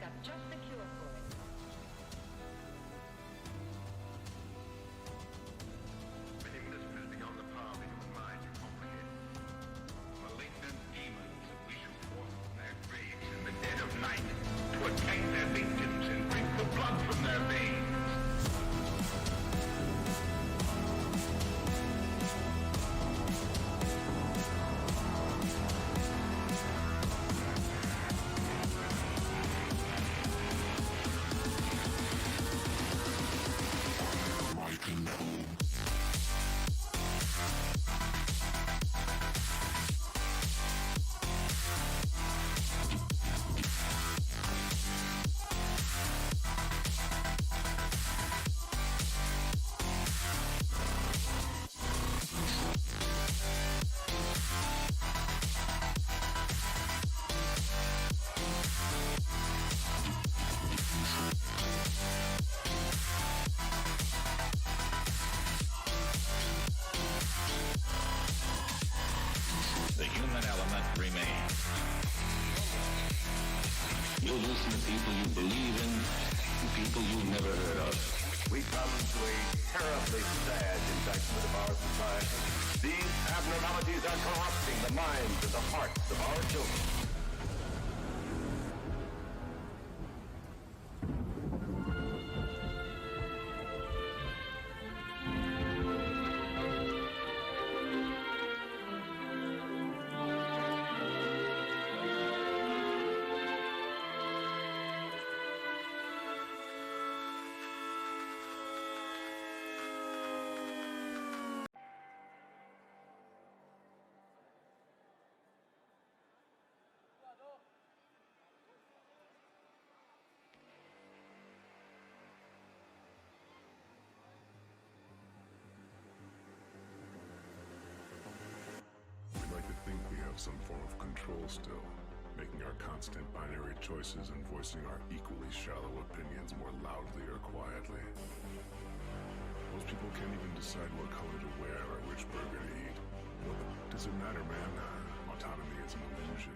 have just the cure for it. Many mysteries beyond the power of the human mind to comprehend. Malignant demons that we shall forth from their graves in the dead of night to attack their victims and drink the blood from their veins. You'll listen to people you believe in and people you've never heard of. We come to a terribly sad indictment of our society. These abnormalities are corrupting the minds and the hearts of our children. Some form of control still, making our constant binary choices and voicing our equally shallow opinions more loudly or quietly. Most people can't even decide what color to wear or which burger to eat. What does it matter, man? Autonomy is an illusion.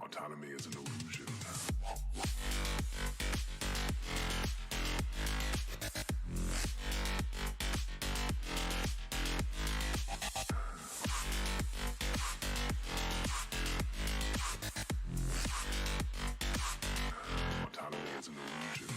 Autonomy is an illusion. Autonomy is an illusion.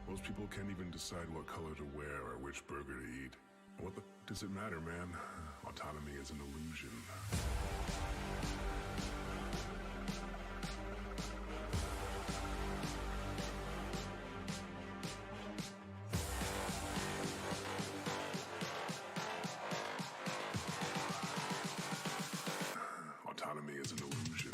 Most people can't even decide what color to wear or which burger to eat. What the does it matter, man? Autonomy is an illusion. Autonomy is an illusion.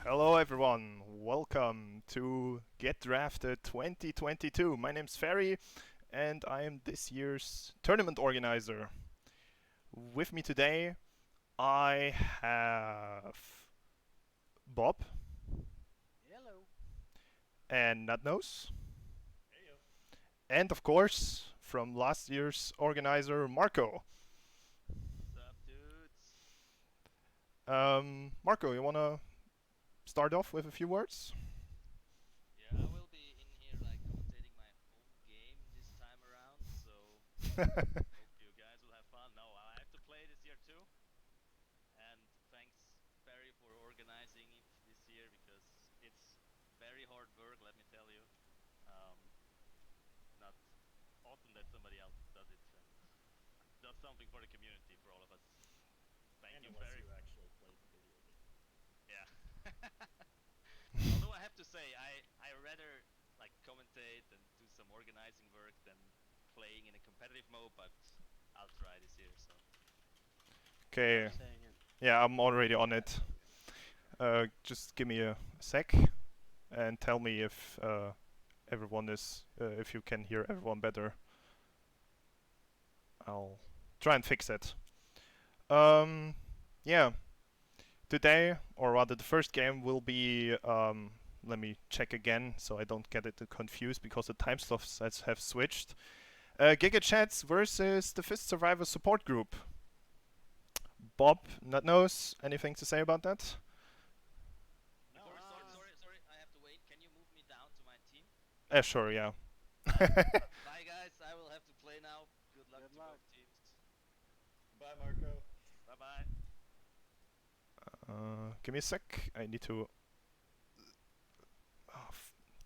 Hello everyone, welcome to Get Drafted 2022. My name's Ferry and I am this year's tournament organizer. With me today I have Bob. Hello. And Nutnose. And of course, from last year's organizer, Marco. What's up, dudes? Marco, you wanna start off with a few words? Yeah, I will be in here like commentating my own game this time around, so hope you guys will have fun. No, I have to play this year too. And thanks Barry for organizing it this year because it's very hard work, let me tell you. Um, not often that somebody else does it and does something for the community for all of us. Thank you, Barry. You actually played the video game. Yeah. Although I have to say, I rather like commentate and do some organizing work than playing in a competitive mode, but I'll try this year. So. Okay. Yeah, I'm already on it. Just give me a sec and tell me if everyone is if you can hear everyone better. I'll try and fix it. Yeah. Today, or rather the first game will be let me check again so I don't get it confused because the time slots have switched. GigaChats versus the Fist Survivor support group. Bob, Nutnose, anything to say about that? No, sorry, I have to wait. Can you move me down to my team? Sure, yeah. Bye guys, I will have to play now. Good luck to both teams. Bye, Marco. Bye bye. Give me a sec. I need to. Oh,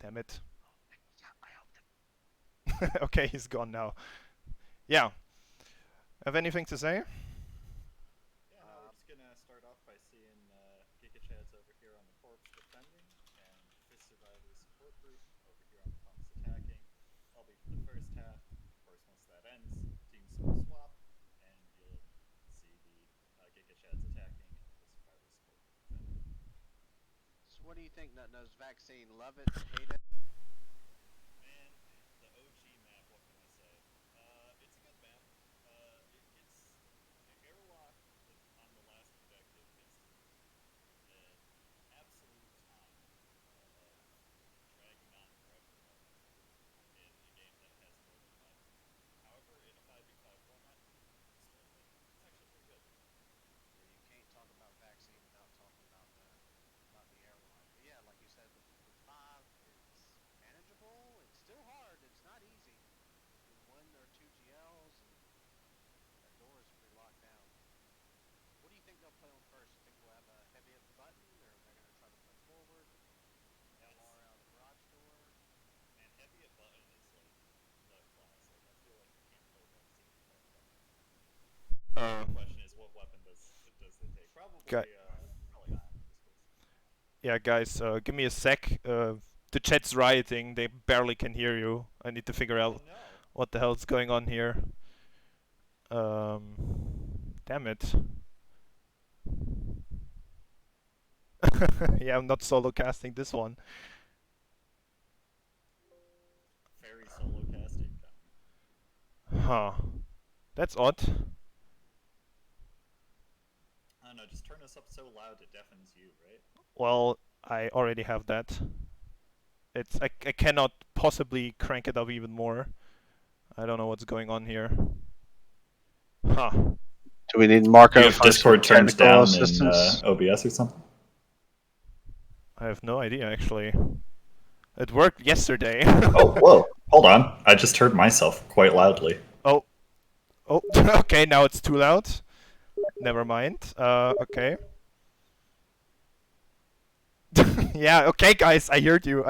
damn it. Okay, he's gone now. Yeah. Have anything to say? Yeah, no, we're just gonna start off by seeing GigaChad's over here on the corpse defending, and Fist Survivor support group over here on the punks attacking. I'll be for the first half. Of course, once that ends, teams will swap, and you'll see the GigaChad's attacking and the Fist Survivor support group defending. So what do you think, Nutnose? Vaccine, love it, hate it? Man, the OG map, what can I say? It's a good map. It's the airlock on the last objective gets to be an absolute time of dragging on forever moment in a game that has more than 5 people. However, in a 5v5 format, still it's actually pretty good. Yeah, you can't talk about vaccine without talking about the airlock. But yeah, like you said, with five, it's manageable. It's still hard. It's not easy. With one or two GLs, and that door is pretty locked down. What do you think they'll play on first? You think we'll have a heavy at the button, or they're going to try to play forward? LR out of the garage door? And heavy at button is like the classic. I feel like you can't play vaccine without button. The question is, what weapon does they take? Probably probably iron in this case. Yeah, guys, give me a sec. The chat's rioting. They barely can hear you. I need to figure out what the hell's going on here. Damn it. Yeah, I'm not solo casting this one. Very solo casting coming. Huh. That's odd. I don't know, just turn this up so loud it deafens you, right? Well, I already have that. I cannot possibly crank it up even more. I don't know what's going on here. Huh. Do we need Marco Do you have for Discord some turned technical down assistance? in OBS or something? I have no idea, actually. It worked yesterday. Oh, whoa. Hold on. I just heard myself quite loudly. Oh. Oh, okay, now it's too loud. Never mind. Okay. Yeah, okay, guys, I heard you.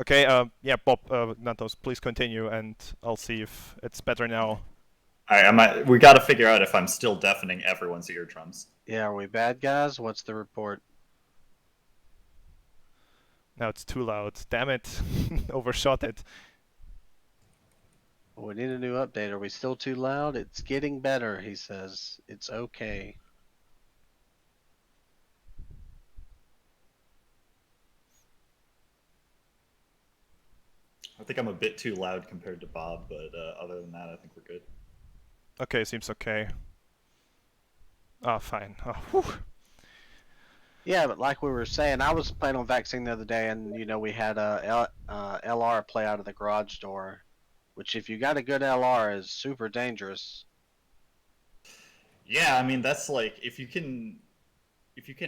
Okay, yeah, Bob, Nantos, please continue, and I'll see if it's better now. We gotta figure out if I'm still deafening everyone's eardrums. Yeah, are we bad guys? What's the report? Now it's too loud. Damn it. Overshot it. We need a new update. Are we still too loud? It's getting better, he says. It's okay. I think I'm a bit too loud compared to Bob, but other than that, I think we're good. Okay, seems okay. Ah, fine. Oh, whew. Yeah, but like we were saying, I was playing on vaccine the other day, and we had a LR play out of the garage door, which if you got a good LR is super dangerous. Yeah, I mean that's like if you can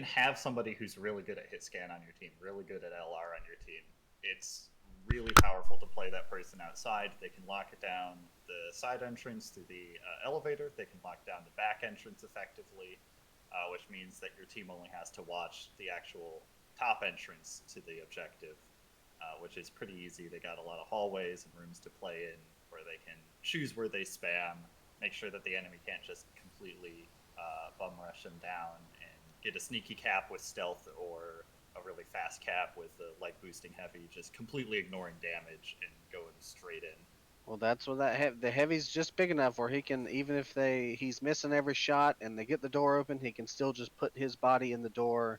have somebody who's really good at hit scan on your team, really good at LR on your team, it's really powerful to play that person outside. They can lock it down the side entrance through the elevator. They can lock down the back entrance effectively, which means that your team only has to watch the actual top entrance to the objective, which is pretty easy. They got a lot of hallways and rooms to play in where they can choose where they spam, make sure that the enemy can't just completely bum rush them down, and get a sneaky cap with stealth or a really fast cap with a light boosting heavy, just completely ignoring damage and going straight in. Well, that's what the heavy's just big enough where he can, even if he's missing every shot and they get the door open, he can still just put his body in the door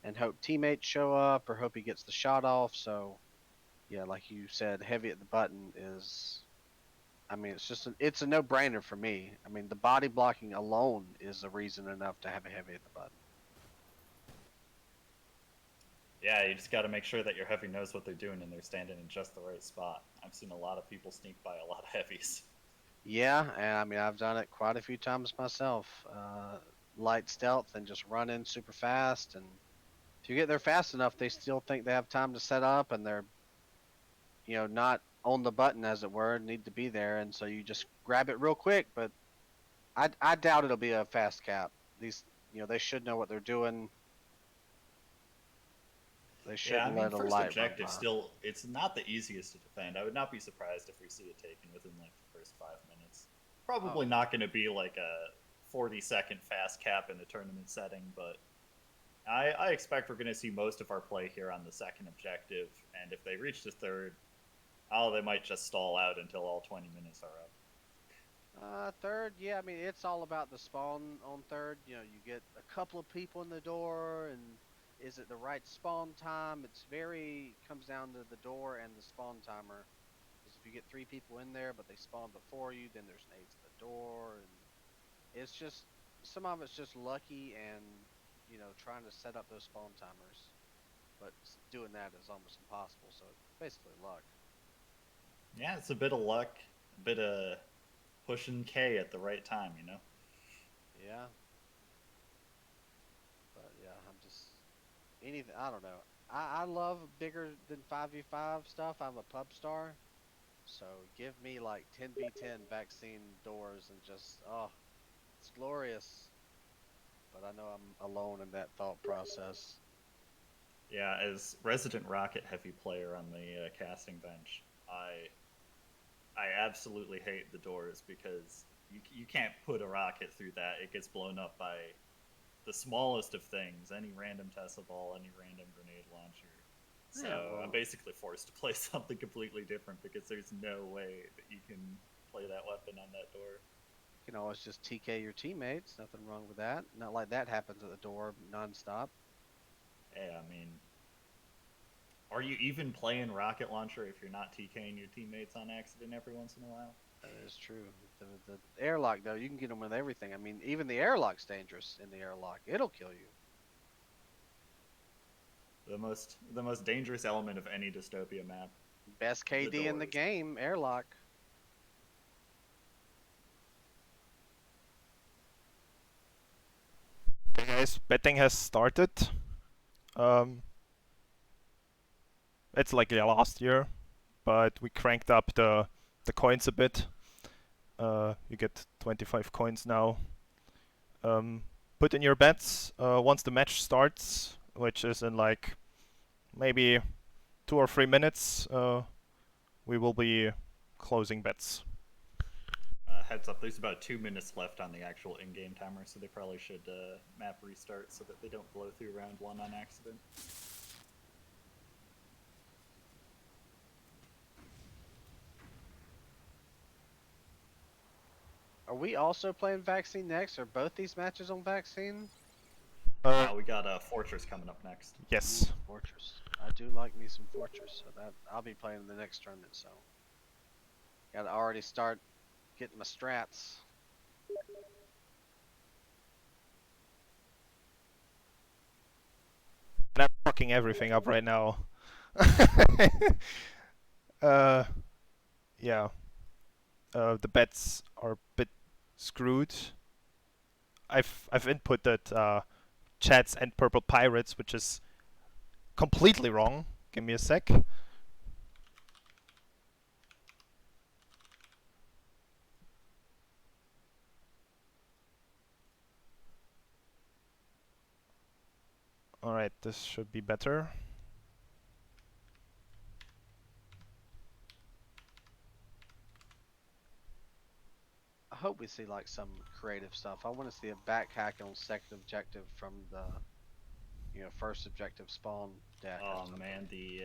and hope teammates show up or hope he gets the shot off. So yeah, like you said, heavy at the button is, I mean, it's a no-brainer for me. I mean, the body blocking alone is a reason enough to have a heavy at the button. Yeah, you just got to make sure that your heavy knows what they're doing and they're standing in just the right spot. I've seen a lot of people sneak by a lot of heavies. Yeah, and I mean, I've done it quite a few times myself. Light stealth and just run in super fast, and if you get there fast enough, they still think they have time to set up, and they're, not on the button as it were, need to be there, and so you just grab it real quick. But I doubt it'll be a fast cap. These, they should know what they're doing. They Yeah, I shouldn't mean, let a first light run objective by. still, it's not the easiest to defend. I would not be surprised if we see it taken within like the first 5 minutes. Probably Oh. not going to be like a 40-second fast cap in a tournament setting, but I expect we're going to see most of our play here on the second objective, and if they reach the third, they might just stall out until all 20 minutes are up. Third, yeah, I mean, it's all about the spawn on third. You get a couple of people in the door, and is it the right spawn time? Comes down to the door and the spawn timer. Because if you get 3 people in there, but they spawn before you, then there's an 8 at the door, and it's just, some of it's just lucky and, trying to set up those spawn timers. But doing that is almost impossible, so it's basically luck. Yeah, it's a bit of luck, a bit of pushing K at the right time, you know? Yeah. But yeah, I'm just anything. I don't know. I love bigger than 5v5 stuff. I'm a pub star, so give me like 10v10 vaccine doors and just it's glorious. But I know I'm alone in that thought process. Yeah, as resident rocket heavy player on the casting bench, I absolutely hate the doors because you can't put a rocket through that. It gets blown up by the smallest of things, any random Tesla ball, any random grenade launcher. So Yeah, well, I'm basically forced to play something completely different because there's no way that you can play that weapon on that door. you can always just TK your teammates. Nothing wrong with that. Not like that happens at the door nonstop. Yeah, I mean, are you even playing rocket launcher if you're not TKing your teammates on accident every once in a while? That is true. The airlock though, you can get them with everything. I mean, even the airlock's dangerous in the airlock. It'll kill you. The most dangerous element of any dystopia map. Best The KD in the doors. game, airlock. Hey guys, betting has started. Um, it's like last year, but we cranked up the coins a bit. You get 25 coins now. Put in your bets once the match starts, which is in like maybe 2 or 3 minutes. We will be closing bets. Heads up, there's about 2 minutes left on the actual in-game timer, so they probably should map restart so that they don't blow through round 1 on accident. Are we also playing vaccine next? Are both these matches on vaccine? Uh, We got a Fortress coming up next. yes. Fortress. I do like me some Fortress, so that I'll be playing in the next tournament. So, gotta already start getting my strats. And I'm fucking everything up right now. uh, yeah. The bets are a bit screwed. I've inputted chats and purple pirates, which is completely wrong. Give me a sec. Alright, this should be better. I hope we see like some creative stuff. I want to see a backhack on second objective from the, first objective spawn deck. Or Oh something. man, the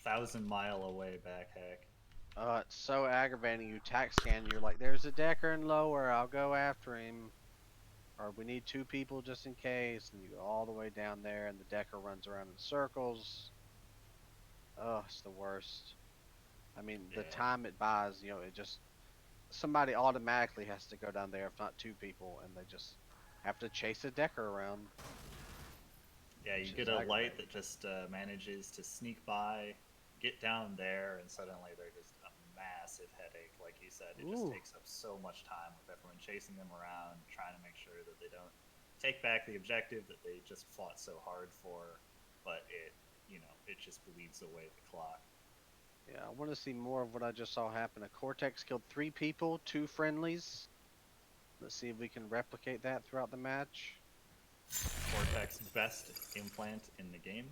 1,000-mile away backhack. It's so aggravating. You tack scan, you're like, there's a decker in lower, I'll go after him. Or we need 2 people just in case, and you go all the way down there, and the decker runs around in circles. Oh, it's the worst. I mean, the Yeah. time it buys, it just, somebody automatically has to go down there, if not 2 people, and they just have to chase a decker around. Yeah, you Which get is a light aggravating. that just manages to sneak by, get down there, and suddenly they're just a massive headache. Like you said, it just Ooh. takes up so much time with everyone chasing them around, trying to make sure that they don't take back the objective that they just fought so hard for, but it just bleeds away the clock. Yeah, I want to see more of what I just saw happen. A Cortex killed 3 people, 2 friendlies. Let's see if we can replicate that throughout the match. Cortex best implant in the game.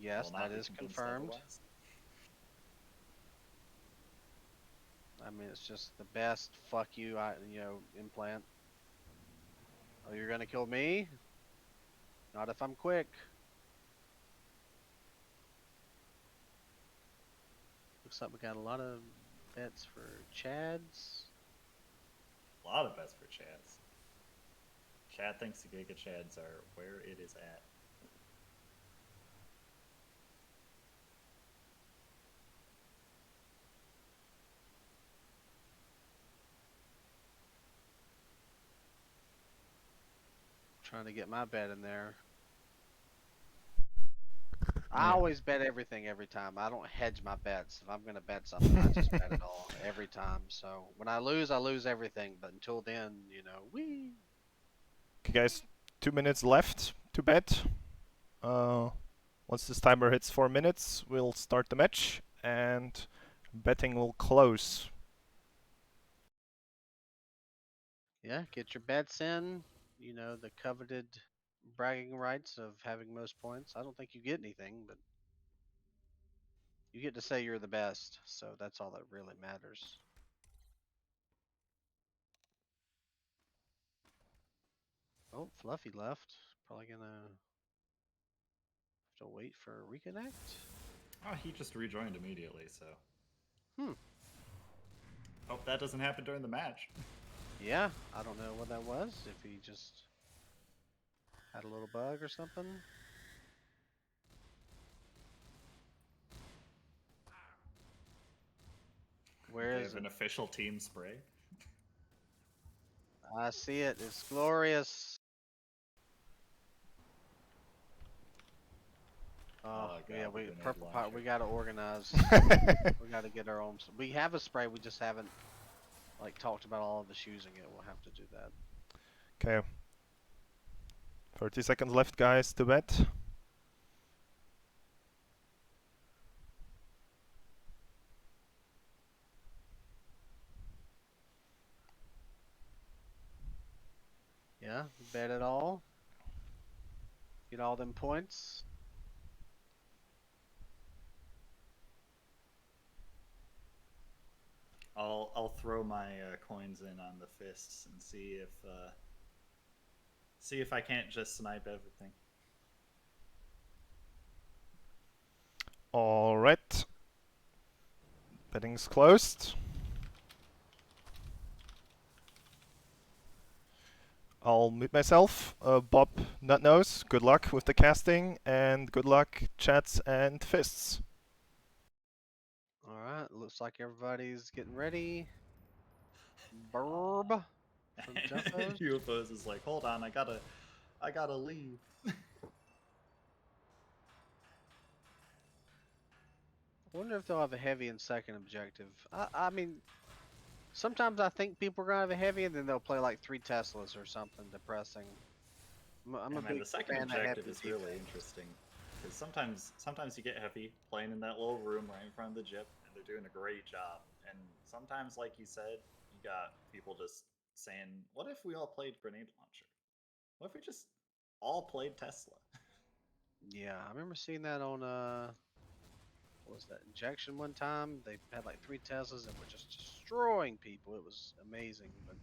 Yes, Will not that be is convinced confirmed. otherwise. I mean, it's just the best fuck you, implant. Oh, you're gonna kill me? Not if I'm quick. Looks like we got a lot of bets for Chads. A lot of bets for Chads. Chad thinks the Giga Chads are where it is at. Trying to get my bet in there. I Yeah. always bet everything every time. I don't hedge my bets. If I'm gonna bet something, I just bet it all every time. So when I lose everything. But until then, wee. Okay, guys, 2 minutes left to bet. Once this timer hits 4 minutes, we'll start the match and betting will close. Yeah, get your bets in. The coveted bragging rights of having most points. I don't think you get anything, but you get to say you're the best. So that's all that really matters. Oh, Fluffy left. Probably gonna have to wait for a reconnect. Oh, he just rejoined immediately, so. Hmm. Hope that doesn't happen during the match. Yeah, I don't know what that was. If he just had a little bug or something. Where They is have it? an official team spray. I see it. It's glorious. Oh, God, yeah, the we grenade purple pot. launcher. We gotta organize. We gotta get our own. We have a spray. We just haven't talked about all of us using it. We'll have to do that. Okay. 30 seconds left, guys, to bet. Yeah, bet it all. Get all them points. I'll throw my coins in on the fists and see if I can't just snipe everything. Alright. Betting's closed. I'll mute myself. Bob Nutnose, good luck with the casting, and good luck, chats and fists. All right, looks like everybody's getting ready. Burb from Jumpos. UFOs is like, hold on, I gotta leave. I wonder if they'll have a heavy in second objective. I mean, sometimes I think people are gonna have a heavy, and then they'll play like 3 Teslas or something depressing. I'm a Man, big the second fan of objective heavy is really defense. interesting because sometimes you get heavy playing in that little room right in front of the gyp, and they're doing a great job. And sometimes, like you said, you got people just saying, "What if we all played grenade launcher? What if we just all played Tesla?" Yeah, I remember seeing that on what was that injection one time? They had like 3 Teslas and were just destroying people. It was amazing. But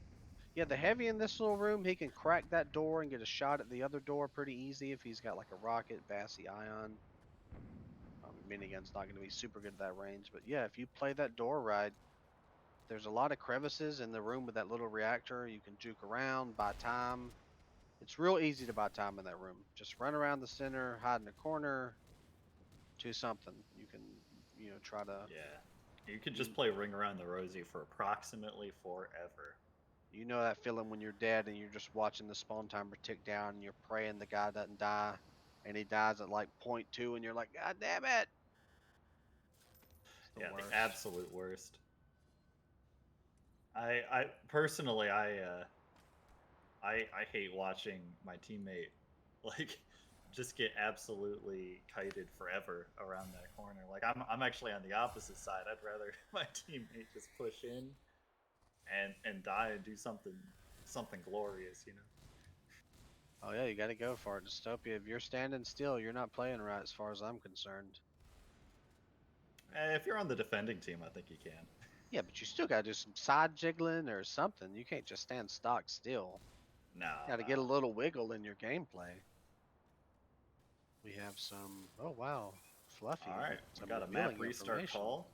yeah, the heavy in this little room, he can crack that door and get a shot at the other door pretty easy if he's got like a rocket, Bassy ion. Minigun's not going to be super good at that range, but yeah, if you play that door right, there's a lot of crevices in the room with that little reactor. You can juke around, buy time. It's real easy to buy time in that room. Just run around the center, hide in a corner, do something. You can, try to. Yeah, you could You, just play Ring Around the Rosie for approximately forever. you know that feeling when you're dead and you're just watching the spawn timer tick down and you're praying the guy doesn't die, and he dies at like .2, and you're like, God damn it! It's the Yeah, the worst. absolute worst. I personally, I hate watching my teammate like just get absolutely kited forever around that corner. Like I'm actually on the opposite side. I'd rather my teammate just push in and die and do something glorious, you know. Oh yeah, you got to go for it, Dystopia. If you're standing still, you're not playing right, as far as I'm concerned. If you're on the defending team, I think you can. Yeah, but you still got to do some side jiggling or something. You can't just stand stock still. No, Got to get a no. little wiggle in your gameplay. We have some. Oh wow, All Fluffy right, with we some got a map revealing restart information. call.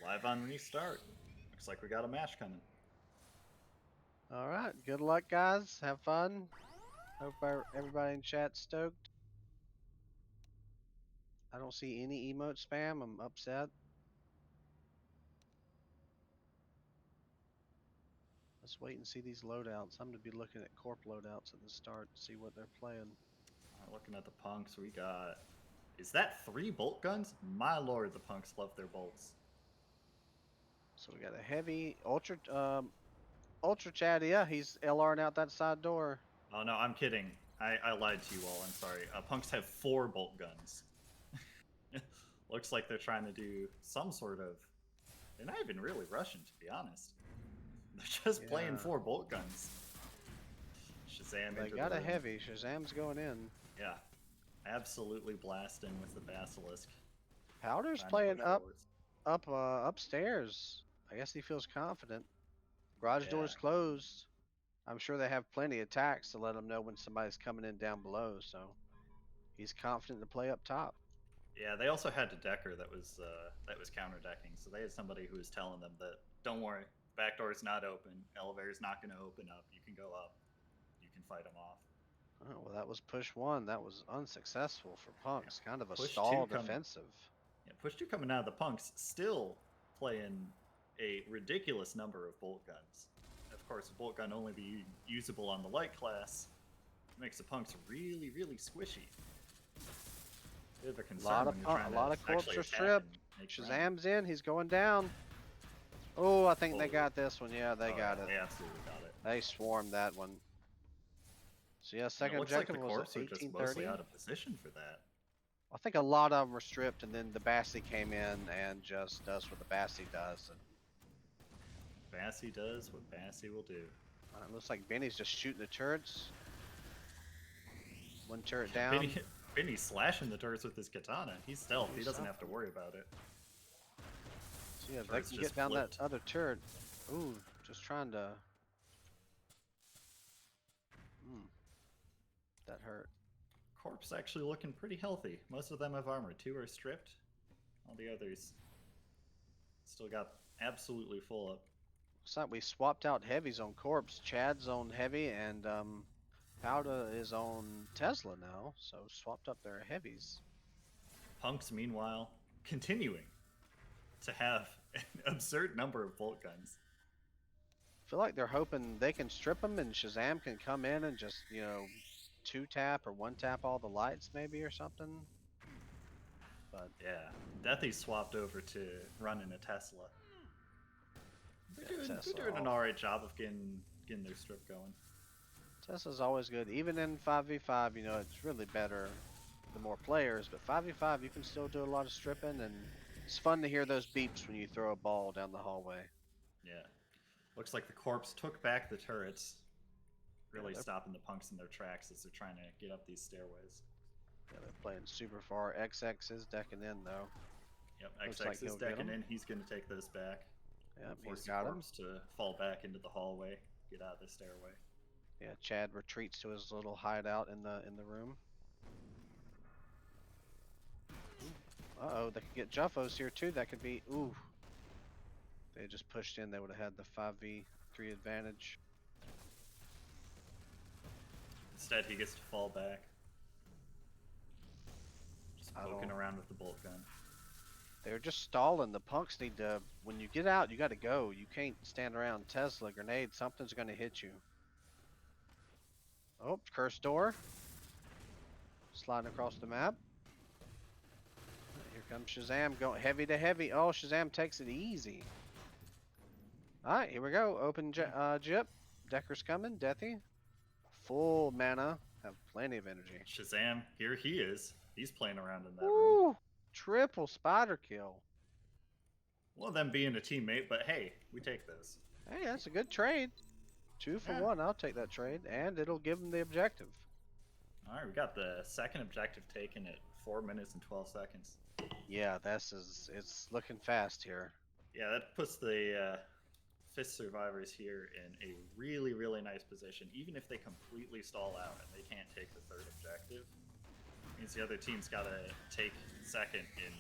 Live on restart. Looks like we got a match coming. All right, good luck, guys. Have fun. Hope everybody in chat stoked. I don't see any emote spam. I'm upset. Let's wait and see these loadouts. I'm gonna be looking at corp loadouts at the start to see what they're playing. Looking at the punks, we got. Is that 3 bolt guns? My lord, the punks love their bolts. So we got a heavy ultra chat. Yeah, he's LRing out that side door. Oh no, I'm kidding. I lied to you all. I'm sorry. Punks have 4 bolt guns. Looks like they're trying to do some sort of. They're not even really Russian, to be honest. They're just playing Yeah, 4 bolt guns. Shazam they into the got a room. heavy. Shazam's going in. Yeah, absolutely blasting with the basilisk. Powder's Trying to playing push forwards. upstairs. I guess he feels confident. Garage Yeah, door's closed. I'm sure they have plenty of tacks to let him know when somebody's coming in down below. So he's confident to play up top. yeah. They also had a decker that was counter decking, so they had somebody who was telling them that don't worry, back door's not open, elevator's not going to open up. You can go up. You can fight them off. Oh, well, that was push one. That was unsuccessful for Yeah. Punks. Kind of a Push two stall come. defensive. Yeah, push two coming out of the punks, still playing a ridiculous number of bolt guns. Of course, a bolt gun only be usable on the light class makes the punks really, really squishy. Bit of a concern when you're A trying to lot of corps actually are attack and stripped. make ground. Shazam's in. He's going down. Oh, I think they Oh, got this one. Yeah, they oh yeah, got it. they absolutely got it. They swarmed that one. So yeah, And it second looks like the objective was corps at are just mostly 1830. out of position for that. I think a lot of them were stripped, and then the Bassy came in and just does what the Bassy does. And Bassy does what Bassy will do. it looks like Benny's just shooting the turrets. One turret Yeah, down. Benny's slashing the turrets with his katana. He's stealth. He doesn't have to worry about it. So yeah, if they Turret's can just get down flipped. that other turret. Ooh, just trying to. That hurt. Corpse actually looking pretty healthy. Most of them have armor. 2 are stripped. All the others still got absolutely full up. It's like we swapped out heavies on Corpse. Chad's on heavy, and Powda is on Tesla now, so swapped up their heavies. Punks, meanwhile, continuing to have an absurd number of bolt guns. I feel like they're hoping they can strip them, and Shazam can come in and just, you know, 2-tap or 1-tap all the lights, maybe, or something. But Yeah, Deathy swapped over to running a Tesla. They're doing an alright job of getting their strip going. Tesla's always good, even in 5v5. You know, it's really better the more players, but 5v5 you can still do a lot of stripping, and it's fun to hear those beeps when you throw a ball down the hallway. Yeah. Looks like the Corpse took back the turrets, really Yeah, stopping the punks in their tracks as they're trying to get up these stairways. yeah, they're playing super far. XX is decking in though. Yep, Looks XX like is he'll get decking 'em. in. He's going to take those back. Yep, Force he's the got him. Corpse to fall back into the hallway, get out of the stairway. Yeah, Chad retreats to his little hideout in the room. Uh-oh, they could get Juffos here too. That could be, ooh. They just pushed in, they would have had the 5v3 advantage. Instead, he gets to fall back. Just poking around with the bolt gun. They're just stalling. The punks need to, when you get out, you got to go. You can't stand around. Tesla, grenade, something's going to hit you. Oh, cursed door. Sliding across the map. Here comes Shazam going heavy to heavy. Oh, Shazam takes it easy. Alright, here we go. Open Jip. Decker's coming. Deathy. Full mana. Have plenty of energy. Shazam, here he is. He's playing around in that Woo! room. Triple spider kill. Well, them being a teammate, but hey, we take those. Hey, that's a good trade. 2 for 1. I'll take that trade, and it'll give them the objective. All right, we got the second objective taken at 4 minutes and 12 seconds. Yeah, it's looking fast here. Yeah, that puts the Fist survivors here in a really, really nice position. Even if they completely stall out and they can't take the third objective, means the other team's got to take second in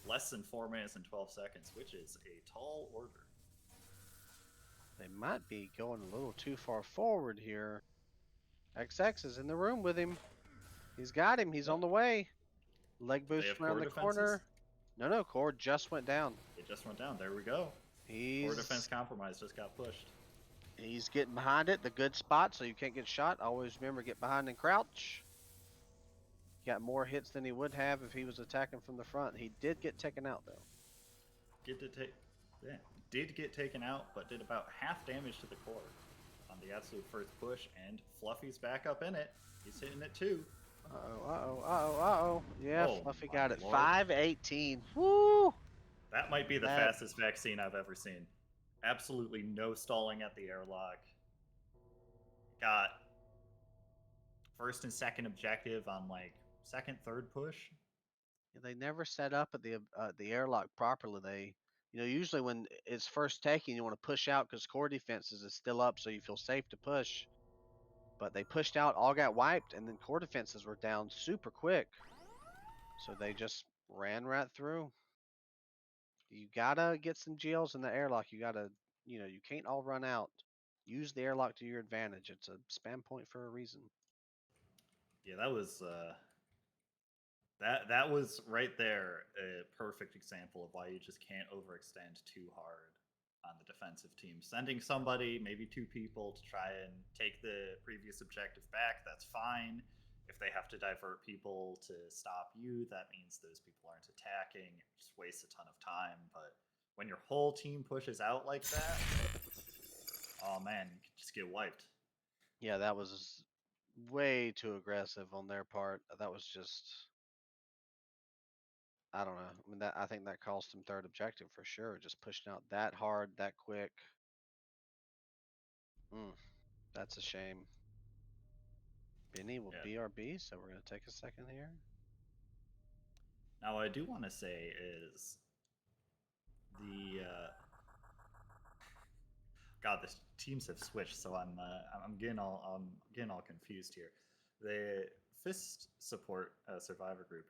less than 4 minutes and 12 seconds, which is a tall order. They might be going a little too far forward here. XX is in the room with him. He's got him. He's on the way. Leg boost around the corner. No, core just went down. It just went down. There we go. Core defense compromise just got pushed. He's getting behind it, the good spot, so you can't get shot. Always remember, get behind and crouch. Got more hits than he would have if he was attacking from the front. He did get taken out, though. Did get taken out, but did about half damage to the core on the absolute first push, and Fluffy's back up in it. He's hitting it too. Uh-oh. Yeah, Oh, Fluffy got it. Lord. 518. Woo! That might be the fastest vaccine I've ever seen. Absolutely no stalling at the airlock. Got first and second objective on like second, third push. They never set up at the airlock properly. Usually when it's first taken, you want to push out because core defenses is still up, so you feel safe to push. But they pushed out, all got wiped, and then core defenses were down super quick. So they just ran right through. You gotta get some GLs in the airlock. You gotta, you can't all run out. Use the airlock to your advantage. It's a spam point for a reason. Yeah, that was that was right there a perfect example of why you just can't overextend too hard on the defensive team. Sending somebody, maybe 2 people, to try and take the previous objective back, that's fine. If they have to divert people to stop you, that means those people aren't attacking. It just wastes a ton of time. But when your whole team pushes out like that, oh man, you can just get wiped. Yeah, that was way too aggressive on their part. That was just, I don't know. I mean, I think that cost them third objective for sure. Just pushing out that hard, that quick. That's a shame. Benny will BRB, so we're gonna take a second here. Now, what I do want to say is God, the teams have switched, so I'm getting all confused here. The Fist support survivor group,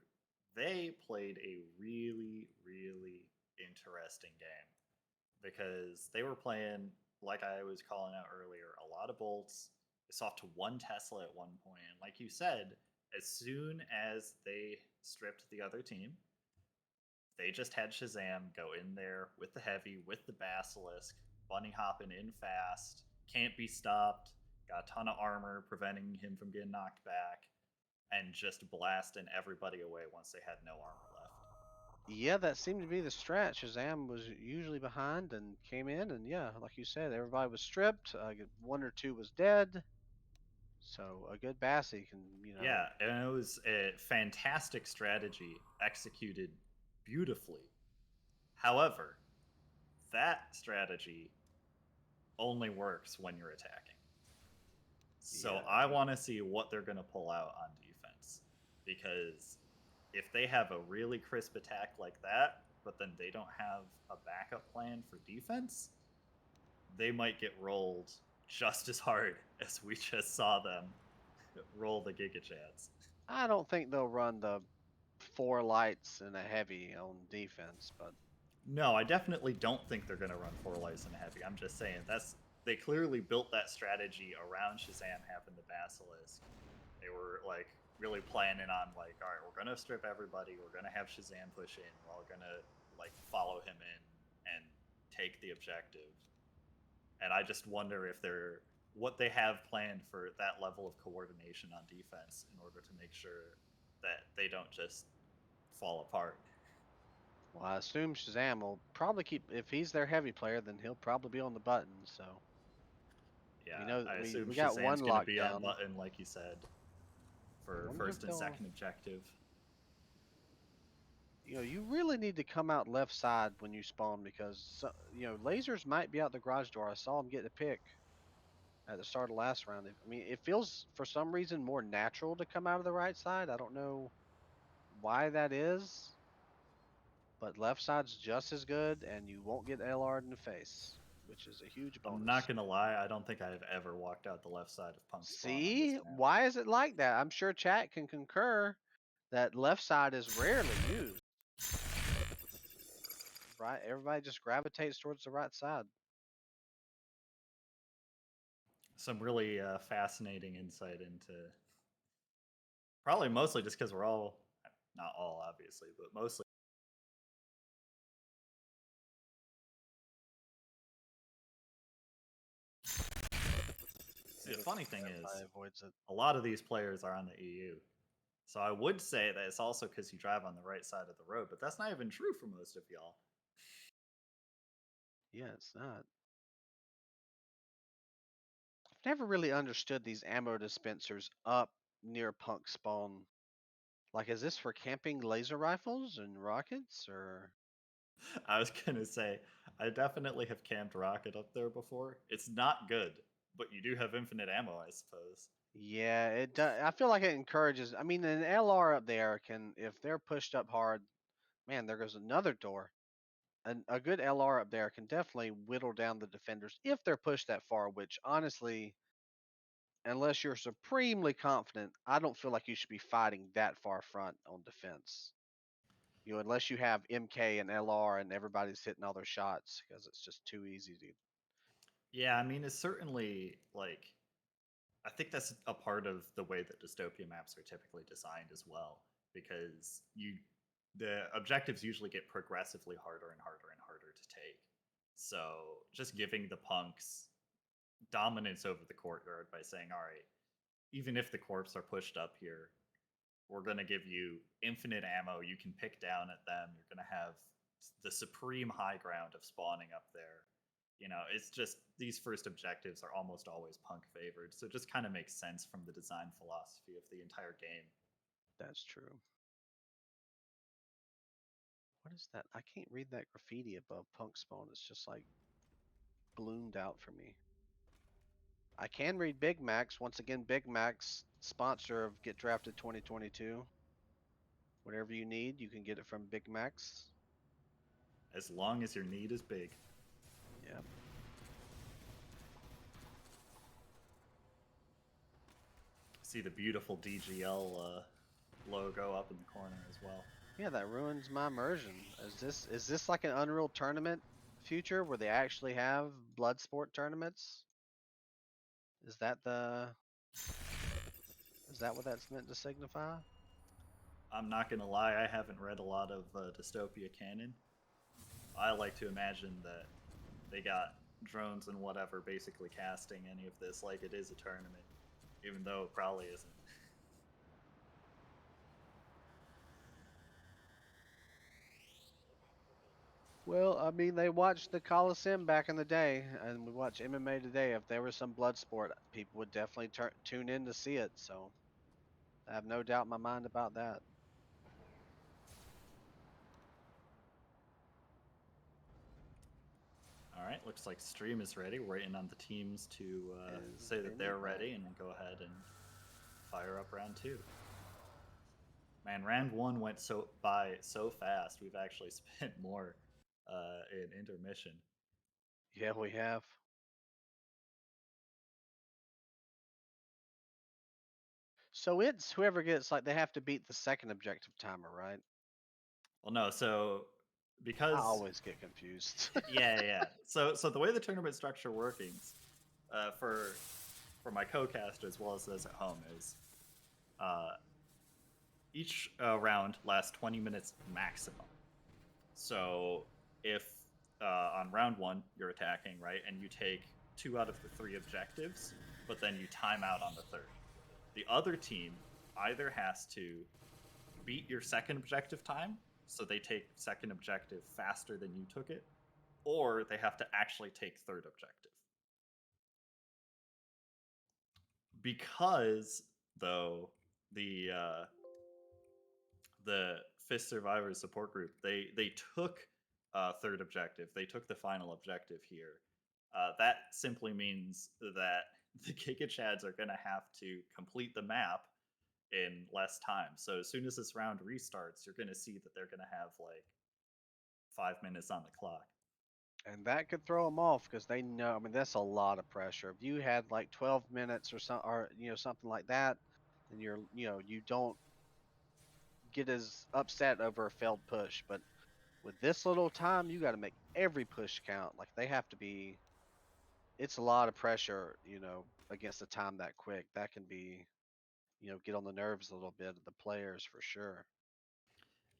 they played a really, really interesting game. because they were playing, like I was calling out earlier, a lot of bolts. It's off to one Tesla at one point. And like you said, as soon as they stripped the other team, they just had Shazam go in there with the heavy, with the basilisk, bunny hopping in fast, can't be stopped, got a ton of armor preventing him from getting knocked back, and just blasting everybody away once they had no armor left. Yeah, that seemed to be the strat. Shazam was usually behind and came in, and yeah, like you said, everybody was stripped. One or two was dead. So a good Bassie can, Yeah, and it was a fantastic strategy executed beautifully. However, that strategy only works when you're attacking. So Yeah. I want to see what they're going to pull out on defense. Because if they have a really crisp attack like that, but then they don't have a backup plan for defense, they might get rolled just as hard as we just saw them roll the Giga Chats. I don't think they'll run the 4 lights and a heavy on defense, but No, I definitely don't think they're going to run 4 lights and heavy. I'm just saying they clearly built that strategy around Shazam having the basilisk. They were like really planning on like, all right, we're going to strip everybody. We're going to have Shazam push in. We're all going to like follow him in and take the objective. And I just wonder if they're what they have planned for that level of coordination on defense in order to make sure that they don't just fall apart. well, I assume Shazam will probably keep. If he's their heavy player, then he'll probably be on the button. So Yeah, we know I assume we got one Shazam's going to be on lockdown. button, like you said, for Wonder if first and they'll. second objective. You really need to come out left side when you spawn because lasers might be out the garage door. I saw him get a pick at the start of last round. I mean, it feels for some reason more natural to come out of the right side. I don't know why that is, but left side's just as good, and you won't get LR'd in the face, which is a huge bonus. I'm not going to lie, I don't think I've ever walked out the left side of Punk's spawn on See, this map. why is it like that? I'm sure chat can concur that left side is rarely used. Right, everybody just gravitates towards the right side. Some really fascinating insight into probably mostly just because we're all, not all obviously, but mostly. See, the funny thing is, Avoids it. a lot of these players are on the EU. So I would say that it's also because you drive on the right side of the road, but that's not even true for most of y'all. Yeah, it's not. I've never really understood these ammo dispensers up near Punk spawn. Like, is this for camping laser rifles and rockets, or? I was going to say, I definitely have camped rocket up there before. It's not good, but you do have infinite ammo, I suppose. Yeah, it does. I feel like it encourages. I mean, an LR up there can, if they're pushed up hard, man, there goes another door. And a good LR up there can definitely whittle down the defenders if they're pushed that far, which honestly, unless you're supremely confident, I don't feel like you should be fighting that far front on defense. Unless you have MK and LR and everybody's hitting all their shots because it's just too easy to. Yeah, I mean, it's certainly like, I think that's a part of the way that dystopia maps are typically designed as well, because the objectives usually get progressively harder and harder and harder to take. So just giving the punks dominance over the courtyard by saying, all right, even if the corps are pushed up here, we're going to give you infinite ammo. You can pick down at them. You're going to have the supreme high ground of spawning up there. It's just these first objectives are almost always punk favored. So it just kind of makes sense from the design philosophy of the entire game. That's true. What is that? I can't read that graffiti above Punk Spawn. It's just like bloomed out for me. I can read Big Max. Once again, Big Max, sponsor of Get Drafted 2022. Whatever you need, you can get it from Big Max. As long as your need is big. Yeah. See the beautiful DGL logo up in the corner as well. Yeah, that ruins my immersion. Is this like an Unreal Tournament future where they actually have blood sport tournaments? Is that what that's meant to signify? I'm not gonna lie, I haven't read a lot of Dystopia canon. I like to imagine that they got drones and whatever basically casting any of this like it is a tournament, even though it probably isn't. Well, I mean, they watched the Coliseum back in the day, and we watch MMA today. If there was some blood sport, people would definitely tune in to see it. So I have no doubt in my mind about that. All right, looks like stream is ready. We're waiting on the teams to Is say that they're ready, anybody? and we'll go ahead and fire up round 2. Man, round 1 went so fast. We've actually spent more in intermission. Yeah, we have. So it's whoever gets like they have to beat the second objective timer, right? Well, no, so I because always get confused. yeah. So the way the tournament structure workings for my co-caster as well as those at home is uh, each round lasts 20 minutes maximum. So if on round 1 you're attacking, right, and you take 2 out of the 3 objectives, but then you time out on the third, the other team either has to beat your second objective time, so they take second objective faster than you took it, or they have to actually take third objective. Because though the Fist Survivors support group, they took third objective, they took the final objective here. That simply means that the Giga Chads are going to have to complete the map in less time. So as soon as this round restarts, you're going to see that they're going to have like 5 minutes on the clock. And that could throw them off because they know. I mean, that's a lot of pressure. If you had like 12 minutes or something, or something like that, then you don't get as upset over a failed push. But with this little time, you got to make every push count. Like they have to be. It's a lot of pressure, against the time that quick. That can be, get on the nerves a little bit of the players for sure.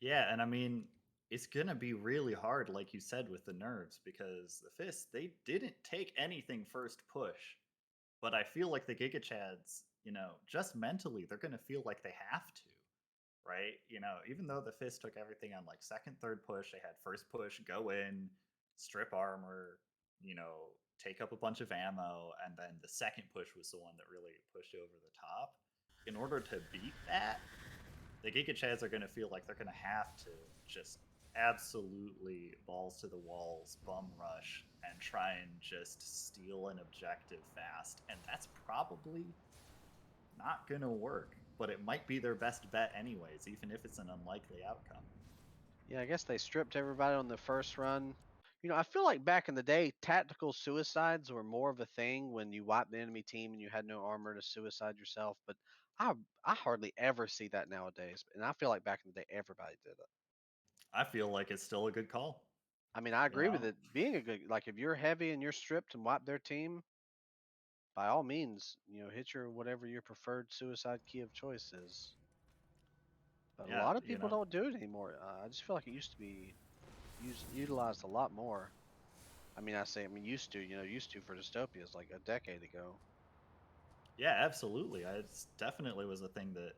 Yeah, and I mean, it's going to be really hard, like you said, with the nerves because the Fist, they didn't take anything first push. But I feel like the Giga Chads, just mentally, they're going to feel like they have to, right? Even though the Fist took everything on like second, third push, they had first push, go in, strip armor, take up a bunch of ammo, and then the second push was the one that really pushed over the top. In order to beat that, the Giga Chads are going to feel like they're going to have to just absolutely balls to the walls, bum rush, and try and just steal an objective fast. And that's probably not going to work, but it might be their best bet anyways, even if it's an unlikely outcome. Yeah, I guess they stripped everybody on the first run. I feel like back in the day, tactical suicides were more of a thing when you wiped the enemy team and you had no armor to suicide yourself. But I I hardly ever see that nowadays. And I feel like back in the day, everybody did it. I feel like it's still a good call. I mean, I You agree with know, it being a good. Like, if you're heavy and you're stripped and wipe their team, by all means, hit your whatever your preferred suicide key of choice is. But a yeah, lot of people don't do it anymore. I just feel like it used to be utilized a lot more. Used to, used to for dystopias like a decade ago. yeah, absolutely. It definitely was a thing that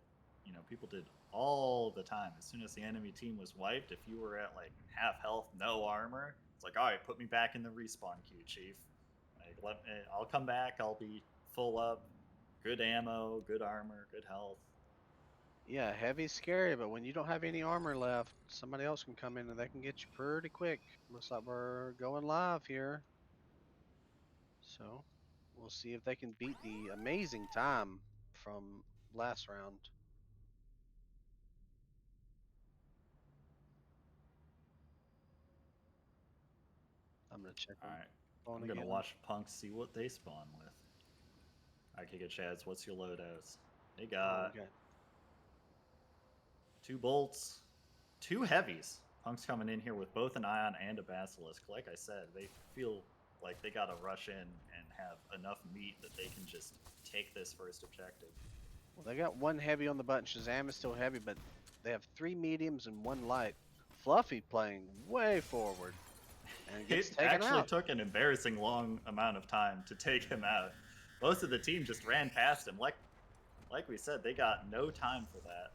people did all the time. As soon as the enemy team was wiped, if you were at like half health, no armor, it's like, all right, put me back in the respawn queue, chief. Like, I'll come back. I'll be full up, good ammo, good armor, good health. Yeah, heavy's scary, but when you don't have any armor left, somebody else can come in and they can get you pretty quick. Looks like we're going live here. So we'll see if they can beat the amazing time from last round. I'm gonna check All on right, phone I'm gonna again. watch punks see what they spawn with. All right, Giga Chads, what's your loadouts? They Oh, we got got 2 bolts, 2 heavies. Punk's coming in here with both an Ion and a Basilisk. Like I said, they feel like they gotta rush in and have enough meat that they can just take this first objective. Well, they got one heavy on the button. Shazam is still heavy, but they have 3 mediums and 1 light. Fluffy playing way forward and gets It taken actually out. took an embarrassing long amount of time to take him out. Most of the team just ran past him. Like we said, they got no time for that.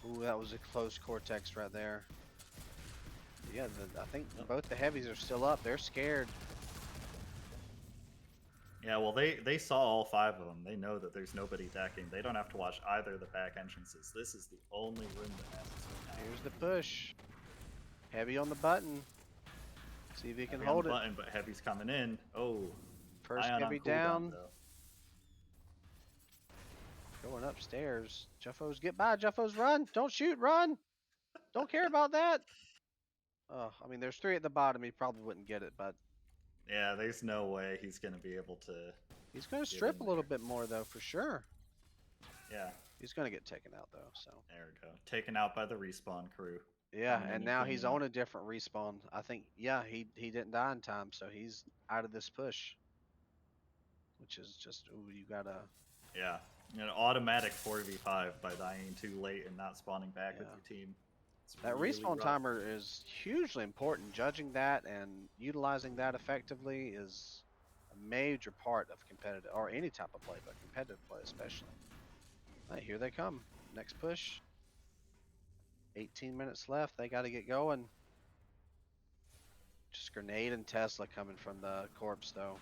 Ooh, that was a close Cortex right there. Yeah, I think Yep. both the heavies are still up. They're scared. Yeah, well, they saw all 5 of them. They know that there's nobody decking. They don't have to watch either of the back entrances. This is the only room that matters right now. Here's the push. Heavy on the button. See if he can Heavy on hold the it. button, but Heavy's coming in. Oh, First Ion on heavy cooldown, down. though. Going upstairs. Juffos, get by. Juffos, run. Don't shoot. Run. Don't care about that. Oh, I mean, there's 3 at the bottom. He probably wouldn't get it, but Yeah, there's no way he's going to be able to. he's going to Get strip in a little there. bit more, though, for sure. Yeah, He's going to get taken out, though, so. there we go. Taken out by the respawn crew. Yeah, Coming in and now he's cleaning on up. a different respawn. I think, yeah, he didn't die in time, so he's out of this push. Which is just, ooh, you gotta, Yeah, an automatic 4v5 by dying too late and not spawning back with Yeah. your team. It's that really respawn rough. timer is hugely important. Judging that and utilizing that effectively is a major part of competitive, or any type of play, but competitive play especially. All right, here they come. Next push. 18 minutes left. They got to get going. Just Grenade and Tesla coming from the corpse, though.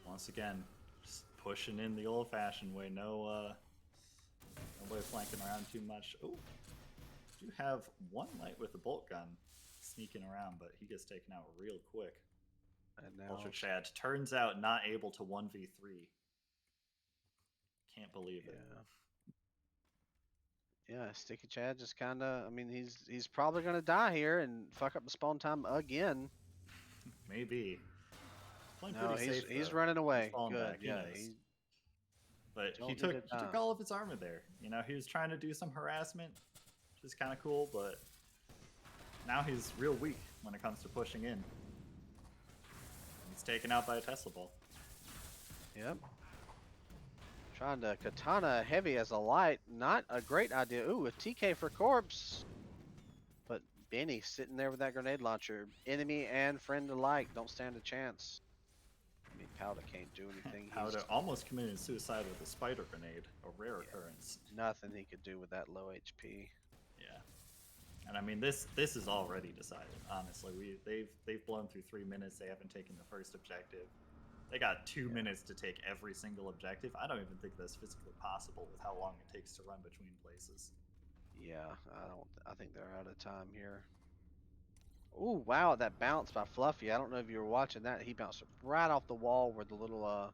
Once again, just pushing in the old-fashioned way. Nobody flanking around too much. Oh, do have one light with a bolt gun sneaking around, but he gets taken out real quick. And now, Ultra Chad turns out not able to 1v3. Can't believe it. yeah, Sticky Chad just kind of. I mean, he's probably gonna die here and fuck up the spawn time again. Maybe. Playing No, pretty safe. he's though. running away. falling Good, back, he yeah. knows. But don't he need took to die. all of his armor there. You know, he was trying to do some harassment, which is kind of cool, but now he's real weak when it comes to pushing in. He's taken out by a Tesla ball. Yep. Trying to katana heavy as a light. Not a great idea. Ooh, a TK for corpse. But Benny sitting there with that grenade launcher. Enemy and friend alike don't stand a chance. I mean, Powder can't do anything. Powder almost committed suicide with a spider grenade, a rare occurrence. Nothing he could do with that low HP. Yeah. And I mean, this is already decided. Honestly, they've blown through 3 minutes. They haven't taken the first objective. They got 2 minutes to take every single objective. I don't even think that's physically possible with how long it takes to run between places. Yeah, I think they're out of time here. Ooh, wow, that bounce by Fluffy. I don't know if you were watching that. He bounced right off the wall where the little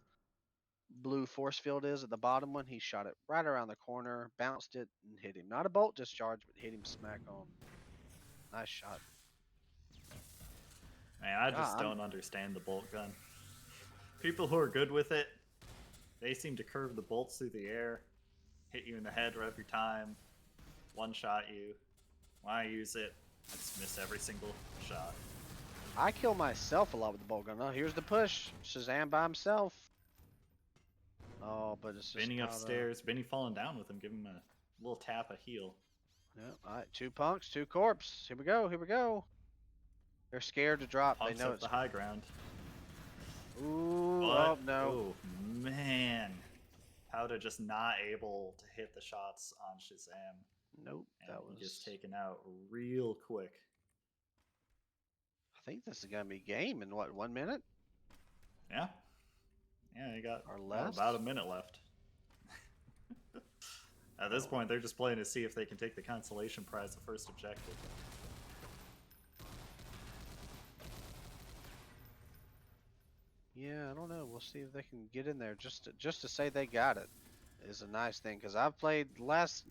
blue force field is at the bottom one. He shot it right around the corner, bounced it, and hit him. Not a bolt discharge, but hit him smack on. Nice shot. Man, I just don't understand the bolt gun. People who are good with it, they seem to curve the bolts through the air, hit you in the head every time, one-shot you. When I use it, I just miss every single shot. I kill myself a lot with the bolt gun. Oh, here's the push. Shazam by himself. Oh, but it's just Benny kinda... upstairs, Benny falling down with him, give him a little tap, a heal. Yep. All right, 2 punks, 2 corpse. Here we go. Here we go. They're scared to drop. Punks they know up it's the high ground. Ooh, But, oh no. oh, man. Powder just not able to hit the shots on Shazam. Nope, And that he was. gets taken out real quick. I think this is gonna be game in what, 1 minute Yeah. Yeah, you got or less? about a minute left. At this point, they're just playing to see if they can take the consolation prize, the first objective. Yeah, I don't know. We'll see if they can get in there. Just to say they got it is a nice thing, because I've played last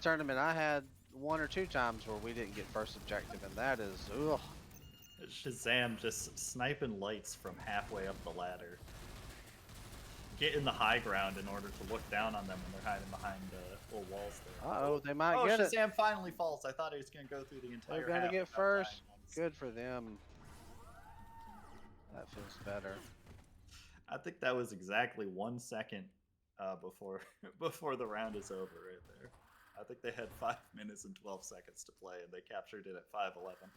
tournament. I had 1 or 2 times where we didn't get first objective, and that is ugh. Shazam just sniping lights from halfway up the ladder. get in the high ground in order to look down on them when they're hiding behind little walls there. Uh-oh, they might Oh, get it. Shazam finally falls. I thought he was going to go through the entire They're gonna half get without dying first. once. Good for them. That feels better. I think that was exactly 1 second before before the round is over right there. I think they had 5 minutes and 12 seconds to play, and they captured it at 5:11.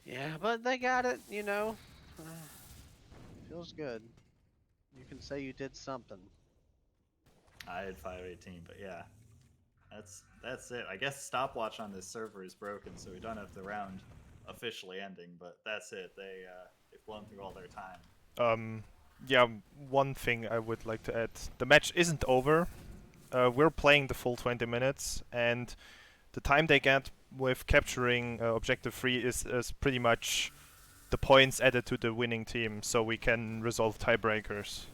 Yeah, but they got it, you know. Feels good. You can say you did something. I had 5:18, but yeah, that's it. I guess stopwatch on this server is broken, so we don't have the round officially ending. But that's it. They've blown through all their time. Yeah, one thing I would like to add: the match isn't over. We're playing the full 20 minutes, and the time they get with capturing objective 3 is pretty much the points added to the winning team, so we can resolve tiebreakers.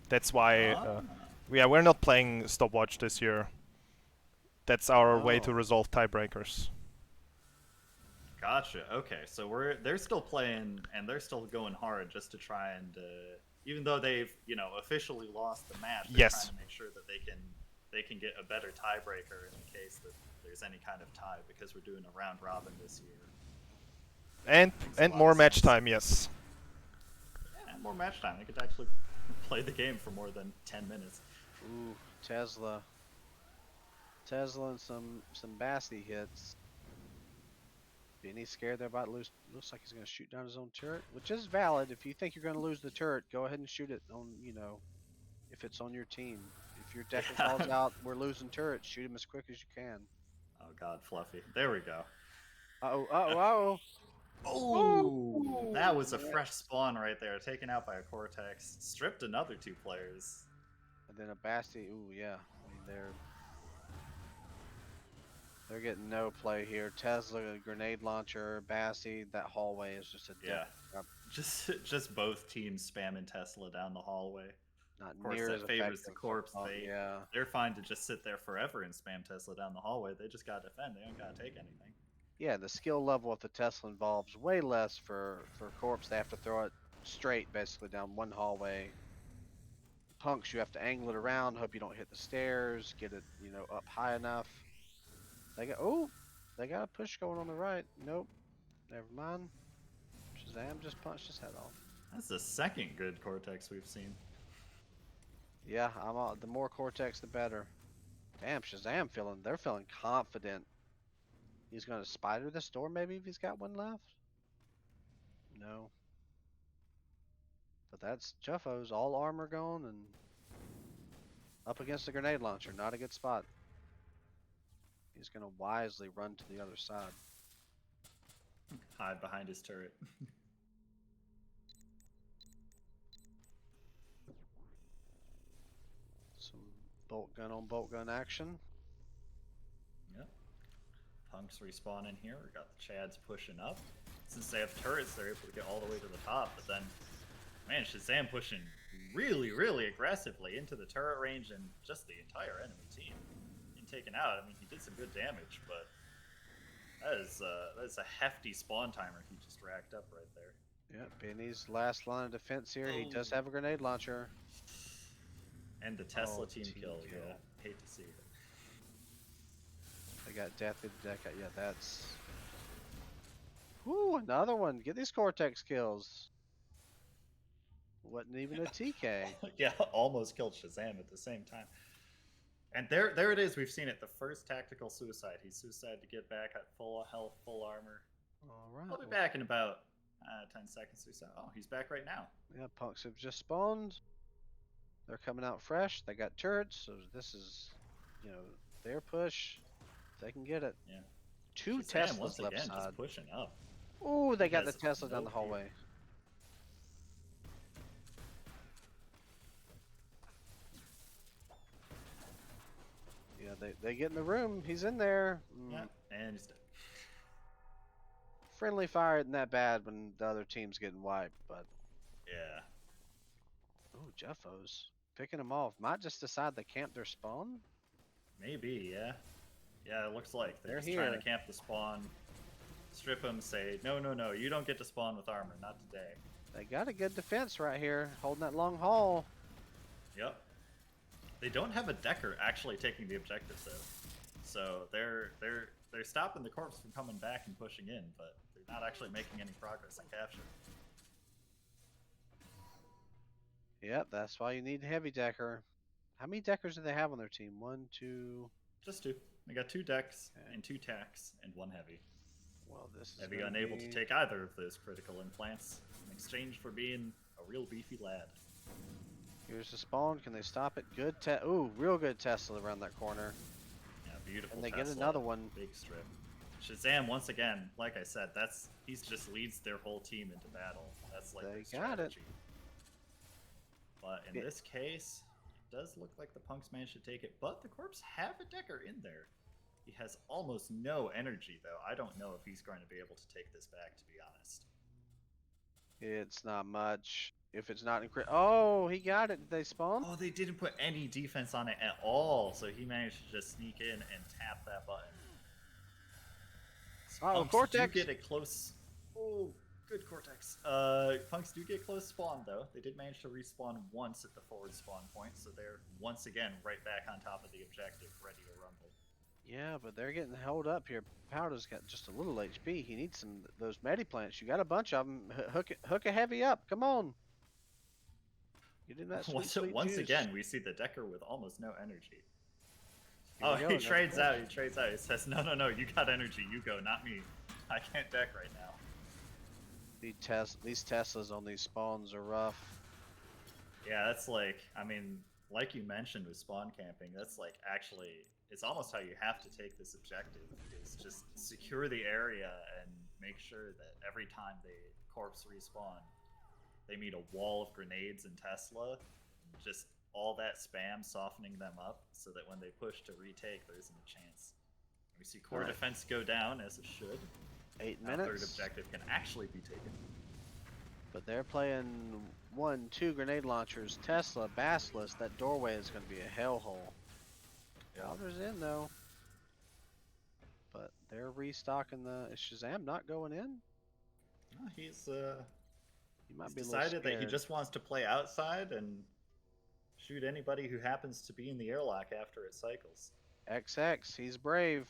That's why, yeah, we're not playing stopwatch this year. That's our way to Oh. resolve tiebreakers. Gotcha. Okay, so they're still playing and they're still going hard just to try and even though they've officially lost the match, they're Yes. trying to make sure that they can get a better tiebreaker in the case that there's any kind of tie, because we're doing a round robin this year. And Makes a lot more of match sense. time, yes. Yeah, more match time. They could actually play the game for more than 10 minutes. Ooh, Tesla. Tesla and some Bassy hits. Benny scared they're about to lose. Looks like he's going to shoot down his own turret, which is valid. If you think you're going to lose the turret, go ahead and shoot it on, if it's on your team. If your deck Yeah. calls out, we're losing turrets, shoot him as quick as you can. Oh God, Fluffy. There we go. Uh-oh, uh-oh, Oh, that was a fresh spawn right there, taken out by a Cortex. Stripped another 2 players. And then a Basti. Ooh, yeah. I mean, they're getting no play here. Tesla, a grenade launcher, Basti. That hallway is just a Yeah. death. Just both teams spamming Tesla down the hallway. Not Of course, near as that favors the effective. corpse. Oh, yeah. They're fine to just sit there forever and spam Tesla down the hallway. They just gotta defend. They don't gotta take anything. Yeah, the skill level of the Tesla involves way less for corpse. They have to throw it straight, basically down one hallway. Punks, you have to angle it around, hope you don't hit the stairs, get it, up high enough. They got a push going on the right. Nope, never mind. Shazam just punched his head off. That's the second good Cortex we've seen. Yeah, the more Cortex, the better. Damn, Shazam they're feeling confident. He's gonna spider this door maybe if he's got one left. No. But that's Juffo's all armor gone and up against the grenade launcher. Not a good spot. He's gonna wisely run to the other side. Hide behind his turret. Some bolt gun on bolt gun action. Yep. Punks respawning here. We got the Chads pushing up. Since they have turrets, they're able to get all the way to the top. But then, man, Shazam pushing really, really aggressively into the turret range and just the entire enemy team. Being taken out. I mean, he did some good damage, but that is a hefty spawn timer he just racked up right there. Yeah, Benny's last line of defense here. He does have a grenade launcher. And the Tesla team kill, yeah. Hate to see it. They got death in the deck. Yeah, that's. Woo, another one. Get these Cortex kills. Wasn't even a TK. Yeah, almost killed Shazam at the same time. And there it is. We've seen it. The first tactical suicide. He suicided to get back at full health, full armor. All right. I'll be back in about 10 seconds or so. Oh, he's back right now. Yeah, punks have just spawned. They're coming out fresh. They got turrets, so this is, their push. They can get it. Yeah. 2 Shazam, Teslas once left again, side. just pushing up. Ooh, they got the has Tesla down no the hallway. Yeah, they get in the room. He's in there. Yeah, and he's dead. Friendly fire isn't that bad when the other team's getting wiped, but. Yeah. Ooh, Jeffos. Picking them off. Might just decide to camp their spawn? Maybe, yeah. Yeah, it looks like they're just here. trying to camp the spawn, strip them, say, no, you don't get to spawn with armor, not today. They got a good defense right here, holding that long haul. Yep. They don't have a Decker actually taking the objectives though, so they're stopping the corpse from coming back and pushing in, but they're not actually making any progress on capture. Yep, that's why you need heavy Decker. How many Deckers do they have on their team? 1, 2. Just 2. They got 2 decks Okay. and 2 tacks and 1 heavy. Well, this is Heavy gonna unable be... to take either of those critical implants in exchange for being a real beefy lad. Here's the spawn. Can they stop it? Good Ooh, real good Tesla around that corner. Yeah, beautiful. And they Tesla, get another one. Big strip. Shazam, once again, like I said, he's just leads their whole team into battle. That's like They their got it. strategy. But in this case, it does look like the punks managed to take it, but the corpse have a Decker in there. He has almost no energy though. I don't know if he's going to be able to take this back, to be honest. It's not much. If it's not incredible. Oh, he got it. Did they spawn? Oh, they didn't put any defense on it at all, so he managed to just sneak in and tap that button. Oh, Punks Cortex. do get a close. Oh, good Cortex. Punks do get close spawn though. They did manage to respawn once at the forward spawn point, so they're once again right back on top of the objective, ready to rumble. Yeah, but they're getting held up here. Powder's got just a little HP. He needs some those medi plants. You got a bunch of them. Hook a heavy up. Come on. Get in that sweet, sweet Once juice. again, we see the Decker with almost no energy. Here we go, He another trades out. corpse. He trades out. He says, "No, you got energy. You go, not me. I can't deck right now." These Teslas on these spawns are rough. Yeah, that's like, I mean, like you mentioned with spawn camping, that's like actually, it's almost how you have to take this objective, is just secure the area and make sure that every time they corpse respawn, they meet a wall of grenades and Tesla, just all that spam softening them up so that when they push to retake, there isn't a chance. We see core Alright. defense go down, as it should. 8 Now minutes. third objective can actually be taken. But they're playing 1, 2 grenade launchers. Tesla, Basilisk. That doorway is going to be a hellhole. Powder's in though. But they're restocking the. Is Shazam not going in? He's He might He's be a little decided that he scared. just wants to play outside and shoot anybody who happens to be in the airlock after it cycles. XX, he's brave.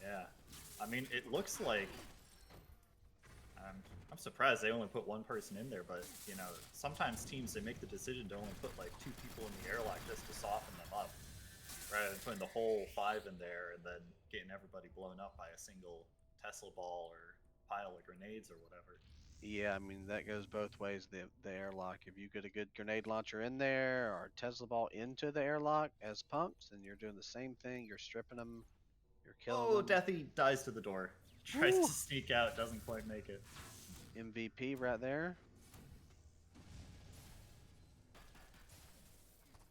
Yeah, I mean, it looks like I'm surprised they only put one person in there, but you know, sometimes teams they make the decision to only put like 2 people in the airlock just to soften them up, rather than putting the whole 5 in there and then getting everybody blown up by a single Tesla ball or pile of grenades or whatever. Yeah, I mean that goes both ways. The airlock. If you get a good grenade launcher in there or Tesla ball into the airlock as punks, then you're doing the same thing. You're stripping them. You're killing Oh, them. Deathy dies to the door. Tries Woo. to sneak out, doesn't quite make it. MVP right there.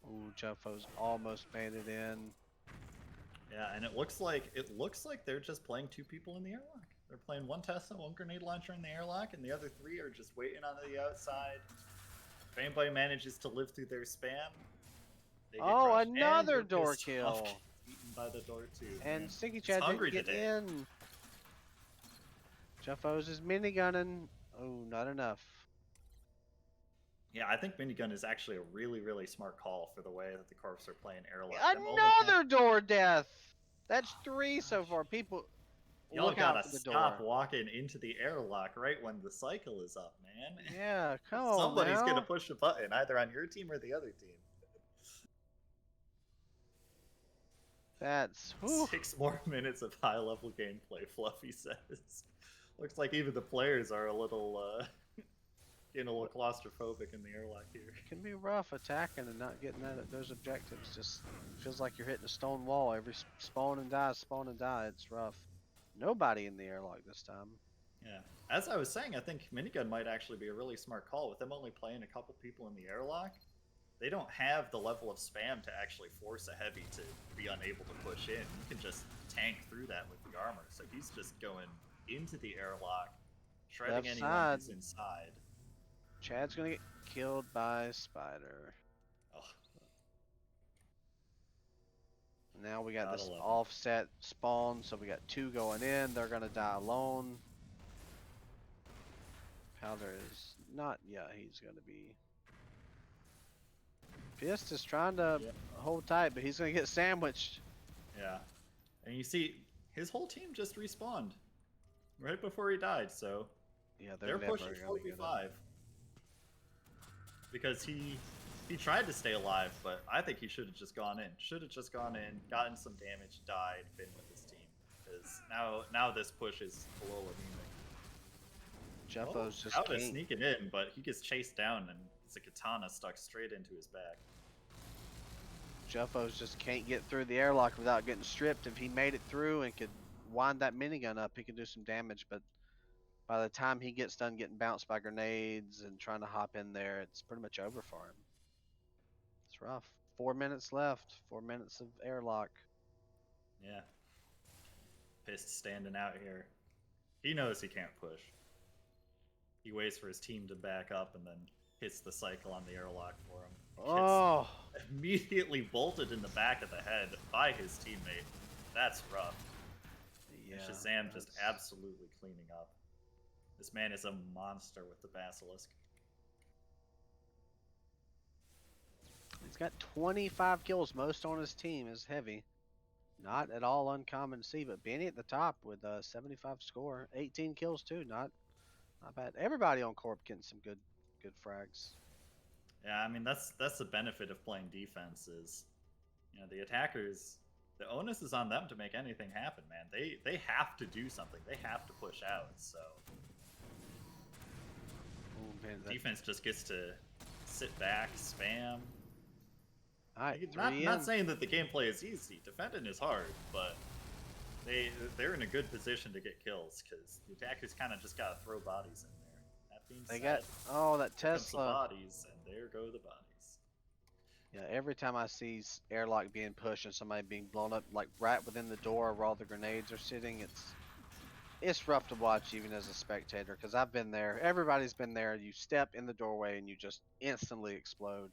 Ooh, Juffo's almost made it in. Yeah, and it looks like they're just playing 2 people in the airlock. They're playing 1 Tesla, 1 grenade launcher in the airlock, and the other 3 are just waiting on the outside. If anybody manages to live through their spam, they get Oh, crushed. And another you're door pissed kill. off getting Eaten by the door too. And man. Stinky He's Chad hungry didn't get today. in. Juffo's is minigunning. Oh, not enough. Yeah, I think minigun is actually a really, really smart call for the way that the corps are playing airlock. Them only have- Another door death. That's 3 so far. People, Y'all look out gotta for the stop door. walking into the airlock right when the cycle is up, man. Yeah, come on Somebody's now. gonna push a button, either on your team or the other team. That's whew. 6 more minutes of high-level gameplay, Fluffy says. Looks like even the players are a little, getting a little claustrophobic in the airlock here. It can be rough attacking and not getting those objectives. Just feels like you're hitting a stone wall every spawn and die, spawn and die. It's rough. Nobody in the airlock this time. Yeah. As I was saying, I think minigun might actually be a really smart call. With them only playing a couple people in the airlock, they don't have the level of spam to actually force a heavy to be unable to push in. You can just tank through that with the armor. So he's just going into the airlock, shredding Left anyone side. who's inside. Chad's gonna get killed by Spider. Oh, Now we got Gotta this love it. offset spawn, so we got 2 going in. They're gonna die alone. Powder is not. Yeah, he's gonna be. Pissed is trying to Yep. hold tight, but he's gonna get sandwiched. Yeah. And you see, his whole team just respawned right before he died, so Yeah, they're never pushing gonna get up. 4v5. Because he tried to stay alive, but I think he should have just gone in. Should have just gone in, gotten some damage, died, been with his team. Because now this push is below anemic. Jeffo's just Out is can't. sneaking in, but he gets chased down and it's a katana stuck straight into his back. Jeffo's just can't get through the airlock without getting stripped. If he made it through and could wind that minigun up, he could do some damage. But by the time he gets done getting bounced by grenades and trying to hop in there, it's pretty much over for him. It's rough. 4 minutes left. 4 minutes of airlock. Yeah. Pissed standing out here. He knows he can't push. He waits for his team to back up and then hits the cycle on the airlock for him. Oh, Gets immediately bolted in the back of the head by his teammate. That's rough. yeah. And Shazam just that's- absolutely cleaning up. This man is a monster with the Basilisk. He's got 25 kills, most on his team is heavy. Not at all uncommon to see, but Benny at the top with a 75 score, 18 kills too. Not bad. Everybody on Corp getting some good frags. Yeah, I mean that's the benefit of playing defense is, you know, the attackers, the onus is on them to make anything happen, man. They have to do something. They have to push out. So Oh man, that, defense just gets to sit back, spam. all right, Not saying that the gameplay is easy. Defending is hard, but they're in a good position to get kills because the attackers kind of just gotta throw bodies in there. That being They said, got that here comes the Tesla. bodies, and there go the bodies. Yeah, every time I see airlock being pushed and somebody being blown up, like right within the door where all the grenades are sitting, it's rough to watch even as a spectator because I've been there. Everybody's been there. You step in the doorway and you just instantly explode.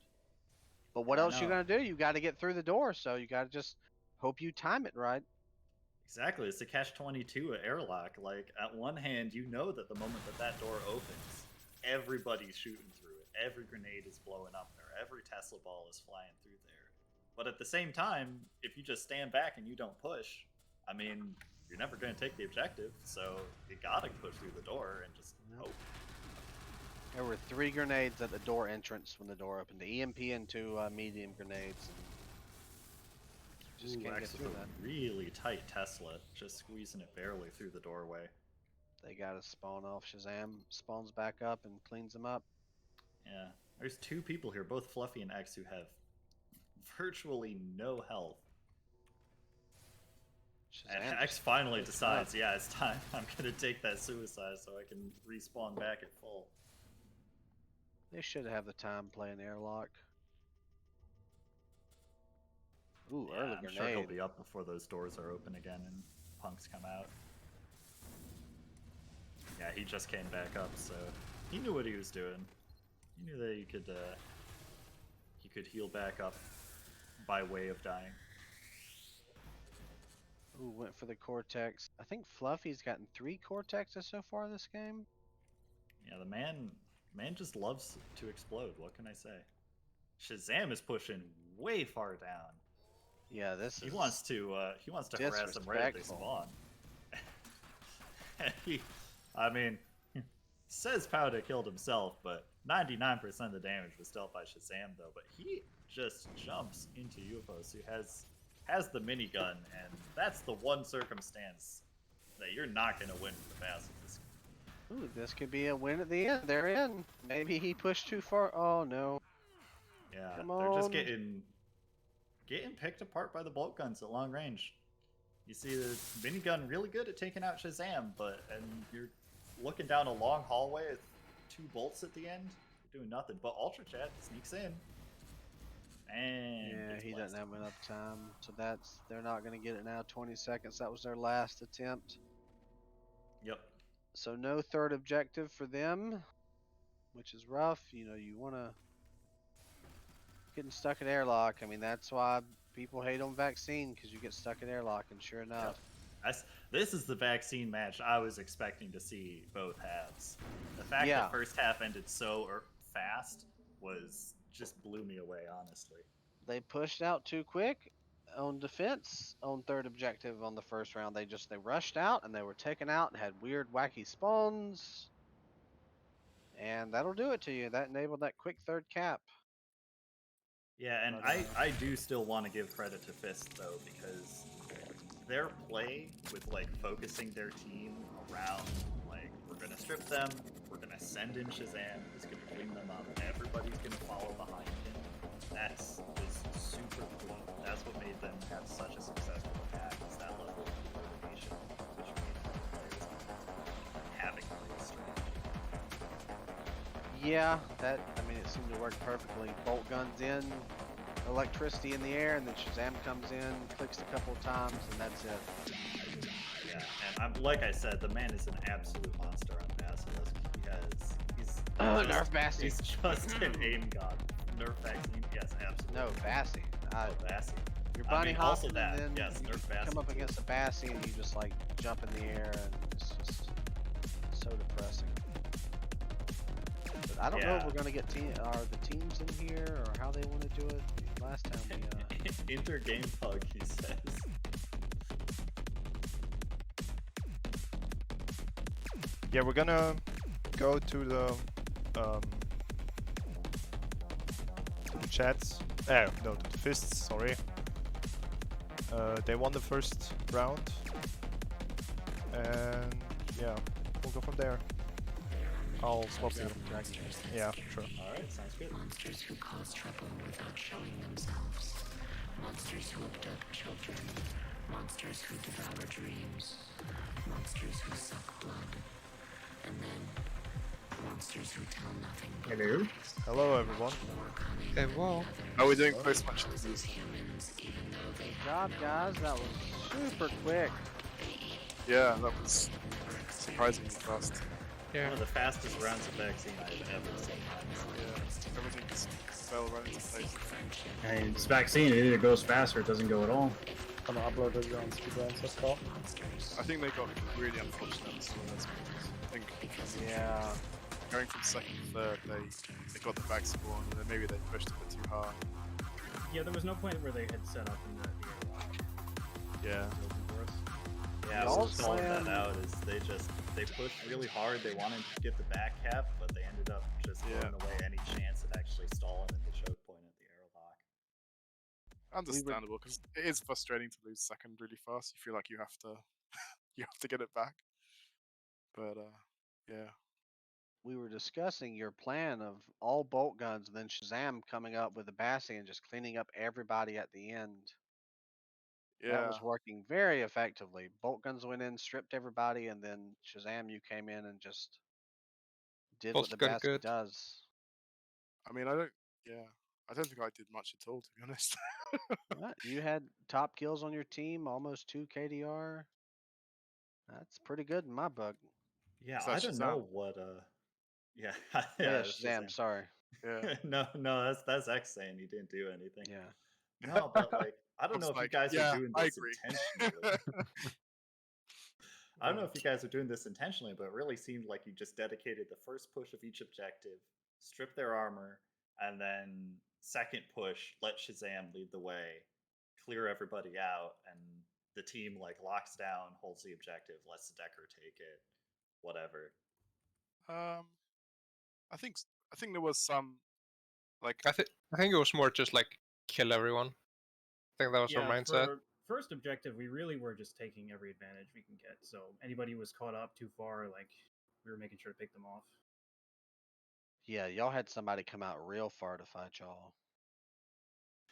But what I else you know. gonna do? You got to get through the door, so you got to just hope you time it right. Exactly, it's a catch-22 at airlock. Like, at one hand, you know that the moment that door opens, everybody's shooting through it. Every grenade is blowing up there. Every Tesla ball is flying through there. But at the same time, if you just stand back and you don't push, I mean, you're never going to take the objective. So you gotta push through the door and just hope. There were 3 grenades at the door entrance when the door opened. The EMP and 2 medium grenades. And just can't get Rex through with that. a really tight Tesla, just squeezing it barely through the doorway. They got to spawn off. Shazam spawns back up and cleans them up. Yeah, there's 2 people here, both Fluffy and X, who have virtually no health. And Shazam X finally picks it decides, up. yeah, it's time. I'm gonna take that suicide so I can respawn back at full. They should have the time playing airlock. Ooh, Yeah, early I'm grenade. sure he'll be up before those doors are open again and punks come out. Yeah, he just came back up, so he knew what he was doing. He knew that he could heal back up by way of dying. Ooh, went for the Cortex. I think Fluffy's gotten 3 Cortexes so far this game. Yeah, the man just loves to explode. What can I say? Shazam is pushing way far down. Yeah, this He is. wants to harass them right as they disrespectful. spawn. I mean, says Powder killed himself, but 99% of the damage was dealt by Shazam though. But he just jumps into UFOs who has the minigun, and that's the one circumstance that you're not gonna win with the Basilisk. Ooh, this could be a win at the end. They're in. Maybe he pushed too far. Oh no. Yeah, Come they're just on. getting picked apart by the bolt guns at long range. You see the minigun really good at taking out Shazam, and you're looking down a long hallway with 2 bolts at the end. You're doing nothing. But Ultra Chat sneaks in. And Yeah, gets he blasted. doesn't have enough time. So they're not going to get it now. 20 seconds. That was their last attempt. Yep. So no third objective for them, which is rough. You know, you want to getting stuck at airlock. I mean, that's why people hate on vaccine because you get stuck at airlock. And sure enough, This is the vaccine match I was expecting to see both halves. The fact Yeah. that first half ended so fast was just blew me away, honestly. They pushed out too quick on defense on third objective on the first round. They rushed out and they were taken out and had weird wacky spawns. And that'll do it to you. That enabled that quick third cap. Yeah, and But, I do still want to give credit to Fist though, because their play with like focusing their team around like we're gonna strip them, we're gonna send in Shazam, who's gonna clean them up, everybody's gonna follow behind him. That's is super cool. That's what made them have such a successful attack, is that level of coordination between players having a real strategy. yeah, it seemed to work perfectly. Bolt guns in, electricity in the air, and then Shazam comes in, clicks a couple of times, and that's it. Yeah, and like I said, the man is an absolute monster on Basilisk because he's Nerf Bassi. He's just an aim god. Nerf vaccine, yes, absolutely. No, Bassi. Bassi. You're bunny also hopping, that, and then yes, you Nerf Bassi. come up against a Bassi, and you just like jump in the air, and it's just so depressing. But I don't know if we're gonna get the teams in here or how they want to do it. Last time we Inter-game hug, he says. Yeah, we're gonna go to the chats. No, to the fists. Sorry. They won the first round, and yeah, we'll go from there. I'll swap you. Yeah, sure. Alright, sounds good. Monsters who cause trouble without showing themselves. Monsters who abduct children. Monsters who devour dreams. Monsters who suck blood. And then monsters who tell nothing. Hello. Hello, everyone. Hey, well. How are we doing post-match? Good job, guys. That was super quick. Yeah, that was surprisingly fast. Yeah. One of the fastest rounds of vaccine I've ever seen. Yeah, everything just fell right into place. Hey, it's vaccine. It either goes fast or it doesn't go at all. I think they got really unfortunate. So I think Yeah. going from second to third, they got the back spawn, and then maybe they pushed a bit too hard. Yeah, there was no point where they had set up in the airlock. Yeah. Yeah, I was calling that out. Is they pushed really hard. They wanted to get the back cap, but they ended up just throwing away any chance at actually stalling in the choke point at the airlock. Understandable, because it is frustrating to lose second really fast. You feel like you have to you have to get it back. But yeah. We were discussing your plan of all bolt guns and then Shazam coming up with a Bassi and just cleaning up everybody at the end. Yeah. That was working very effectively. Bolt guns went in, stripped everybody, and then Shazam, you came in and just did what the Bassi does. I mean, I don't think I did much at all, to be honest. You had top kills on your team, almost 2 KDR. That's pretty good in my book. Yeah, I don't know what yeah, yeah, Shazam, sorry. Yeah. no, that's X saying he didn't do anything. Yeah. No, but like I don't know if you guys are doing this intentionally. I don't know if you guys are doing this intentionally, but it really seemed like you just dedicated the first push of each objective, stripped their armor, and then second push, let Shazam lead the way, clear everybody out, and the team like locks down, holds the objective, lets the Decker take it, whatever. I think there was some like I think it was more just like kill everyone. I think that was our mindset. For first objective, we really were just taking every advantage we can get. So anybody who was caught up too far, like we were making sure to pick them off. Yeah, y'all had somebody come out real far to fight y'all.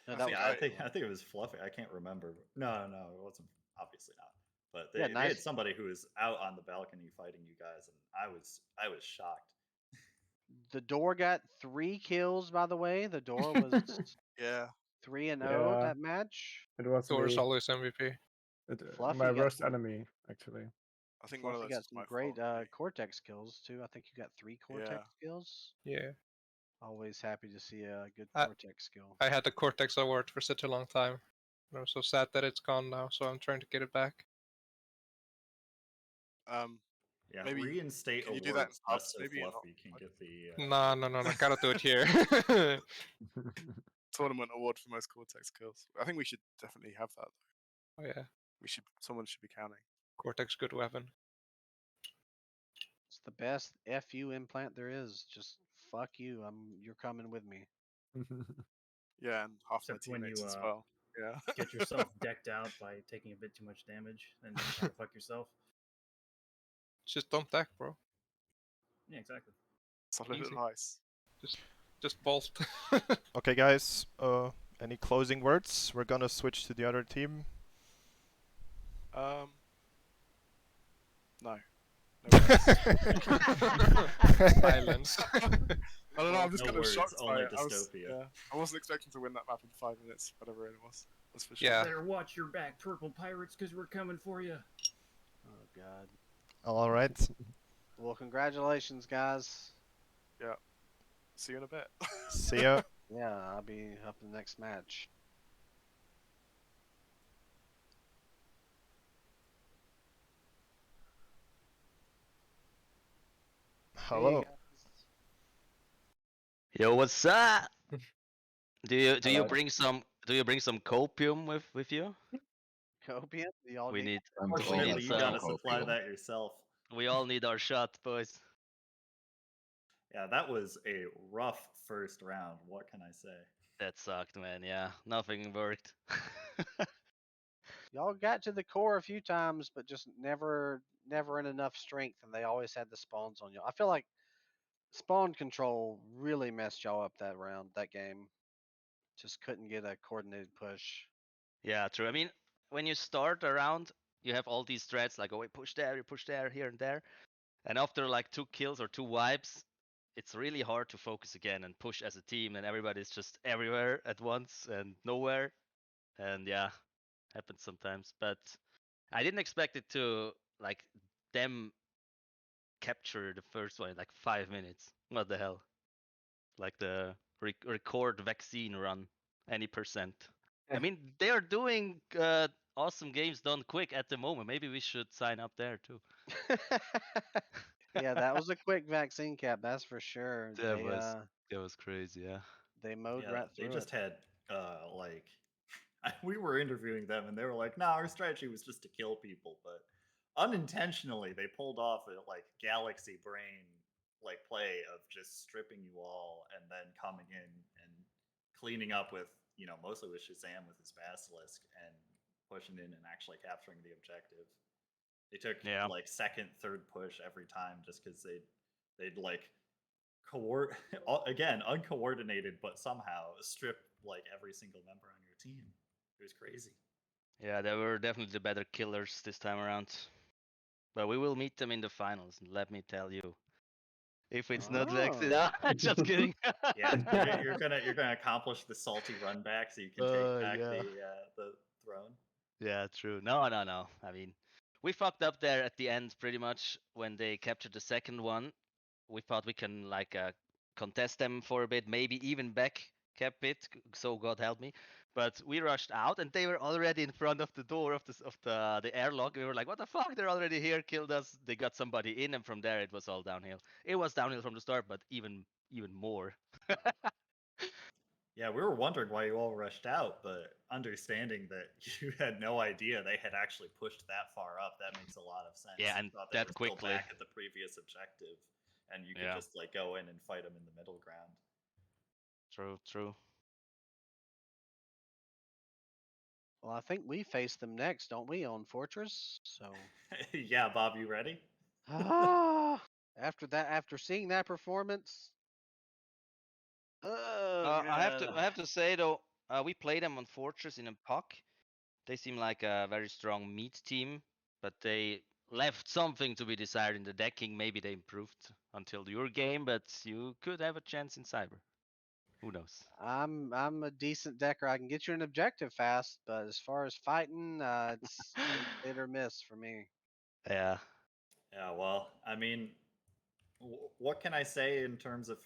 No, I think it was Fluffy. I can't remember. No, it wasn't. Obviously not. But they had somebody who was out on the balcony fighting you guys, and I was shocked. The door got 3 kills, by the way. The door was 3-0 that match. It was Door's always MVP. My worst enemy, actually. I think Fluffy one of those got some great Cortex kills too. I think you got 3 Cortex kills. Yeah. Always happy to see a good Cortex skill. I had the Cortex award for such a long time. And I'm so sad that it's gone now, so I'm trying to get it back. Yeah, Maybe reinstate can you do that in awards pubs? just so Maybe not. Fluffy can get the. No, gotta do it here. Tournament award for most Cortex kills. I think we should definitely have that. Oh yeah. Someone should be counting. Cortex, good weapon. It's the best FU implant there is. Just fuck you. You're coming with me. Yeah, and half Except my when teammates you as well. Yeah. get yourself decked out by taking a bit too much damage and then trying to fuck yourself. Just don't deck, bro. Yeah, exactly. Solid Easy. advice. Just bolt. Okay, guys. Any closing words? We're gonna switch to the other team. No. Silence. I don't know. I'm just No kind of words, shocked by only it. Dystopia. I wasn't expecting to win that map in 5 minutes, whatever it was. That's for sure. Yeah. Better watch your back, purple pirates, because we're coming for you. Oh God. All right. Well, congratulations, guys. Yeah. See you in a bit. See ya. Yeah, I'll be up in the next match. Hello. Yo, what's up? Do you Hello. bring some copium with you? Copium? Y'all We need Unfortunately, you gotta some. supply that yourself. We all need our shot, boys. Yeah, that was a rough first round. What can I say? That sucked, man. Yeah, nothing worked. Y'all got to the core a few times, but just never in enough strength, and they always had the spawns on y'all. I feel like spawn control really messed y'all up that game. Just couldn't get a coordinated push. Yeah, true. I mean, when you start a round, you have all these threats like, oh, we push there, you push there, here and there. And after like 2 kills or 2 wipes, it's really hard to focus again and push as a team, and everybody's just everywhere at once and nowhere. And yeah, happens sometimes. But I didn't expect it to like them capture the first one in like 5 minutes. What the hell? Like the record vaccine run, any percent. I mean, they are doing awesome games done quick at the moment. Maybe we should sign up there too. Yeah, that was a quick vaccine cap, that's for sure. That was crazy, yeah. They mowed right They through just it. had like we were interviewing them and they were like, "Nah, our strategy was just to kill people," but unintentionally they pulled off a like galaxy brain like play of just stripping you all and then coming in and cleaning up with mostly with Shazam with his basilisk and pushing in and actually capturing the objective. They took like second, third push every time just because they'd like again uncoordinated, but somehow strip like every single member on your team. It was crazy. Yeah, they were definitely the better killers this time around. But we will meet them in the finals, let me tell you. If it's not vaccine, just kidding. Yeah, you're gonna accomplish the salty run back so you can take back the throne. Yeah, true. No. I mean, we fucked up there at the end pretty much when they captured the second one. We thought we can like contest them for a bit, maybe even back cap it. So God help me. But we rushed out and they were already in front of the door of the airlock. We were like, what the fuck? They're already here, killed us. They got somebody in, and from there it was all downhill. It was downhill from the start, but even more. Yeah, we were wondering why you all rushed out, but understanding that you had no idea they had actually pushed that far up, that makes a lot of sense. Yeah, You and thought they that were quickly. still back at the previous objective, and you could just like go in and fight them in the middle ground. True. Well, I think we face them next, don't we, on Fortress? So. Yeah, Bob, you ready? After seeing that performance. I have to say though, we played them on Fortress in a puck. They seem like a very strong meat team, but they left something to be desired in the decking. Maybe they improved until your game, but you could have a chance in Cyber. Who knows? I'm a decent decker. I can get you an objective fast, but as far as fighting, it's hit or miss for me. Yeah. Yeah, well, I mean, what can I say in terms of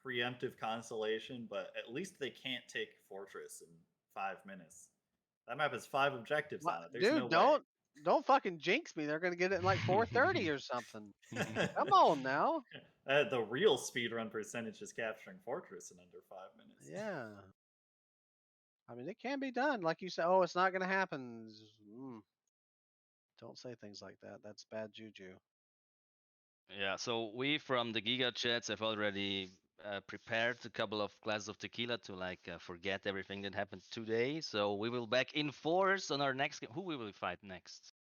preemptive consolation? But at least they can't take Fortress in 5 minutes. That map has 5 objectives on it. There's Dude, no way. don't fucking jinx me. They're gonna get it in like 4:30 or something. Come on now. The real speedrun percentage is capturing Fortress in under 5 minutes. Yeah. I mean, it can be done. Like you said, oh, it's not gonna happen. Don't say things like that. That's bad juju. Yeah, so we from the Giga Chats have already prepared a couple of glasses of tequila to forget everything that happened today. So we will back in force on our next game. Who will we fight next?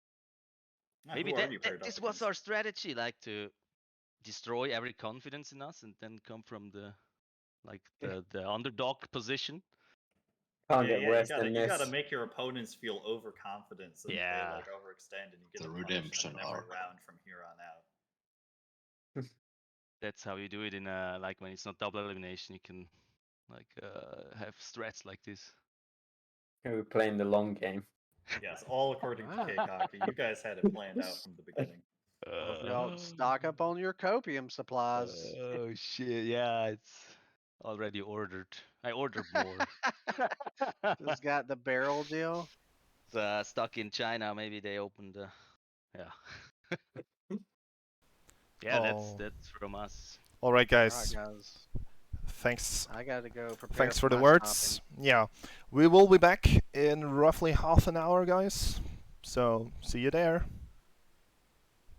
Maybe this was our strategy, like to destroy every confidence in us and then come from the the underdog position. Can't get worse than this. You gotta make your opponents feel overconfident so that they like overextend and you get The a redemption punishment in every arc. round from here on out. That's how you do it in like when it's not double elimination. You can have strats like this. We're playing the long game. Yes, all according to Keikaki. You guys had it planned out from the beginning. I hope y'all stock up on your copium supplies. Oh shit! Yeah, it's already ordered. I ordered more. Just got the barrel deal. It's stuck in China. Maybe they opened. Yeah. Yeah, that's from us. All right, guys. All right, guys. Thanks. I gotta go prepare. Thanks for the words. Stopping. Yeah, we will be back in roughly half an hour, guys. So see you there.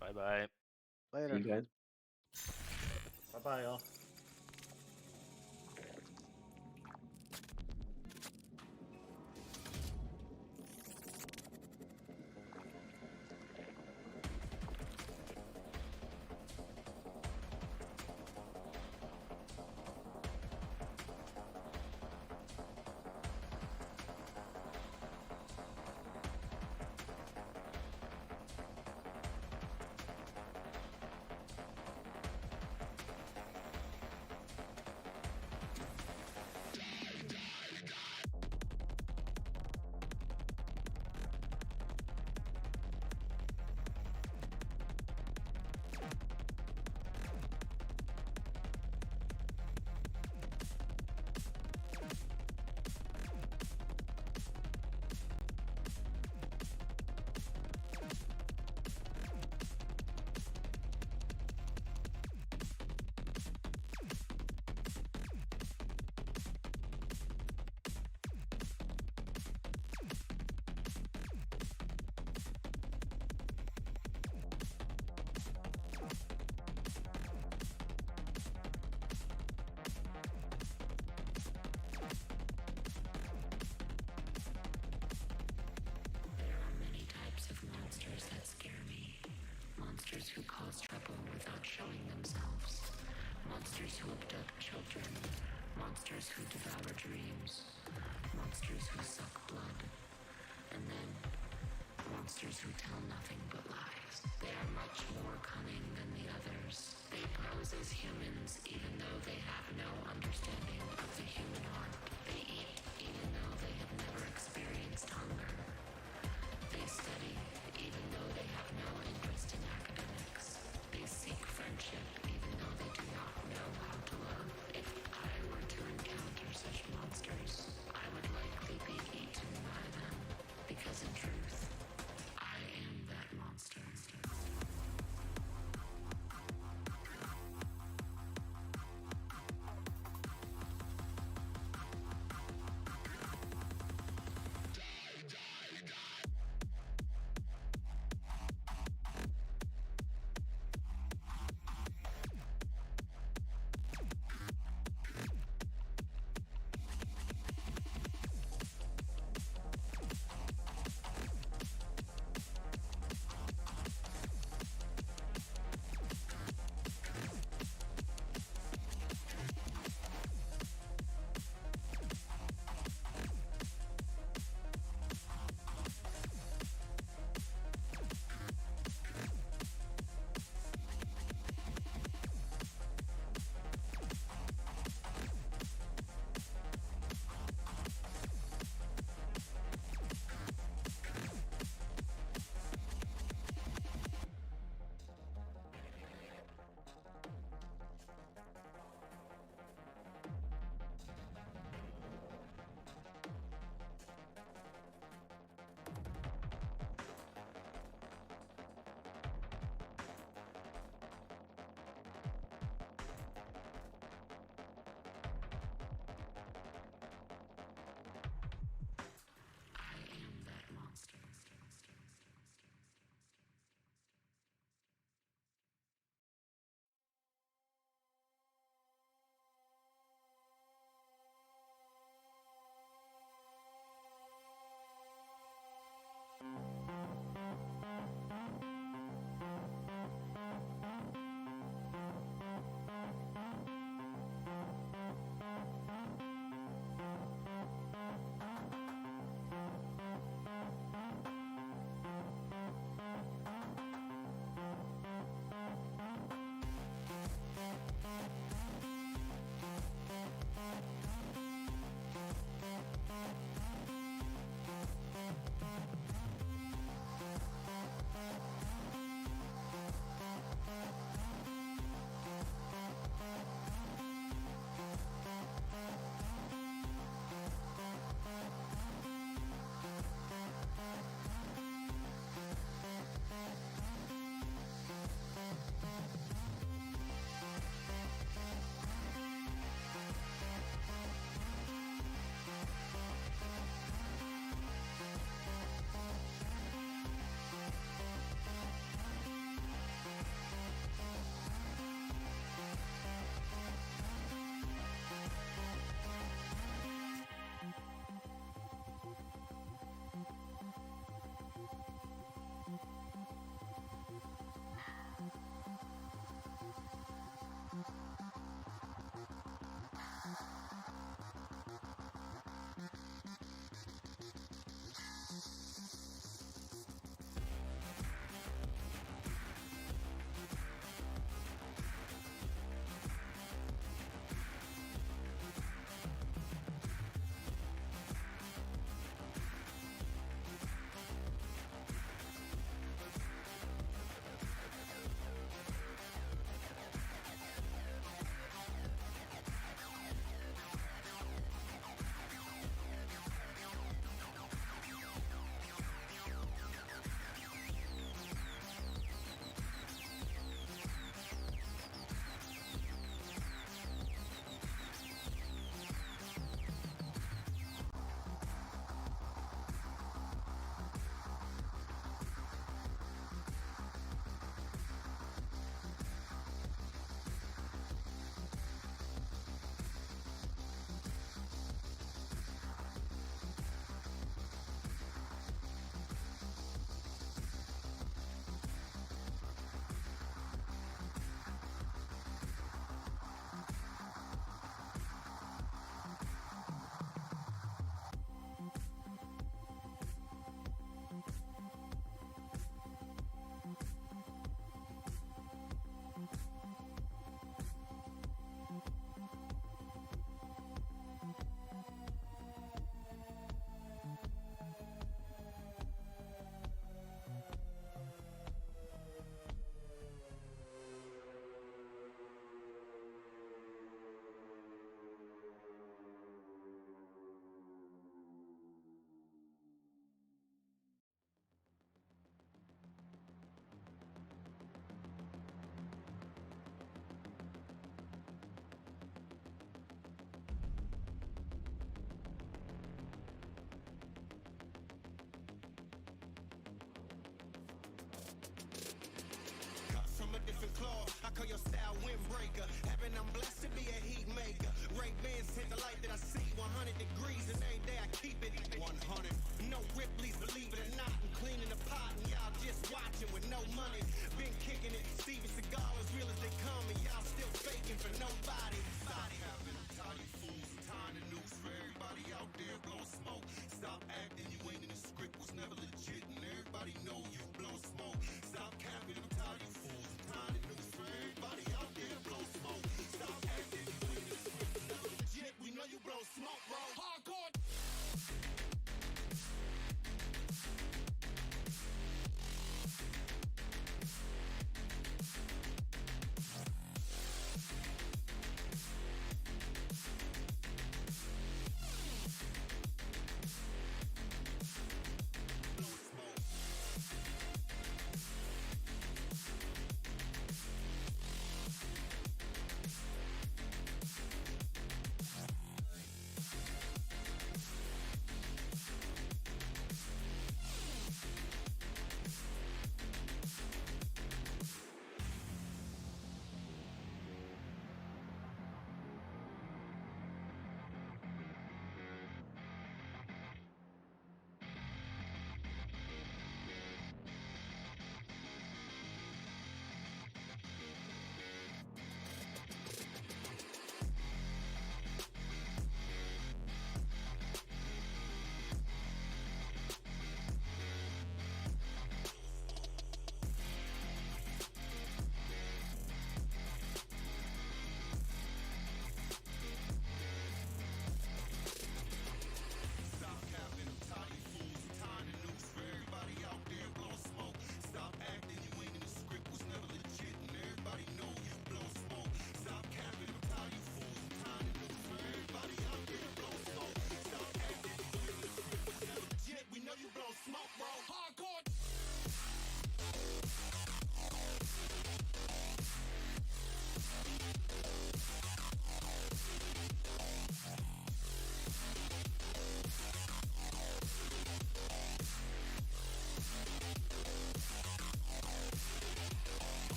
Bye bye. Later. See you guys. Bye bye, y'all. claw. I call your style windbreaker. Heaven, I'm blessed to be a heat maker. Ray-Bans hit the light that I see. 100 degrees and every day I keep it 100. No Ripley's, believe it or not. I'm cleaning the pot and y'all just watching with no money. Been kicking it. Steven Seagal as real as they come and y'all still faking for nobody. Stop having them tiny fools. Tying the noose for everybody out there blowing smoke. Stop acting you ain't in the script. Was never legit and everybody know you blow smoke. Stop capping them tiny fools. Tying the noose for everybody out there blow smoke. Stop acting you ain't in the script. Was never legit. We know you blow smoke, bro. Hardcore.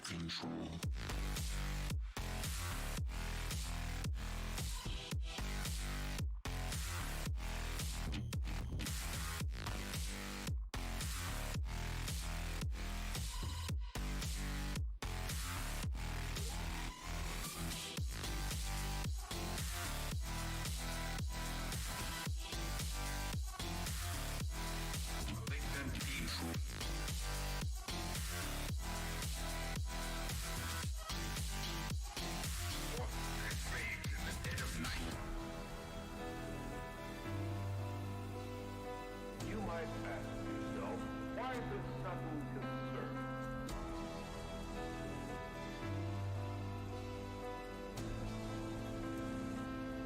Control.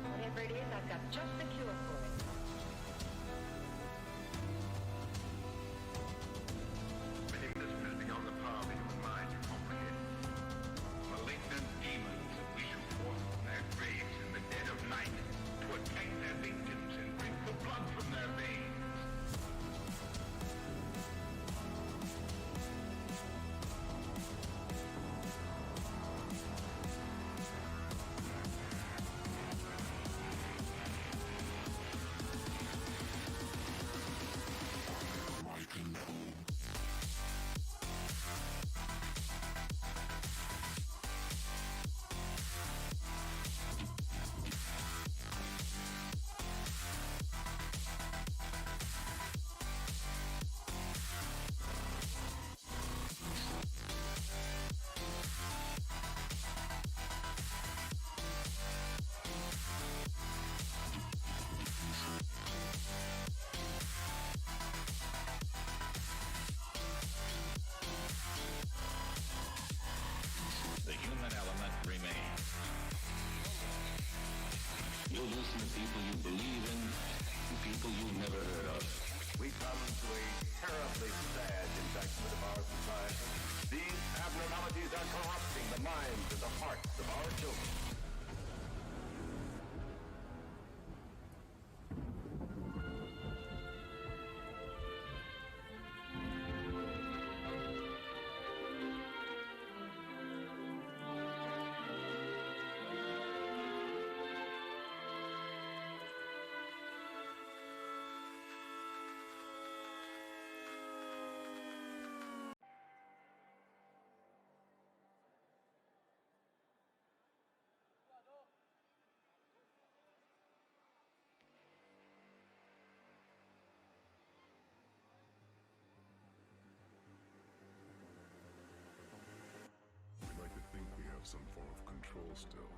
Whatever it is, I've got just the cure for it. Many mysteries beyond the power of the human mind to comprehend. Malignant demons we shall control still,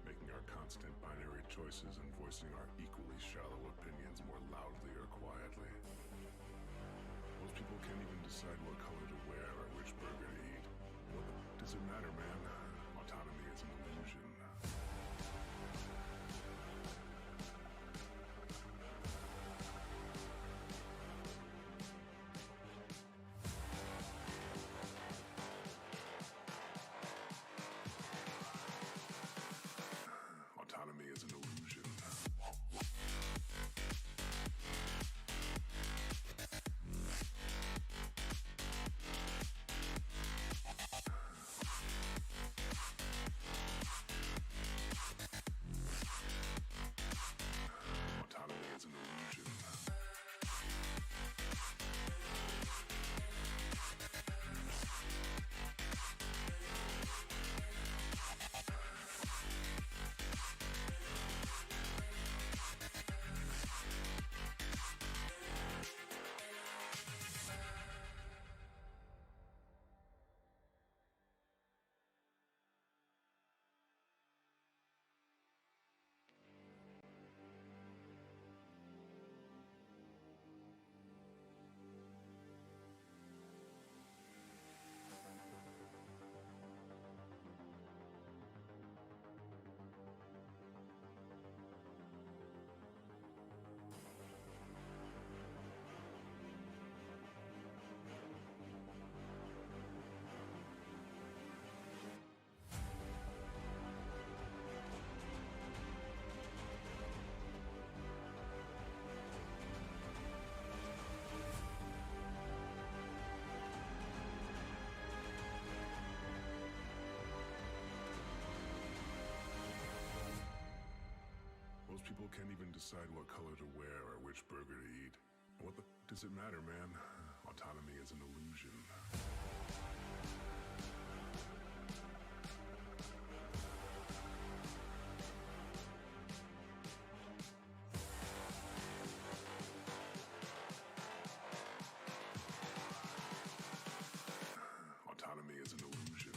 making our constant binary choices and voicing our equally shallow opinions more loudly or quietly. Most people can't even decide what color to wear or which burger to eat. What does it matter, man? Autonomy is an illusion. Autonomy is an illusion. Autonomy is an illusion. Most people can't even decide what color to wear or which burger to eat. What does it matter, man? Autonomy is an illusion. Autonomy is an illusion.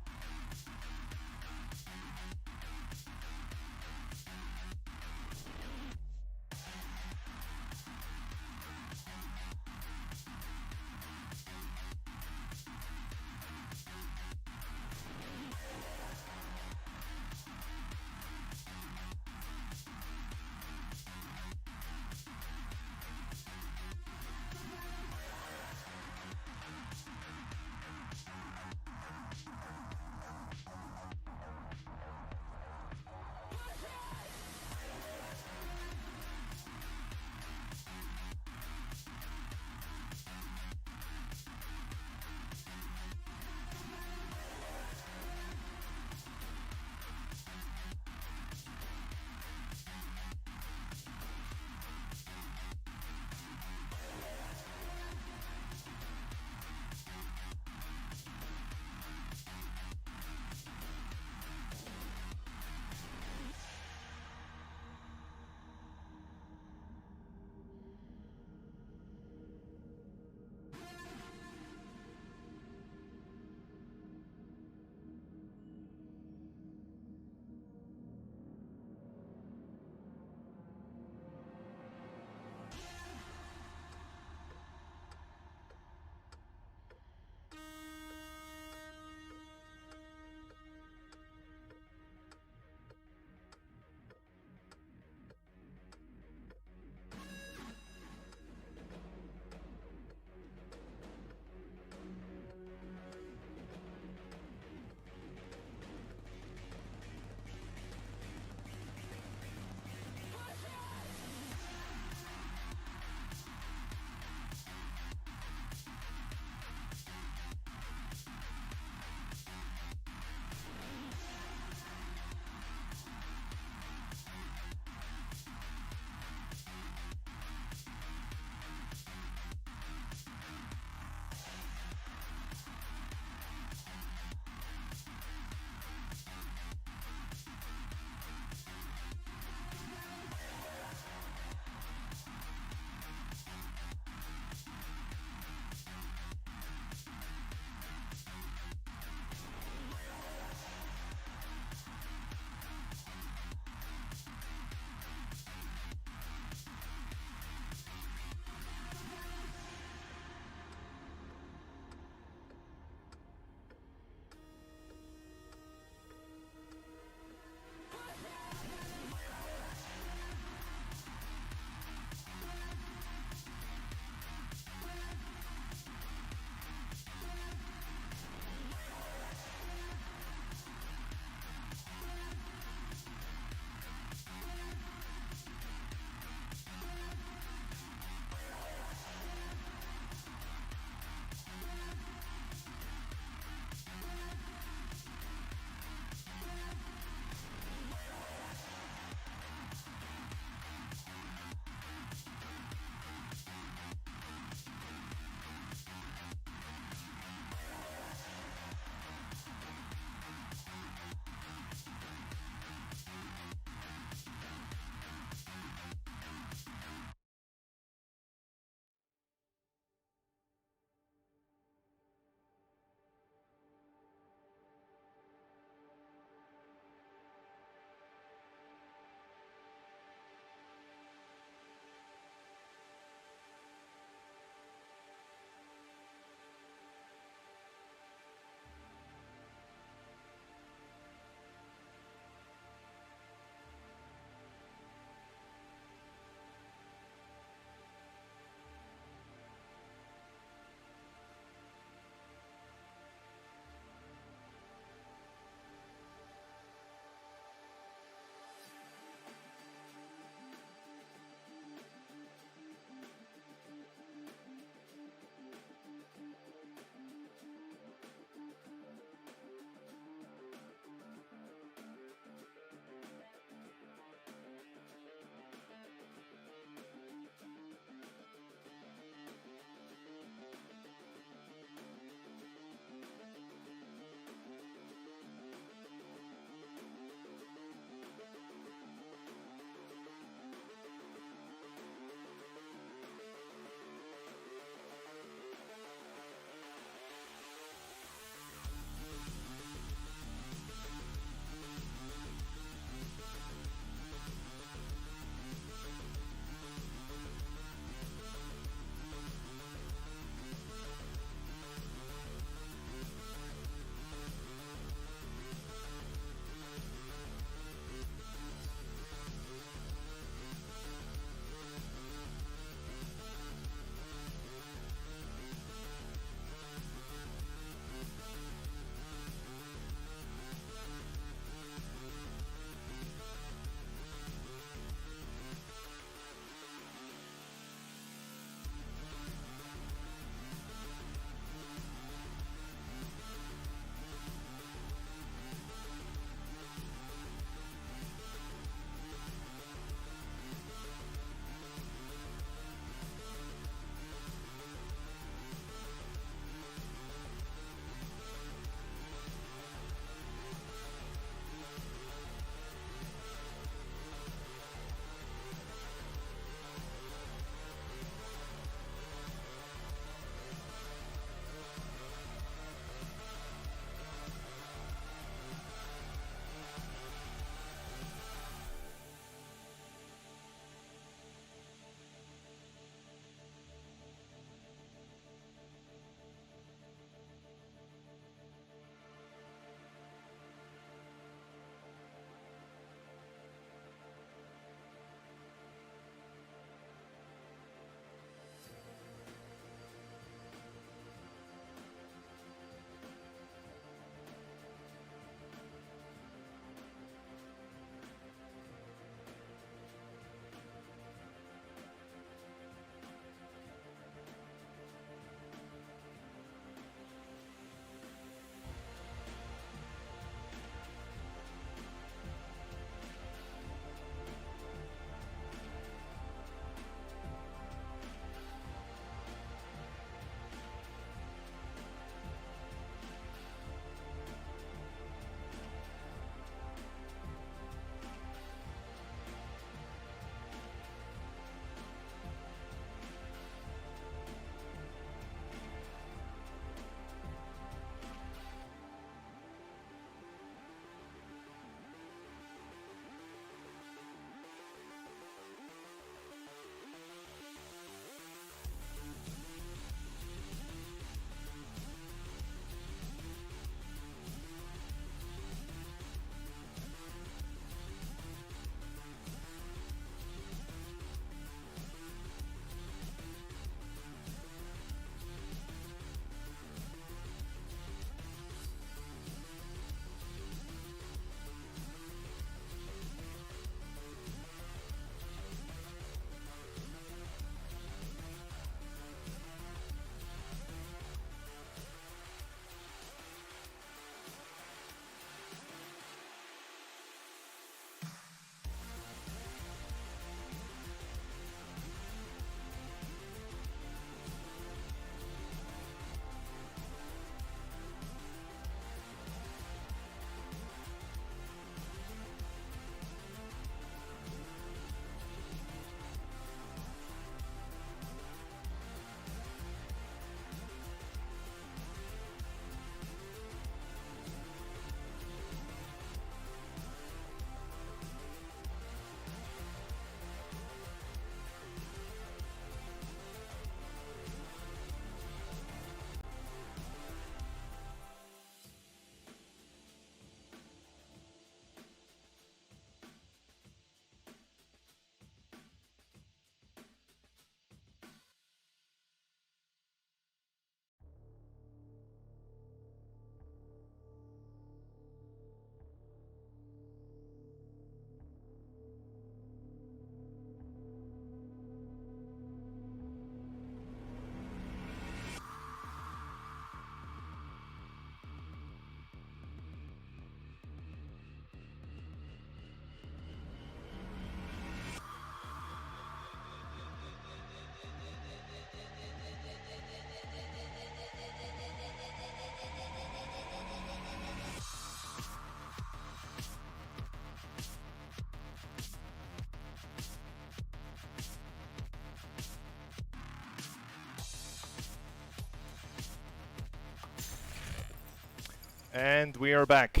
And we are back.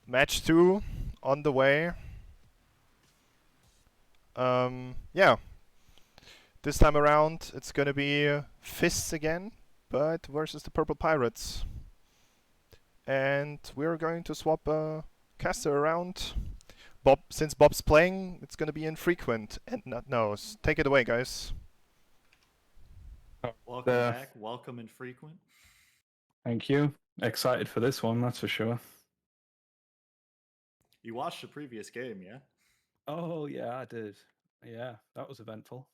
Match 2 on the way. Yeah. This time around, it's gonna be Fists again, but versus the Purple Pirates. And we're going to swap a caster around. Bob, since Bob's playing, it's gonna be infrequent and not knows. Take it away, guys. Welcome back. Welcome infrequent. Thank you. Excited for this one, that's for sure. You watched the previous game, yeah? Oh yeah, I did. Yeah, that was eventful.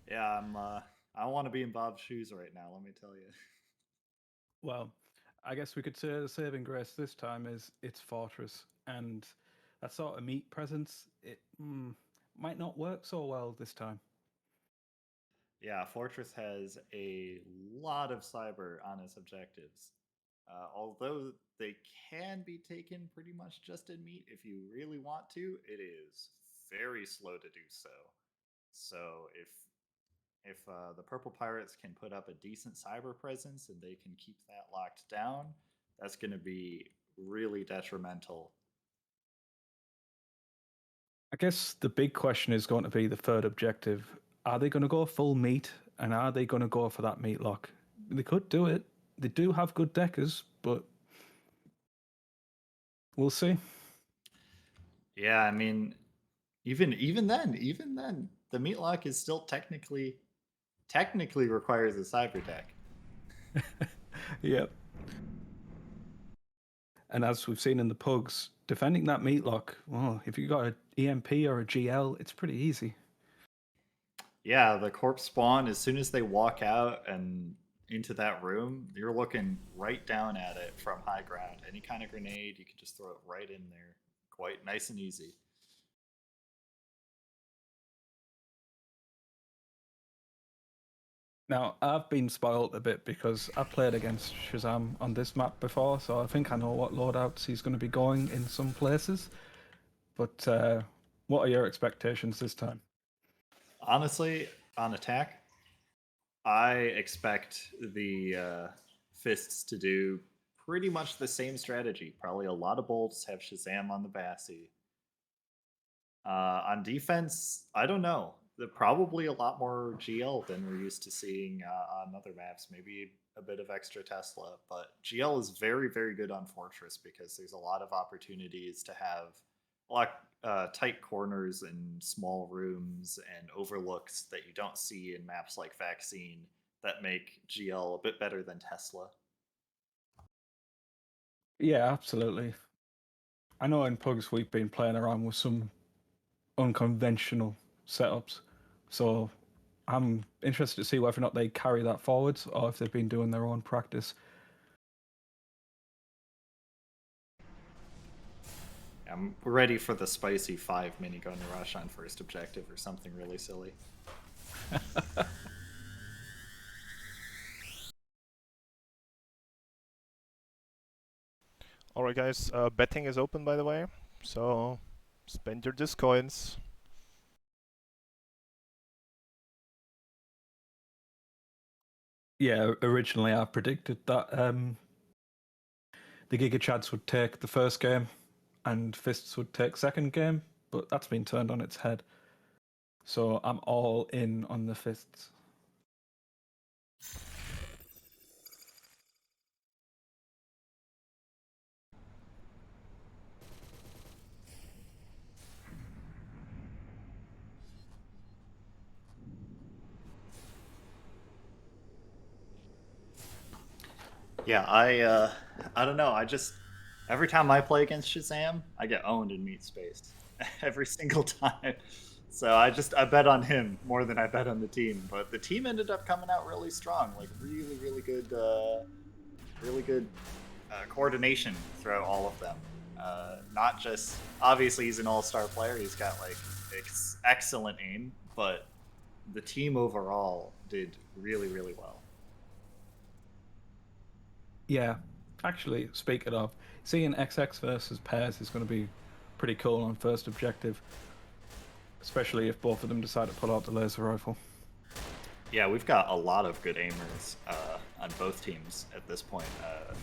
Yeah, I want to be in Bob's shoes right now, let me tell you. Well, I guess we could say the saving grace this time is it's Fortress, and that sort of meat presence, it might not work so well this time. Yeah, Fortress has a lot of cyber on its objectives. Although they can be taken pretty much just in meat if you really want to, it is very slow to do so. So if the Purple Pirates can put up a decent cyber presence and they can keep that locked down, that's going to be really detrimental. I guess the big question is going to be the third objective. Are they going to go full meat, and are they going to go for that meat lock? They could do it. They do have good deckers, but we'll see. Yeah, I mean, even then, the meat lock is still technically requires a cyber deck. Yep. And as we've seen in the pugs, defending that meat lock, well, if you got an EMP or a GL, it's pretty easy. Yeah, the corpse spawn, as soon as they walk out and into that room, you're looking right down at it from high ground. Any kind of grenade, you can just throw it right in there. Quite nice and easy. Now, I've been spoiled a bit because I've played against Shazam on this map before, so I think I know what loadouts he's going to be going in some places. But what are your expectations this time? Honestly, on attack, I expect the Fists to do pretty much the same strategy. Probably a lot of bolts, have Shazam on the Bassi. On defense, I don't know. Probably a lot more GL than we're used to seeing on other maps. Maybe a bit of extra Tesla, but GL is very, very good on Fortress because there's a lot of opportunities to have a lot tight corners and small rooms and overlooks that you don't see in maps like Vaccine that make GL a bit better than Tesla. Yeah, absolutely. I know in Pugs we've been playing around with some unconventional setups, so I'm interested to see whether or not they carry that forwards or if they've been doing their own practice. I'm ready for the spicy 5 minigun rush on first objective or something really silly. Alright guys, betting is open by the way, so spend your disc coins. Yeah, originally I predicted that the Giga Chads would take the first game and Fists would take second game, but that's been turned on its head. So I'm all in on the Fists. Yeah, I don't know. I just every time I play against Shazam, I get owned in meat space every single time. So I bet on him more than I bet on the team. But the team ended up coming out really strong, like really good coordination throughout all of them. Not just obviously he's an all-star player. He's got like excellent aim, but the team overall did really well. Yeah, actually, speaking of, seeing XX versus pairs is going to be pretty cool on first objective, especially if both of them decide to pull out the laser rifle. Yeah, we've got a lot of good aimers on both teams at this point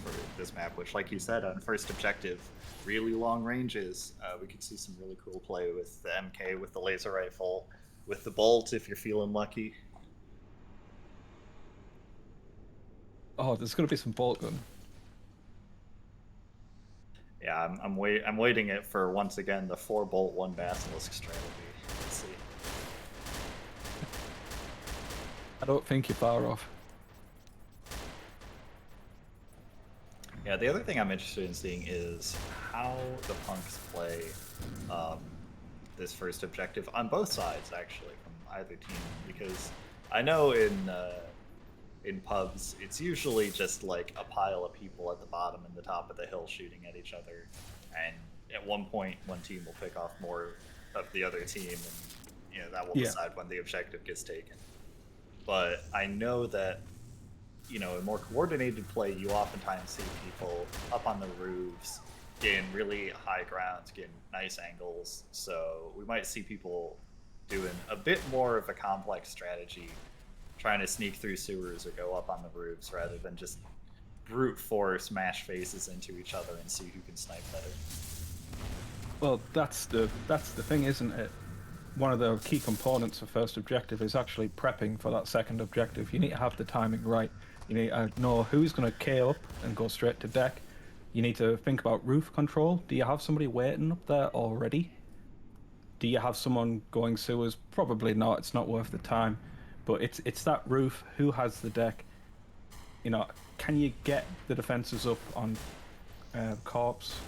for this map, which, like you said, on first objective, really long ranges. We could see some really cool play with the MK, with the laser rifle, with the bolt if you're feeling lucky. Oh, there's going to be some bolt gun. Yeah, I'm waiting it for, once again, the 4 bolt 1 basilisk strategy. Let's see. I don't think you're far off. Yeah, the other thing I'm interested in seeing is how the punks play this first objective on both sides, actually, from either team. Because I know in pubs, it's usually just like a pile of people at the bottom and the top of the hill shooting at each other, and at one point, one team will pick off more of the other team, and that will decide when the objective gets taken. But I know that in more coordinated play, you oftentimes see people up on the roofs, getting really high grounds, getting nice angles. So we might see people doing a bit more of a complex strategy, trying to sneak through sewers or go up on the roofs rather than just brute force mash faces into each other and see who can snipe better. Well, that's the thing, isn't it? One of the key components of first objective is actually prepping for that second objective. You need to have the timing right. You need to know who's going to K up and go straight to deck. You need to think about roof control. Do you have somebody waiting up there already? Do you have someone going sewers? Probably not. It's not worth the time. But it's that roof. Who has the deck? Can you get the defenses up on corpse?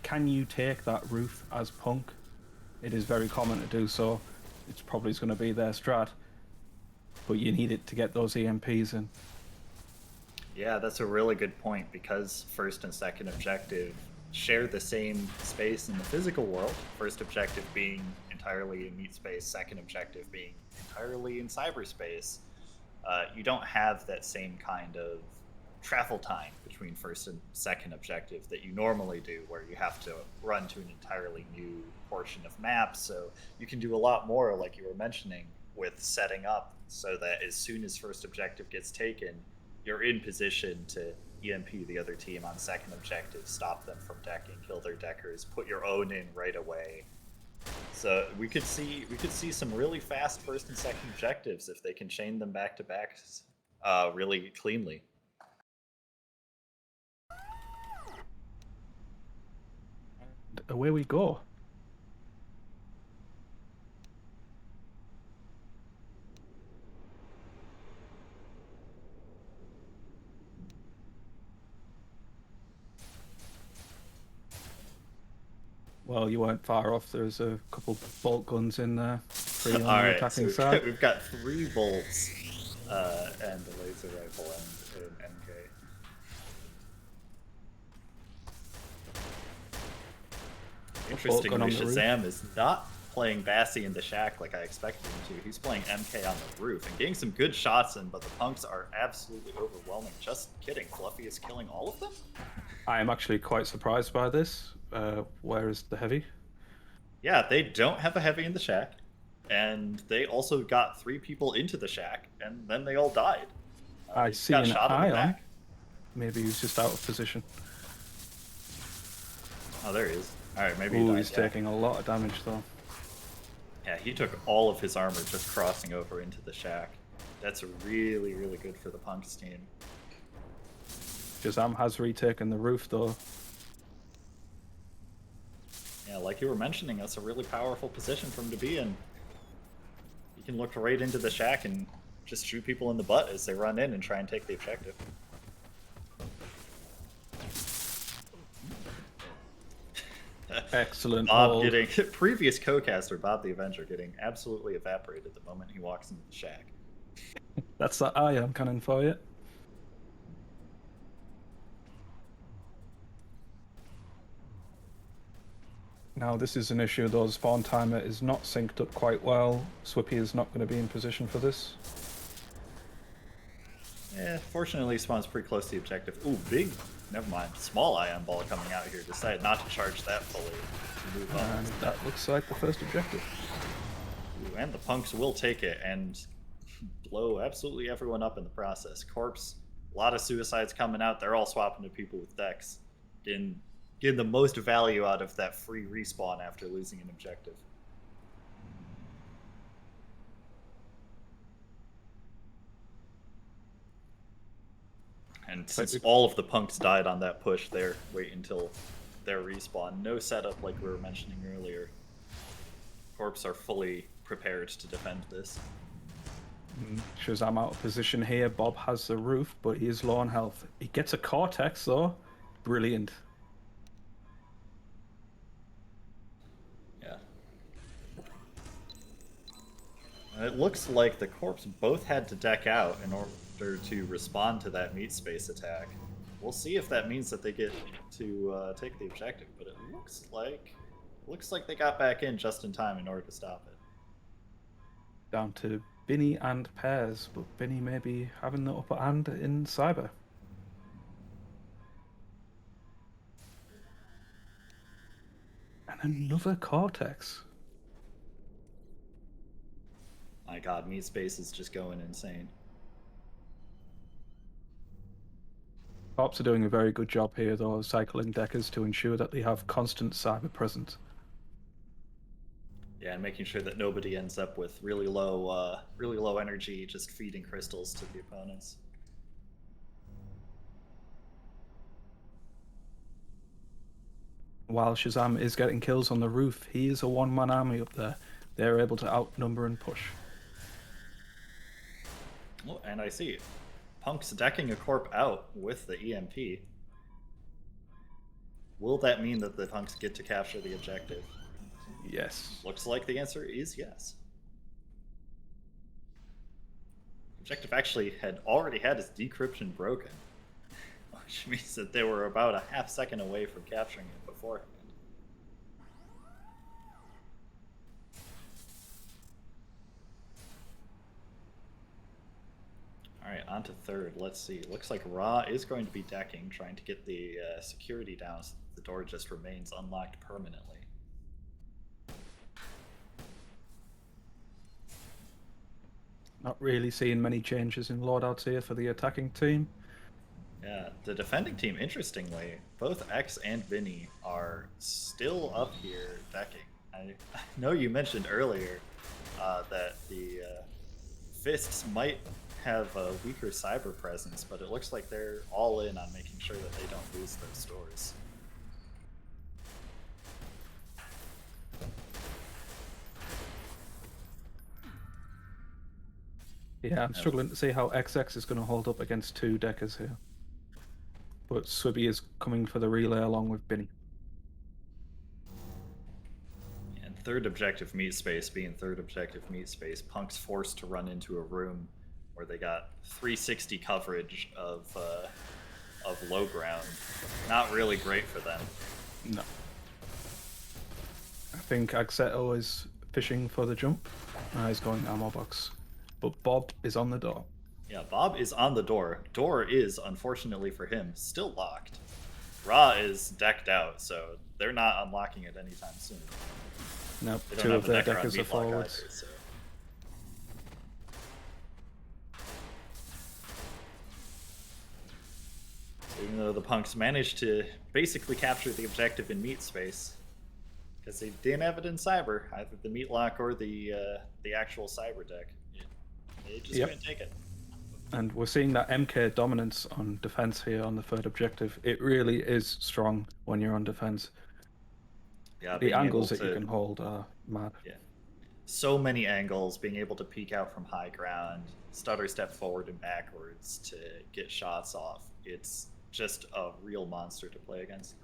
Can you take that roof as punk? It is very common to do so. It's probably going to be their strat. But you need it to get those EMPs in. Yeah, that's a really good point, because first and second objective share the same space in the physical world. First objective being entirely in meat space, second objective being entirely in cyberspace. You don't have that same kind of travel time between first and second objective that you normally do, where you have to run to an entirely new portion of map. So you can do a lot more, like you were mentioning, with setting up so that as soon as first objective gets taken, you're in position to EMP the other team on second objective, stop them from decking, kill their deckers, put your own in right away. So we could see some really fast first and second objectives if they can chain them back to back really cleanly. Away we go. Well, you weren't far off. There's a couple bolt guns in there. 3 on the attacking side. We've got 3 bolts and the laser rifle and MK. Interestingly, Shazam is not playing Bassi in the shack like I expected him to. He's playing MK on the roof and getting some good shots in, but the punks are absolutely overwhelming. Just kidding, Fluffy is killing all of them? I am actually quite surprised by this. Where is the heavy? Yeah, they don't have a heavy in the shack, and they also got 3 people into the shack, and then they all died. I see an ion. Maybe he's just out of position. Oh, there he is. Alright, maybe he's taking a lot of damage, though. Yeah, he took all of his armor just crossing over into the shack. That's really, really good for the punks team. Shazam has retaken the roof, though. Yeah, like you were mentioning, that's a really powerful position for him to be in. You can look right into the shack and just shoot people in the butt as they run in and try and take the objective. Excellent. Bob getting previous co-caster Bob the Avenger getting absolutely evaporated the moment he walks into the shack. That's that ion cannon for you. Now this is an issue though. Spawn timer is not synced up quite well. Swippy is not going to be in position for this. Yeah, fortunately Spawn's pretty close to the objective. Ooh, big, never mind, small ion ball coming out here. Decided not to charge that fully to move on. And that looks like the first objective. Ooh, and the punks will take it and blow absolutely everyone up in the process. Corpse A lot of suicides coming out. They're all swapping to people with decks. Getting the most value out of that free respawn after losing an objective. And since all of the punks died on that push, they're waiting until their respawn. No setup like we were mentioning earlier. Corps are fully prepared to defend this. Shazam out of position here. Bob has the roof, but he is low on health. He gets a Cortex though. Brilliant. Yeah. And it looks like the Corps both had to deck out in order to respond to that meat space attack. We'll see if that means that they get to take the objective, but it looks like they got back in just in time in order to stop it. Down to Binny and Pears, but Binny may be having the upper hand in Cyber. And another Cortex. My god, meat space is just going insane. Corps are doing a very good job here, though, cycling deckers to ensure that they have constant Cyber presence. Yeah, and making sure that nobody ends up with really low energy, just feeding crystals to the opponents. While Shazam is getting kills on the roof, he is a one-man army up there. They're able to outnumber and push. Oh, and I see Punk's decking a Corp out with the EMP. Will that mean that the Punks get to capture the objective? Yes. Looks like the answer is yes. Objective actually had already had its decryption broken, which means that they were about a half second away from capturing it beforehand. Alright, on to third. Let's see. Looks like Ra is going to be decking, trying to get the security down so the door just remains unlocked permanently. Not really seeing many changes in loadouts here for the attacking team. Yeah, the defending team, interestingly, both X and Vinny are still up here decking. I know you mentioned earlier that the Fists might have a weaker cyber presence, but it looks like they're all in on making sure that they don't lose those stores. Yeah, I'm struggling to see how XX is going to hold up against two deckers here. But Swibby is coming for the relay along with Binny. And third objective meat space being third objective meat space, Punk's forced to run into a room where they got 360 coverage of low ground. Not really great for them. No. I think Axeto is fishing for the jump. He's going ammo box. But Bob is on the door. Yeah, Bob is on the door. Door is, unfortunately for him, still locked. Ra is decked out, so they're not unlocking it anytime soon. Nope, They don't two have of the their decker on deckers are Meatlock forwards. either, so. Even though the Punks managed to basically capture the objective in meat space, because they didn't have it in cyber, either the meat lock or the actual cyber deck. They just couldn't take it. And we're seeing that MK dominance on defense here on the third objective. It really is strong when you're on defense. Yeah, The angles that you can hold are mad. Yeah. So many angles, being able to peek out from high ground, stutter step forward and backwards to get shots off. It's just a real monster to play against.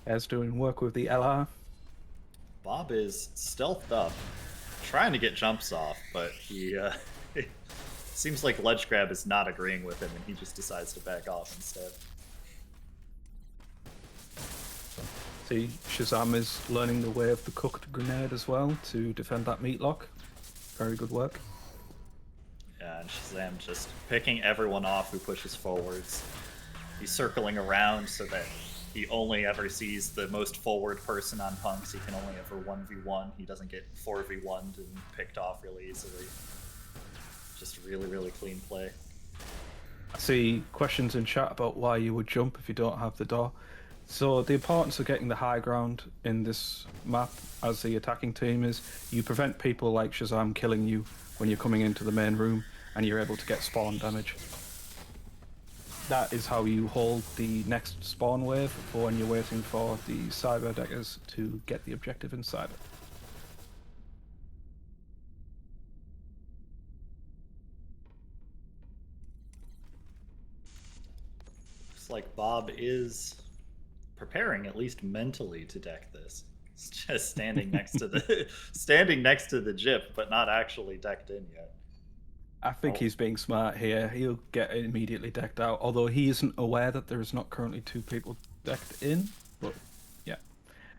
As doing work with the LR. Bob is stealthed up, trying to get jumps off, but he seems like ledge grab is not agreeing with him, and he just decides to back off instead. See, Shazam is learning the way of the cooked grenade as well to defend that meat lock. Very good work. Yeah, and Shazam just picking everyone off who pushes forwards. He's circling around so that he only ever sees the most forward person on punks. He can only ever 1v1. He doesn't get 4v1'd and picked off really easily. Just really, really clean play. I see questions in chat about why you would jump if you don't have the door. So the importance of getting the high ground in this map as the attacking team is you prevent people like Shazam killing you when you're coming into the main room, and you're able to get spawn damage. That is how you hold the next spawn wave for when you're waiting for the cyber deckers to get the objective inside it. Looks like Bob is preparing, at least mentally, to deck this. It's just standing next to the Jip, but not actually decked in yet. I think he's being smart here. He'll get immediately decked out, although he isn't aware that there is not currently 2 people decked in. But yeah.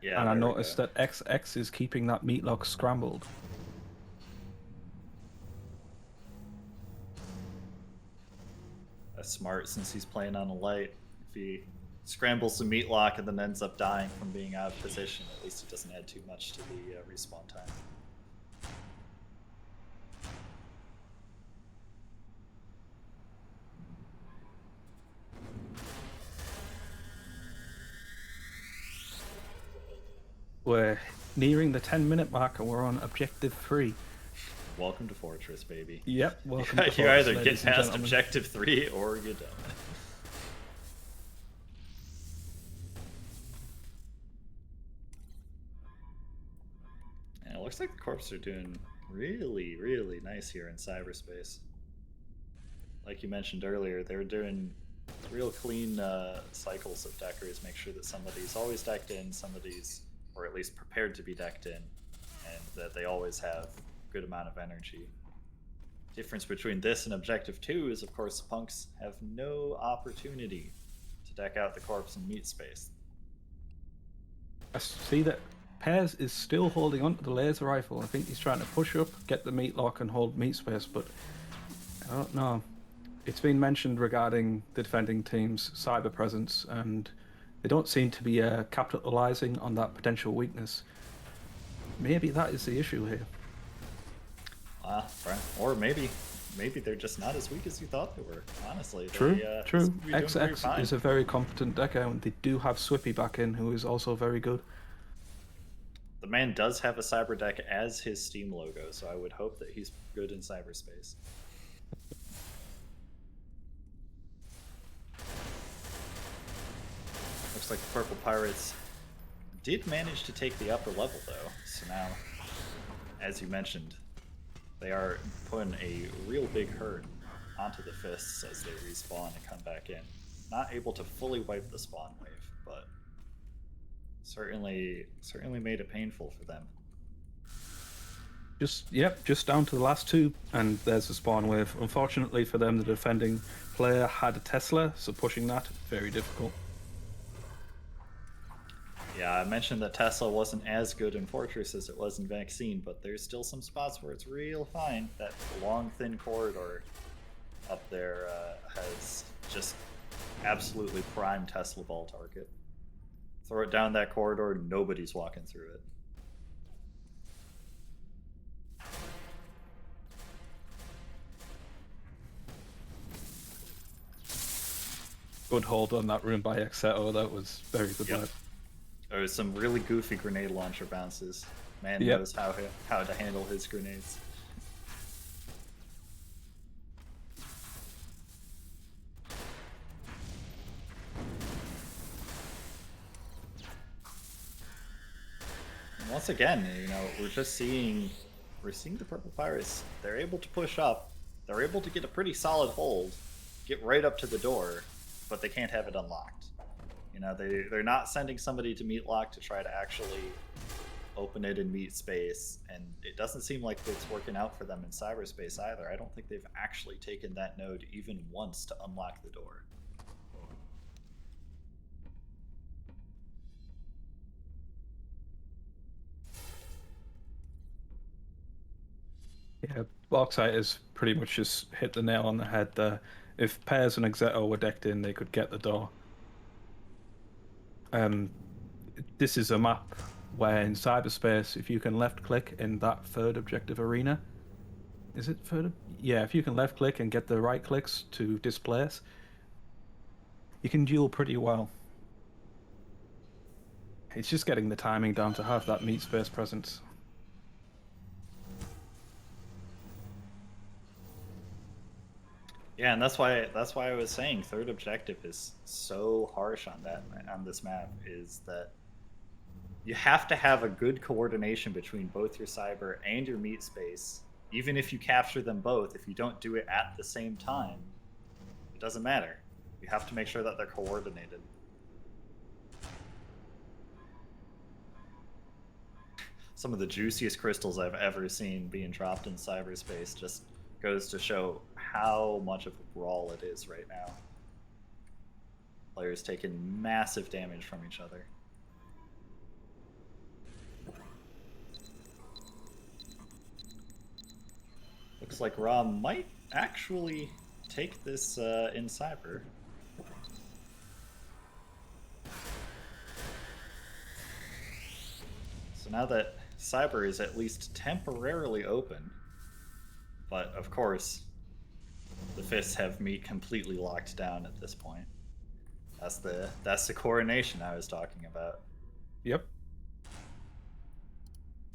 Yeah. And I noticed that XX is keeping that meatlock scrambled. That's smart since he's playing on a light. If he scrambles the meatlock and then ends up dying from being out of position, at least he doesn't add too much to the respawn time. We're nearing the 10-minute mark and we're on objective 3. Welcome to Fortress, baby. Yep, welcome to Fortress. You either get ladies and past gentlemen. objective 3 or you don't. And it looks like the corps are doing really, really nice here in cyberspace. Like you mentioned earlier, they're doing real clean cycles of deckers, make sure that somebody's always decked in, somebody's, or at least prepared to be decked in, and that they always have a good amount of energy. Difference between this and Objective 2 is, of course, punks have no opportunity to deck out the corpse in meat space. I see that Pears is still holding on to the laser rifle. I think he's trying to push up, get the meat lock and hold meat space, but I don't know. It's been mentioned regarding the defending team's cyber presence, and they don't seem to be capitalizing on that potential weakness. Maybe that is the issue here. Or maybe they're just not as weak as you thought they were, honestly. True. Doing very XX fine. is a very competent decker, and they do have Swippy back in, who is also very good. The man does have a cyber deck as his Steam logo, so I would hope that he's good in cyberspace. Looks like the Purple Pirates did manage to take the upper level, though. So now, as you mentioned, they are putting a real big hurt onto the fists as they respawn and come back in. Not able to fully wipe the spawn wave, but certainly made it painful for them. Just down to the last 2, and there's the spawn wave. Unfortunately for them, the defending player had a Tesla, so pushing that, very difficult. Yeah, I mentioned that Tesla wasn't as good in Fortress as it was in Vaccine, but there's still some spots where it's real fine. That long, thin corridor up there has just absolutely prime Tesla ball target. Throw it down that corridor, nobody's walking through it. Good hold on that room by Exeto, that was very good. Yep. There was some really goofy grenade launcher bounces. Man knows how to handle his grenades. And once again, we're seeing the Purple Pirates. They're able to push up. They're able to get a pretty solid hold, get right up to the door, but they can't have it unlocked. They're not sending somebody to meat lock to try to actually open it in meat space, and it doesn't seem like it's working out for them in cyberspace either. I don't think they've actually taken that node even once to unlock the door. Yeah, Boxite has pretty much just hit the nail on the head there. If Pears and Exeto were decked in, they could get the door. This is a map where in cyberspace, if you can left click in that third objective arena, is it third? Yeah, if you can left click and get the right clicks to displace, you can duel pretty well. It's just getting the timing down to have that meat space presence. Yeah, and that's why I was saying third objective is so harsh on this map, is that you have to have a good coordination between both your cyber and your meat space. Even if you capture them both, if you don't do it at the same time, it doesn't matter. You have to make sure that they're coordinated. Some of the juiciest crystals I've ever seen being dropped in cyberspace just goes to show how much of a brawl it is right now. Players taking massive damage from each other. Looks like Ra might actually take this in cyber. So now that cyber is at least temporarily open, but of course, the fists have meat completely locked down at this point. That's the coronation I was talking about. Yep.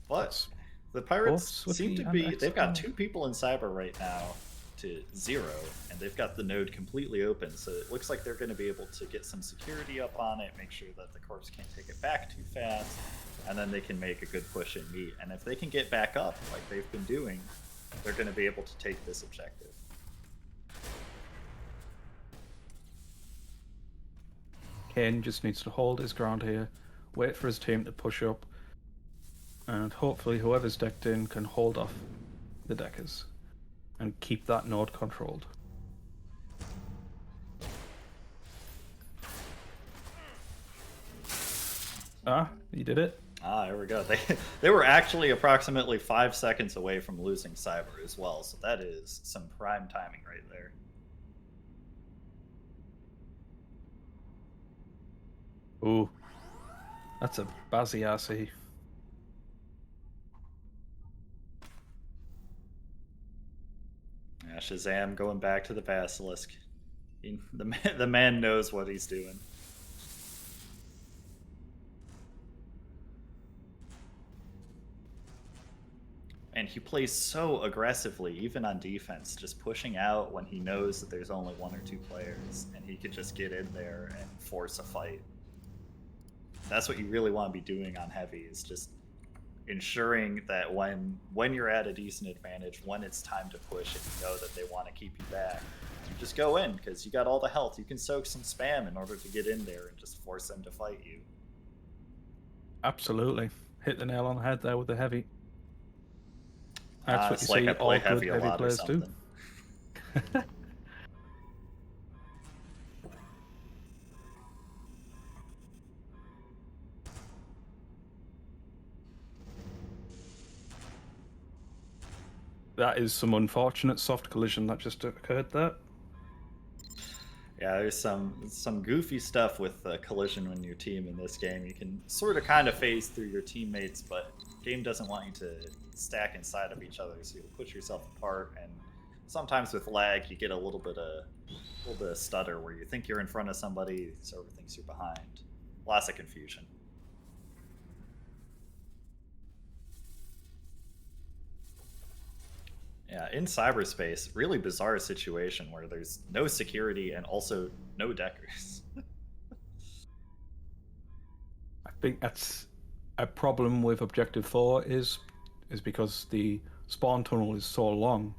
But the pirates both seem to Swiftly be. and They've got Exile. 2 people in cyber right now to 0, and they've got the node completely open. So it looks like they're going to be able to get some security up on it, make sure that the corpse can't take it back too fast, and then they can make a good push in meat. And if they can get back up like they've been doing, they're going to be able to take this objective. Kane just needs to hold his ground here, wait for his team to push up, and hopefully whoever's decked in can hold off the deckers and keep that node controlled. Ah, you did it. Ah, there we go. They were actually approximately 5 seconds away from losing cyber as well, so that is some prime timing right there. Ooh, that's a Bazzy RC. Yeah, Shazam going back to the Basilisk. The man knows what he's doing. And he plays so aggressively, even on defense, just pushing out when he knows that there's only 1 or 2 players, and he could just get in there and force a fight. That's what you really want to be doing on heavy, is just ensuring that when you're at a decent advantage, when it's time to push and you know that they want to keep you back, you just go in because you got all the health. You can soak some spam in order to get in there and just force them to fight you. Absolutely. Hit the nail on the head there with the heavy. That's what it's you like see I play all good heavy a heavy lot or players do. something. That is some unfortunate soft collision that just occurred there. Yeah, there's some goofy stuff with collision when your team in this game. You can sort of kind of phase through your teammates, but game doesn't want you to stack inside of each other, so you'll push yourself apart. And sometimes with lag, you get a little bit of stutter where you think you're in front of somebody, server thinks you're behind. Lots of confusion. Yeah, in cyberspace, really bizarre situation where there's no security and also no deckers. I think that's a problem with Objective 4 is because the spawn tunnel is so long.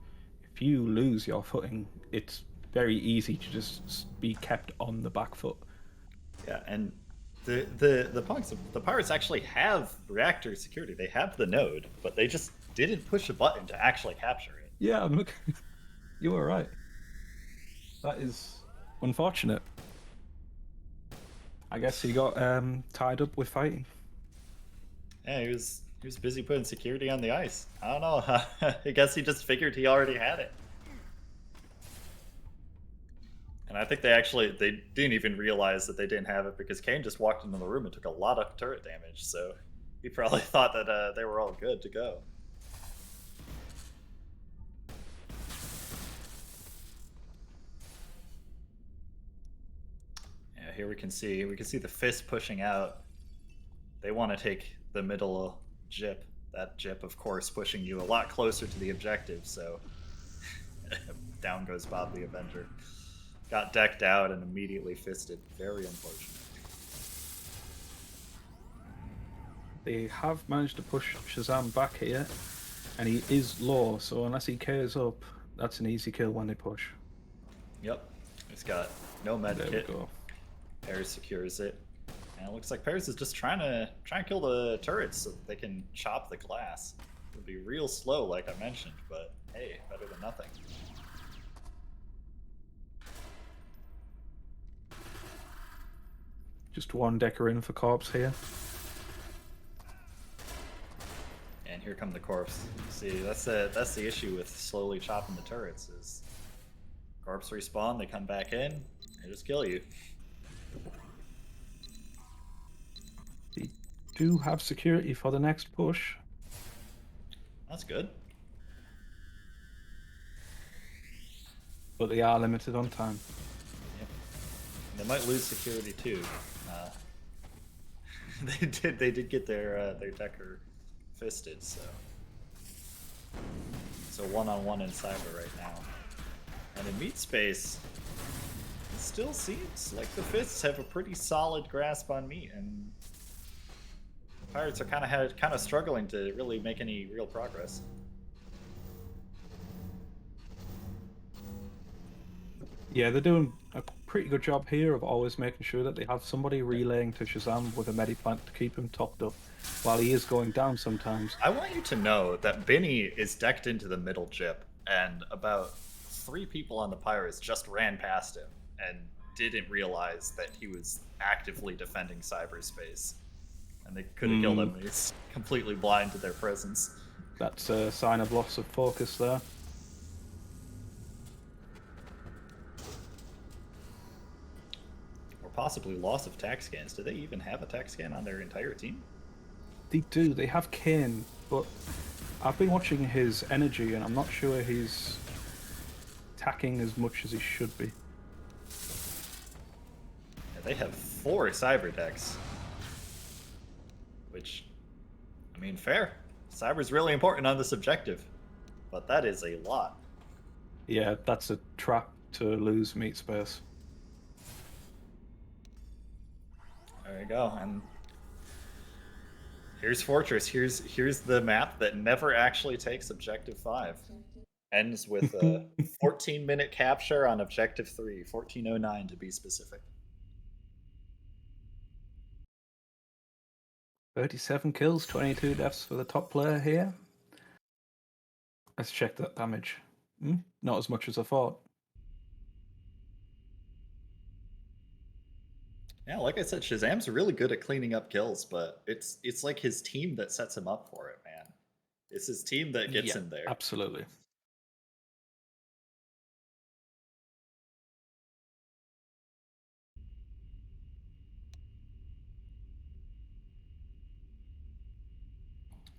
If you lose your footing, it's very easy to just be kept on the back foot. Yeah, and the pirates actually have reactor security. They have the node, but they just didn't push a button to actually capture it. Yeah, look, you were right. That is unfortunate. I guess he got tied up with fighting. Yeah, he was busy putting security on the ice. I don't know. I guess he just figured he already had it. And And I think they didn't even realize that they didn't have it because Kane just walked into the room and took a lot of turret damage. So he probably thought that they were all good to go. Yeah, here we can see the fist pushing out. They want to take the middle jip. That jip, of course, pushing you a lot closer to the objective. So down goes Bob the Avenger. Got decked out and immediately fisted. Very unfortunate. They have managed to push Shazam back here, and he is low, so unless he cares up, that's an easy kill when they push. Yep. He's got no med There kit. we go. Paris secures it. And it looks like Paris is just trying to kill the turrets so that they can chop the glass. It'll be real slow, like I mentioned, but hey, better than nothing. Just one decker in for Corpse here. And here come the corpse. See, that's the issue with slowly chopping the turrets is corpse respawn, they come back in, they just kill you. They do have security for the next push. That's good. But they are limited on time. Yep. They might lose security too. They did get their decker fisted, so one-on-one in cyber right now. And in meat space, it still seems like the fists have a pretty solid grasp on meat, and the pirates are kind of struggling to really make any real progress. Yeah, they're doing a pretty good job here of always making sure that they have somebody relaying to Shazam with a mediplant to keep him topped up, while he is going down sometimes. I want you to know that Binny is decked into the middle jip, and about 3 people on the pirates just ran past him and didn't realize that he was actively defending cyberspace. And they could have killed him. He's completely blind to their presence. That's a sign of loss of focus there. Or possibly loss of tac scans. Do they even have a tac scan on their entire team? They do. They have Kane, but I've been watching his energy, and I'm not sure he's attacking as much as he should be. Yeah, they have 4 cyber decks. Which, I mean, fair. Cyber's really important on this objective, but that is a lot. Yeah, that's a trap to lose meat space. There you go. And here's Fortress. Here's the map that never actually takes Objective 5. Ends with a 14-minute capture on Objective 3, 1409 to be specific. 37 kills, 22 deaths for the top player here. Let's check that damage. Not as much as I thought. Yeah, like I said, Shazam's really good at cleaning up kills, but it's like his team that sets him up for it, man. It's his team that gets him there. Absolutely.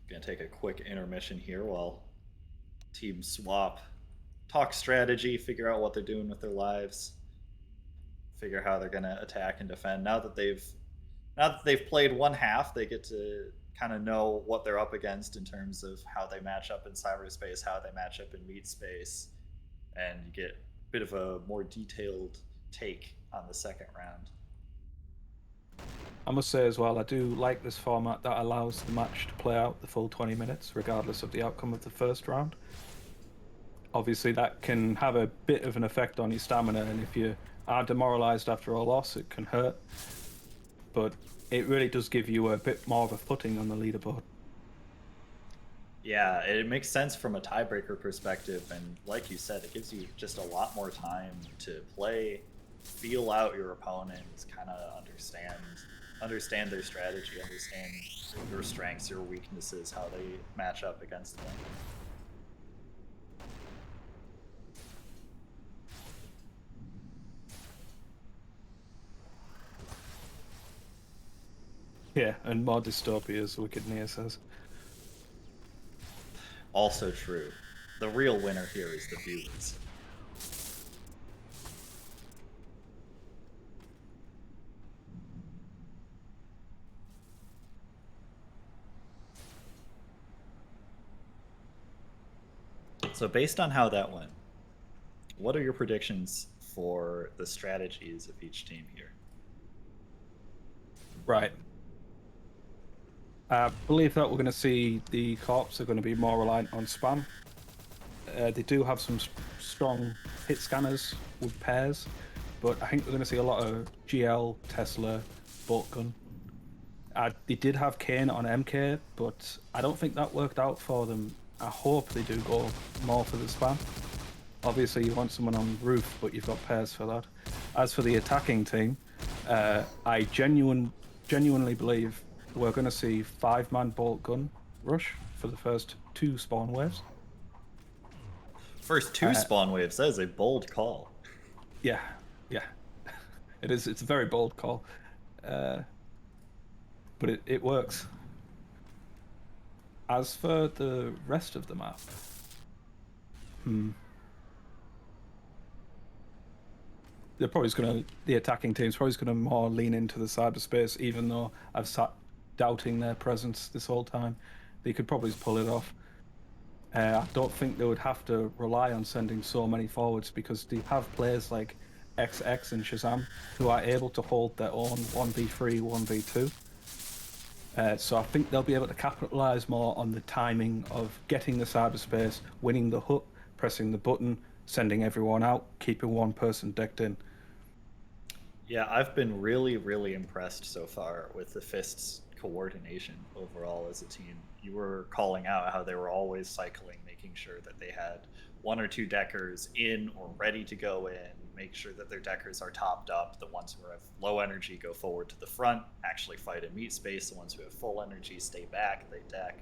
Gonna take a quick intermission here while teams swap, talk strategy, figure out what they're doing with their lives, figure how they're gonna attack and defend. Now that they've played one half, they get to kind of know what they're up against in terms of how they match up in cyberspace, how they match up in meat space, and you get a bit of a more detailed take on the second round. I must say as well, I do like this format that allows the match to play out the full 20 minutes, regardless of the outcome of the first round. Obviously, that can have a bit of an effect on your stamina, and if you are demoralized after a loss, it can hurt. But it really does give you a bit more of a footing on the leaderboard. Yeah, it makes sense from a tiebreaker perspective, and like you said, it gives you just a lot more time to play, feel out your opponents, kind of understand their strategy, understand your strengths, your weaknesses, how they match up against them. Yeah, and more Dystopia, as Wicked Nia says. Also true. The real winner here is the viewers. So based on how that went, what are your predictions for the strategies of each team here? Right. I believe that we're going to see the corps are going to be more reliant on spam. They do have some strong hit scanners with pairs, but I think we're going to see a lot of GL, Tesla, bolt gun. They did have Kane on MK, but I don't think that worked out for them. I hope they do go more for the spam. Obviously, you want someone on roof, but you've got pairs for that. As for the attacking team, I genuinely believe we're going to see 5-man bolt gun rush for the first 2 spawn waves. First 2 spawn waves, that is a bold call. Yeah. It is. It's a very bold call. But it works. As for the rest of the map, they're probably going to, the attacking team's probably going to more lean into the cyberspace, even though I've sat doubting their presence this whole time. They could probably pull it off. I don't think they would have to rely on sending so many forwards because they have players like XX and Shazam who are able to hold their own 1v3, 1v2. So I think they'll be able to capitalize more on the timing of getting the cyberspace, winning the hut, pressing the button, sending everyone out, keeping one person decked in. Yeah, I've been really, really impressed so far with the Fist's coordination overall as a team. You were calling out how they were always cycling, making sure that they had 1 or 2 deckers in or ready to go in, make sure that their deckers are topped up. The ones who have low energy go forward to the front, actually fight in meat space. The ones who have full energy stay back, they deck.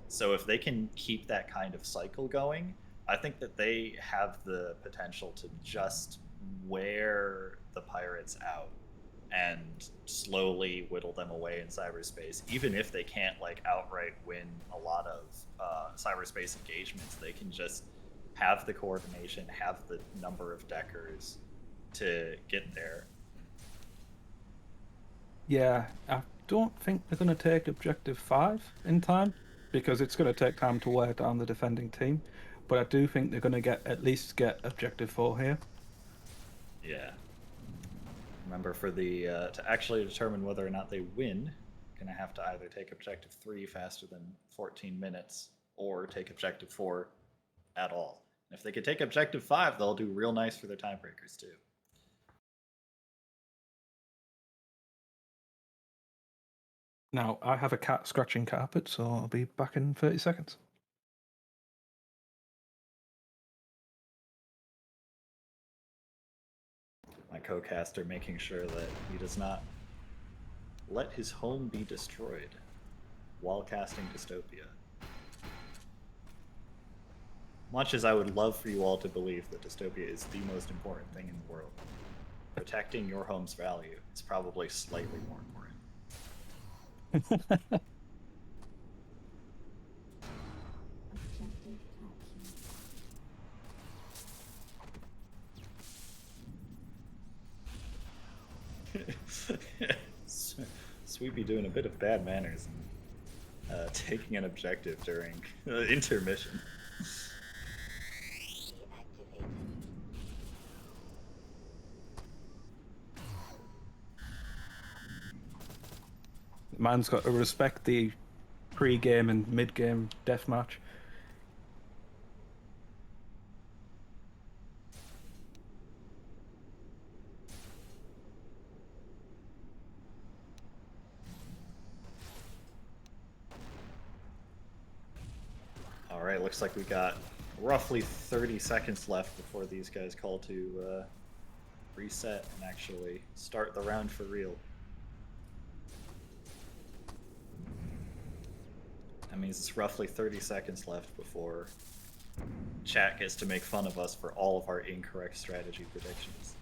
So if they can keep that kind of cycle going, I think that they have the potential to just wear the pirates out and slowly whittle them away in cyberspace. Even if they can't like outright win a lot of cyberspace engagements, they can just have the coordination, have the number of deckers to get there. Yeah, I don't think they're going to take Objective 5 in time because it's going to take time to wear down the defending team. But I do think they're going to at least get Objective 4 here. Yeah. Remember, for the to actually determine whether or not they win, going to have to either take Objective 3 faster than 14 minutes or take Objective 4 at all. And if they could take Objective 5, they'll do real nice for their tiebreakers too. Now, I have a cat scratching carpet, so I'll be back in 30 seconds. My co-caster making sure that he does not let his home be destroyed while casting Dystopia. Much as I would love for you all to believe that Dystopia is the most important thing in the world, protecting your home's value is probably slightly more important. Sweepy doing a bit of bad manners and taking an objective during intermission. Man's got to respect the pre-game and mid-game deathmatch. Alright, looks like we got roughly 30 seconds left before these guys call to reset and actually start the round for real. That means it's roughly 30 seconds left before chat gets to make fun of us for all of our incorrect strategy predictions.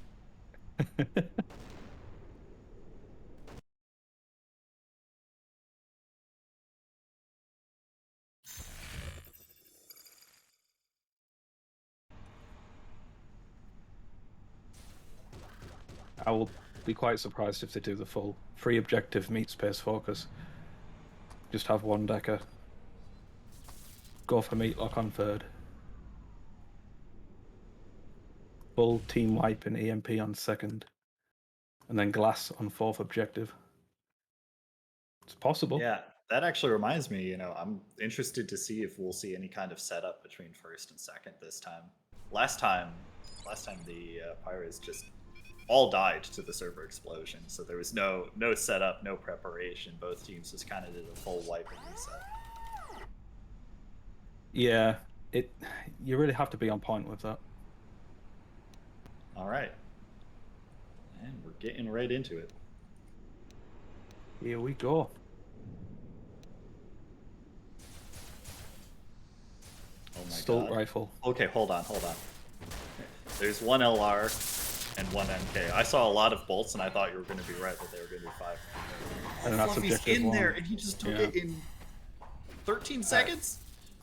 I will be quite surprised if they do the full free objective meat space focus. Just have one decker. Go for meat lock on third. Full team wipe and EMP on second. And then glass on fourth objective. It's possible. Yeah, that actually reminds me, I'm interested to see if we'll see any kind of setup between first and second this time. Last time the Pirates just all died to the server explosion, so there was no setup, no preparation. Both teams just kind of did a full wipe and reset. Yeah, you really have to be on point with that. All right, and we're getting right into it. Here we go. Oh my Assault God. rifle. Okay, hold on. There's one LR and one MK. I saw a lot of bolts, and I thought you were going to be right that they were going to be 5. And that's Fluffy's objective in one. there, and he just took it in 13 seconds.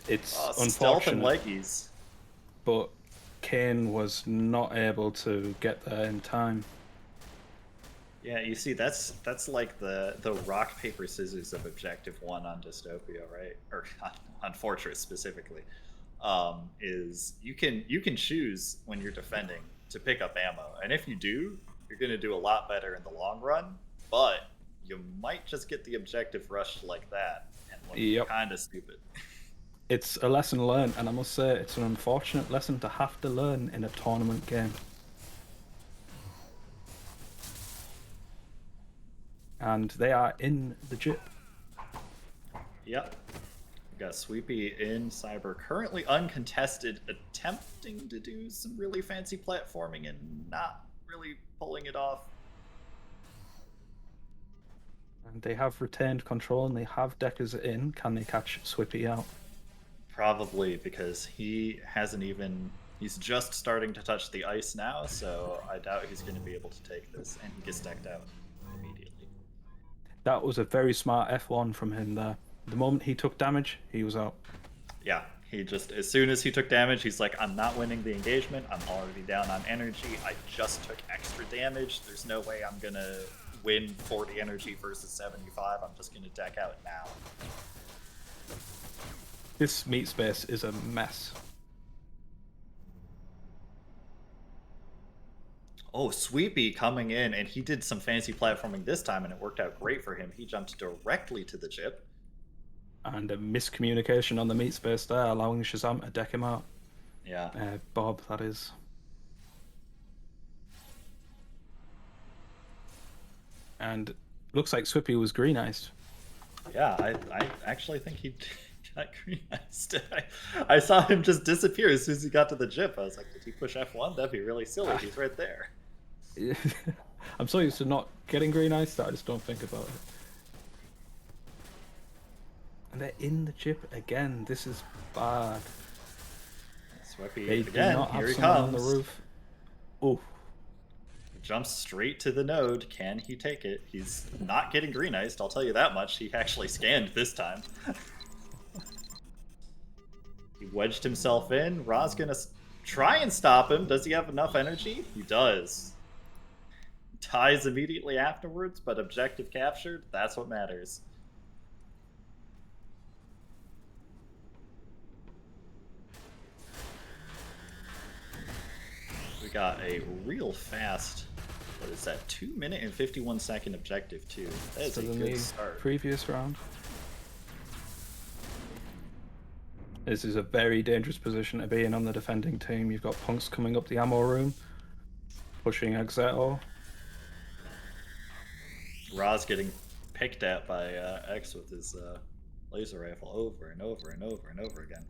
It's Stealth and unfortunate, leggies. but Kane was not able to get there in time. Yeah, you see, that's like the rock paper scissors of objective 1 on Dystopia, right? Or on Fortress specifically. Is you can choose when you're defending to pick up ammo, and if you do, you're going to do a lot better in the long run. But you might just get the objective rushed like that, and look kind of stupid. It's a lesson learned, and I must say it's an unfortunate lesson to have to learn in a tournament game. And they are in the JIP. Yep. We got Sweepy in Cyber, currently uncontested, attempting to do some really fancy platforming and not really pulling it off. And they have retained control, and they have deckers in. Can they catch Swippy out? Probably, because he's just starting to touch the ice now, so I doubt he's going to be able to take this, and he gets decked out immediately. That was a very smart F1 from him there. The moment he took damage, he was out. Yeah, he just, as soon as he took damage, he's like, I'm not winning the engagement, I'm already down on energy, I just took extra damage, there's no way I'm going to win 40 energy versus 75, I'm just going to deck out now. This meat space is a mess. Oh, Sweepy coming in, and he did some fancy platforming this time, and it worked out great for him. He jumped directly to the chip. And a miscommunication on the meat space there, allowing Shazam to deck him out. Yeah. Bob, that is. And looks like Swippy was green-iced. Yeah, I actually think he got green-iced. I saw him just disappear as soon as he got to the chip. I was like, did he push F1? That'd be really silly. He's right there. I'm so used to not getting green-iced that I just don't think about it. And they're in the chip again. This is bad. Swippy They again. do not have Here he someone comes. on the roof. Oh. Jumps straight to the node. Can he take it? He's not getting green iced, I'll tell you that much. He actually scanned this time. He wedged himself in. Ra's gonna try and stop him. Does he have enough energy? He does. Ties immediately afterwards, but objective captured. That's what matters. We got a real fast, what is that, 2 minute and 51 second objective too. That is a good start. Previous round. This is a very dangerous position to be in on the defending team. You've got Punks coming up the ammo room, pushing Exeto. Ra's getting picked at by X with his laser rifle over and over and over and over again.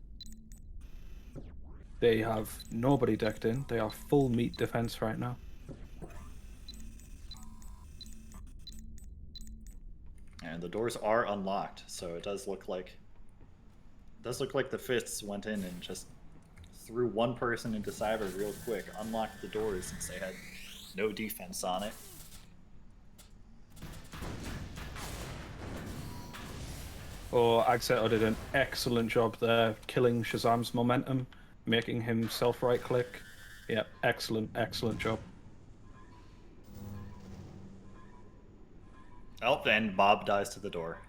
They have nobody decked in. They are full meat defense right now. And the doors are unlocked, so it does look like the fists went in and just threw one person into Cyber real quick, unlocked the doors since they had no defense on it. Oh, Exeto did an excellent job there, killing Shazam's momentum, making him self right click. Yep, excellent, excellent job. Oh, and Bob dies to the door.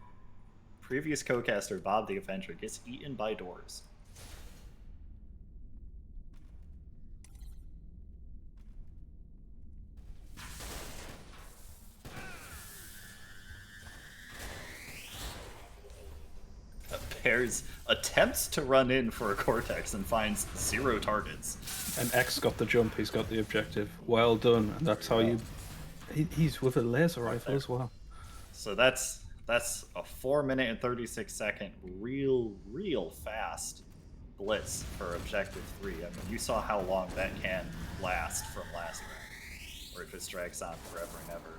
Previous co-caster Bob the Avenger gets eaten by doors. Pears attempts to run in for a Cortex and finds 0 targets. And X got the jump, he's got the objective. Well done, and that's how you... He's with a laser rifle as well. So that's a 4-minute and 36-second real fast blitz for Objective 3. I mean, you saw how long that can last from last round, where it just drags on forever and ever.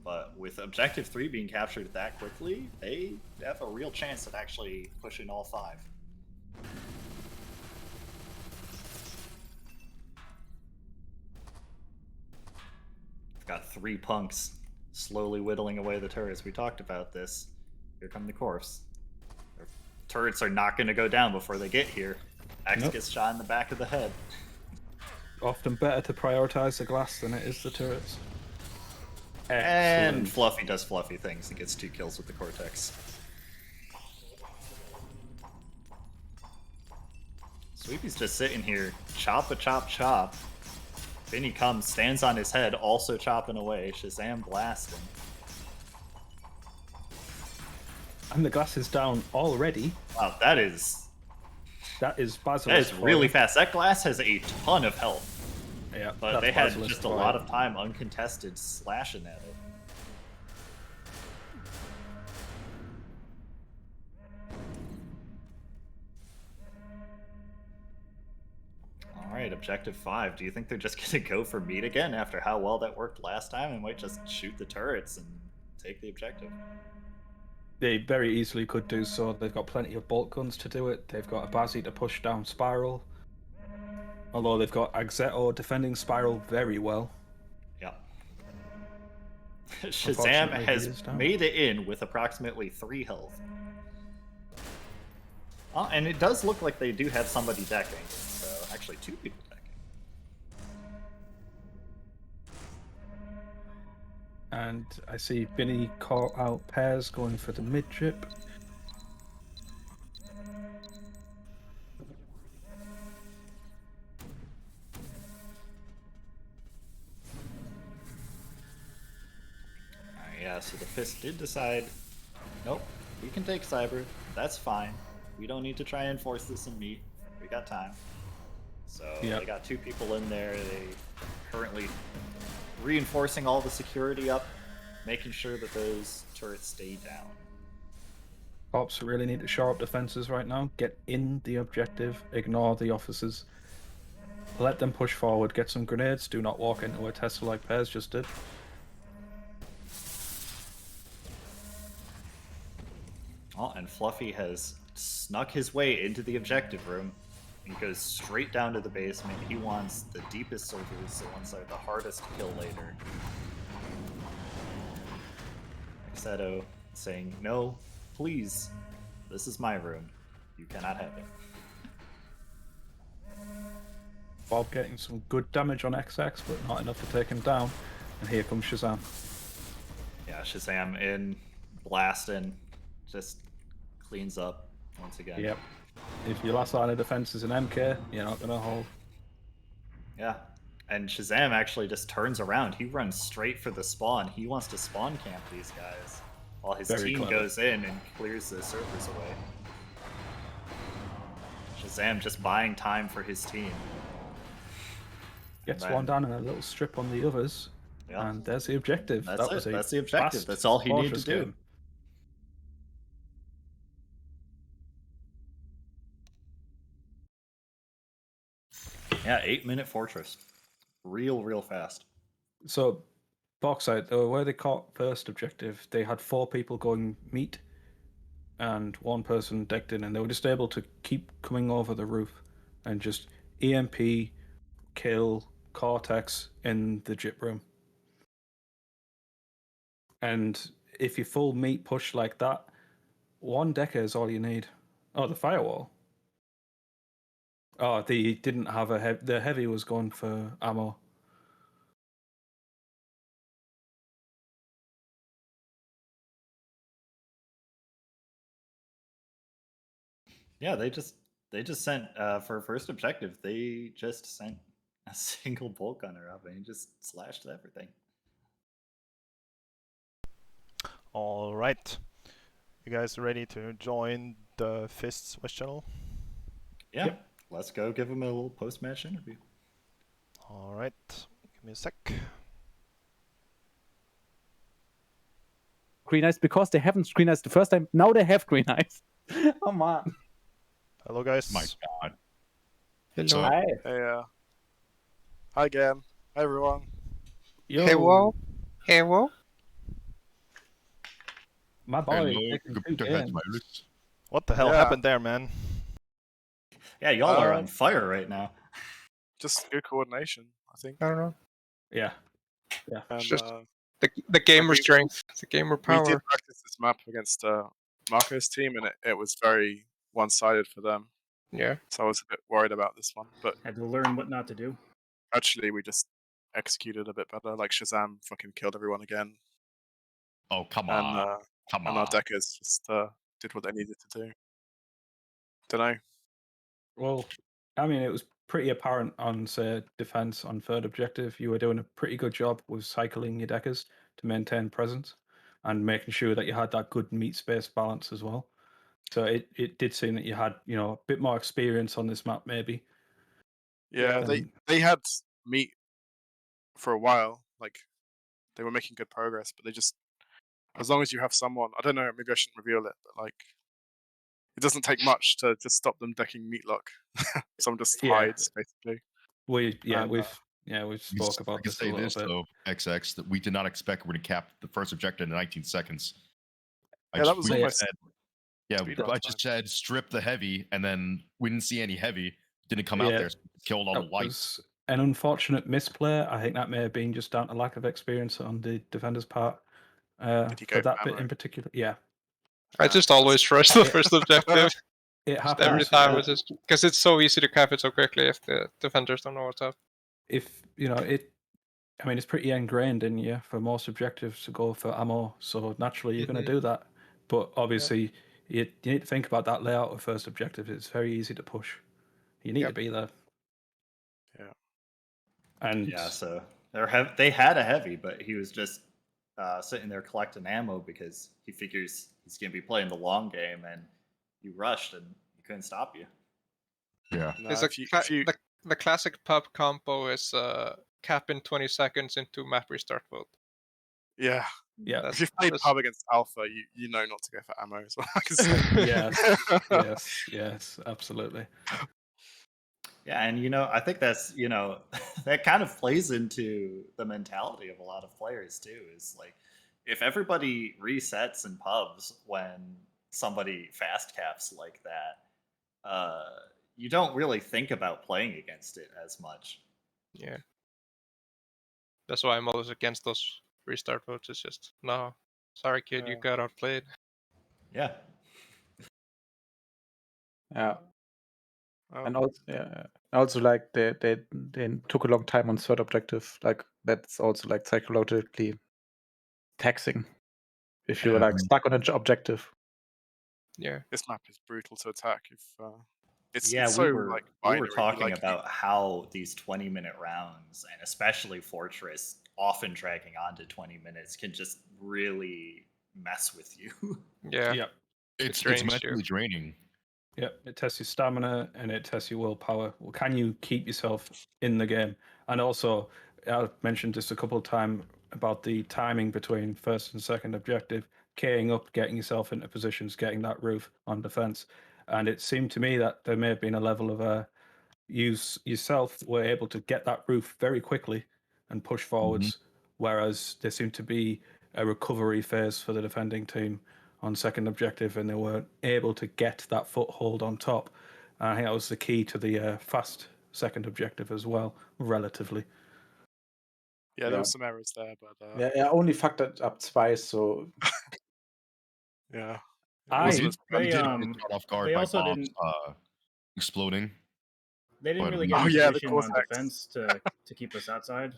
But with Objective 3 being captured that quickly, they have a real chance at actually pushing all 5. Got 3 punks slowly whittling away the turrets. We talked about this. Here come the Corfs. Their turrets are not going to go down before they get here. X Nope. gets shot in the back of the head. Often better to prioritize the glass than it is the turrets. And Excellent. Fluffy does Fluffy things and gets 2 kills with the Cortex. Sweepy's just sitting here, chop a chop chop. Then he comes, stands on his head, also chopping away. Shazam blasting. And the glass is down already. Wow, that is Basilisk. That is really fast. That glass has a ton of health. Yeah, but they had just a lot of time uncontested slashing at it. Alright, Objective 5. Do you think they're just going to go for meat again after how well that worked last time and might just shoot the turrets and take the objective? They very easily could do so. They've got plenty of bolt guns to do it. They've got a Bazzi to push down Spiral. Although they've got Axeto defending Spiral very well. Yeah. Shazam has made it in with approximately 3 health. Oh, and it does look like they do have somebody decking. So, actually 2 people decking. And I see Binny call out Pairs going for the mid-trip. Yeah, so the Fist did decide, nope, we can take Cyber, that's fine. We don't need to try and force this in meat. We got time. So they got 2 people in there. They currently reinforcing all the security up, making sure that those turrets stay down. Ops really need to shore up defenses right now. Get in the objective. Ignore the officers. Let them push forward. Get some grenades. Do not walk into a Tesla like Pairs just did. Oh, and Fluffy has snuck his way into the objective room. He goes straight down to the basement. He wants the deepest soldiers, the ones that are the hardest to kill later. Axeto saying, no, please, this is my room. You cannot have it. Bob getting some good damage on XX, but not enough to take him down. And here comes Shazam. Yeah, Shazam in, blasting, just cleans up once again. Yep. If your last line of defense is an MK, you're not going to hold. Yeah. And Shazam actually just turns around. He runs straight for the spawn. He wants to spawn camp these guys. While his team goes in and clears the servers away. Shazam just buying time for his team. Gets one down and a little strip on the others. Yeah. And there's the objective. That's the objective. That's all he needed to do. Game. Yeah, 8-minute fortress. Real fast. So, Boxite, though, where they caught first objective, they had 4 people going meat and 1 person decked in, and they were just able to keep coming over the roof and just EMP, kill, Cortex in the Jip room. And if you full meat push like that, 1 decker is all you need. Oh, the firewall. Oh, they didn't have a the heavy was going for ammo. Yeah, they just sent for first objective. They just sent a single bolt gunner up, and he just slashed everything. All right. You guys ready to join the Fists West channel? Yeah, let's go give him a little post-match interview. All right. Give me a sec. Green eyes because they haven't green eyes the first time. Now they have green eyes. Oh man. Hello, guys. My God. Hello. Hi. Hey, hi again. Hi everyone. Yo. Hey, whoa. Hey, whoa. My boy. Hello, taking two computer games. virus. What the hell Yeah. happened there, man? Yeah, y'all are on fire right now. Just good coordination, I think. I don't know. Yeah. And, It's just the gamer strength, the gamer power. We did practice this map against Marco's team, and it was very one-sided for them. Yeah. So I was a bit worried about this one, but Had to learn what not to do. actually we just executed a bit better. Like Shazam fucking killed everyone again. Oh, come And, on. Come and on. our deckers just did what they needed to do. Don't know. Well, I mean, it was pretty apparent on, say, defense on third objective. You were doing a pretty good job with cycling your deckers to maintain presence and making sure that you had that good meat space balance as well. So it did seem that you had, a bit more experience on this map, maybe. Yeah, they had meat for a while. Like they were making good progress, but they just, as long as you have someone, I don't know, maybe I shouldn't reveal it, but like it doesn't take much to stop them decking meatlock. Someone just hides basically. We've We spoke about can this a say little this bit. though, XX, that we did not expect we're going to cap the first objective in 19 seconds. Yeah, that was we almost said, yeah, speedrun I just said strip the heavy, and then we didn't see any heavy. Didn't come out Yeah, there, so killed all the That lights. was an unfortunate misplay. I think that may have been just down to lack of experience on the defender's part Did he go for that for bit ammo? in particular. Yeah. I just always rush the first objective. It Just happens. every time, it's just because it's so easy to cap it so quickly if the defenders don't know what's up. If I mean, it's pretty ingrained in you for most objectives to go for ammo, so naturally you're going to do that. But obviously, you need to think about that layout of first objective. It's very easy to push. You need to be there. Yeah. And yeah, so they had a heavy, but he was just sitting there collecting ammo because he figures he's going to be playing the long game, and you rushed and he couldn't stop you. Yeah. It's the classic pub combo is cap in 20 seconds into map restart vote. Yeah. Yeah. If you've played pub against Alpha, you know not to go for ammo as well. I can say. yes, absolutely. Yeah, and I think that's that kind of plays into the mentality of a lot of players too. Is like if everybody resets in pubs when somebody fast caps like that, you don't really think about playing against it as much. Yeah. That's why I'm always against those restart votes. It's just no, sorry kid, you got outplayed. Yeah. Yeah. And also like they took a long time on third objective. Like that's also like psychologically taxing if you're like stuck on an objective. Yeah. This map is brutal to attack. If it's Yeah, so we were like we binary. were talking like, about how these 20-minute rounds, and especially Fortress, often dragging on to 20 minutes, can just really mess with you. Yeah. Yep. It's drains mentally draining. Yep, it tests your stamina and it tests your willpower. Well, can you keep yourself in the game? And also, I've mentioned this a couple of times about the timing between first and second objective, keying up, getting yourself into positions, getting that roof on defense. And it seemed to me that there may have been a level of you yourself were able to get that roof very quickly and push forwards, whereas there seemed to be a recovery phase for the defending team on second objective, and they weren't able to get that foothold on top. And I think that was the key to the fast second objective as well, relatively. Yeah, there was some errors there, but Yeah, only fucked it up twice, so yeah. They caught off guard they by also bombs didn't exploding. They didn't But really we- get in yeah, the position on Cortex. defense to keep us outside.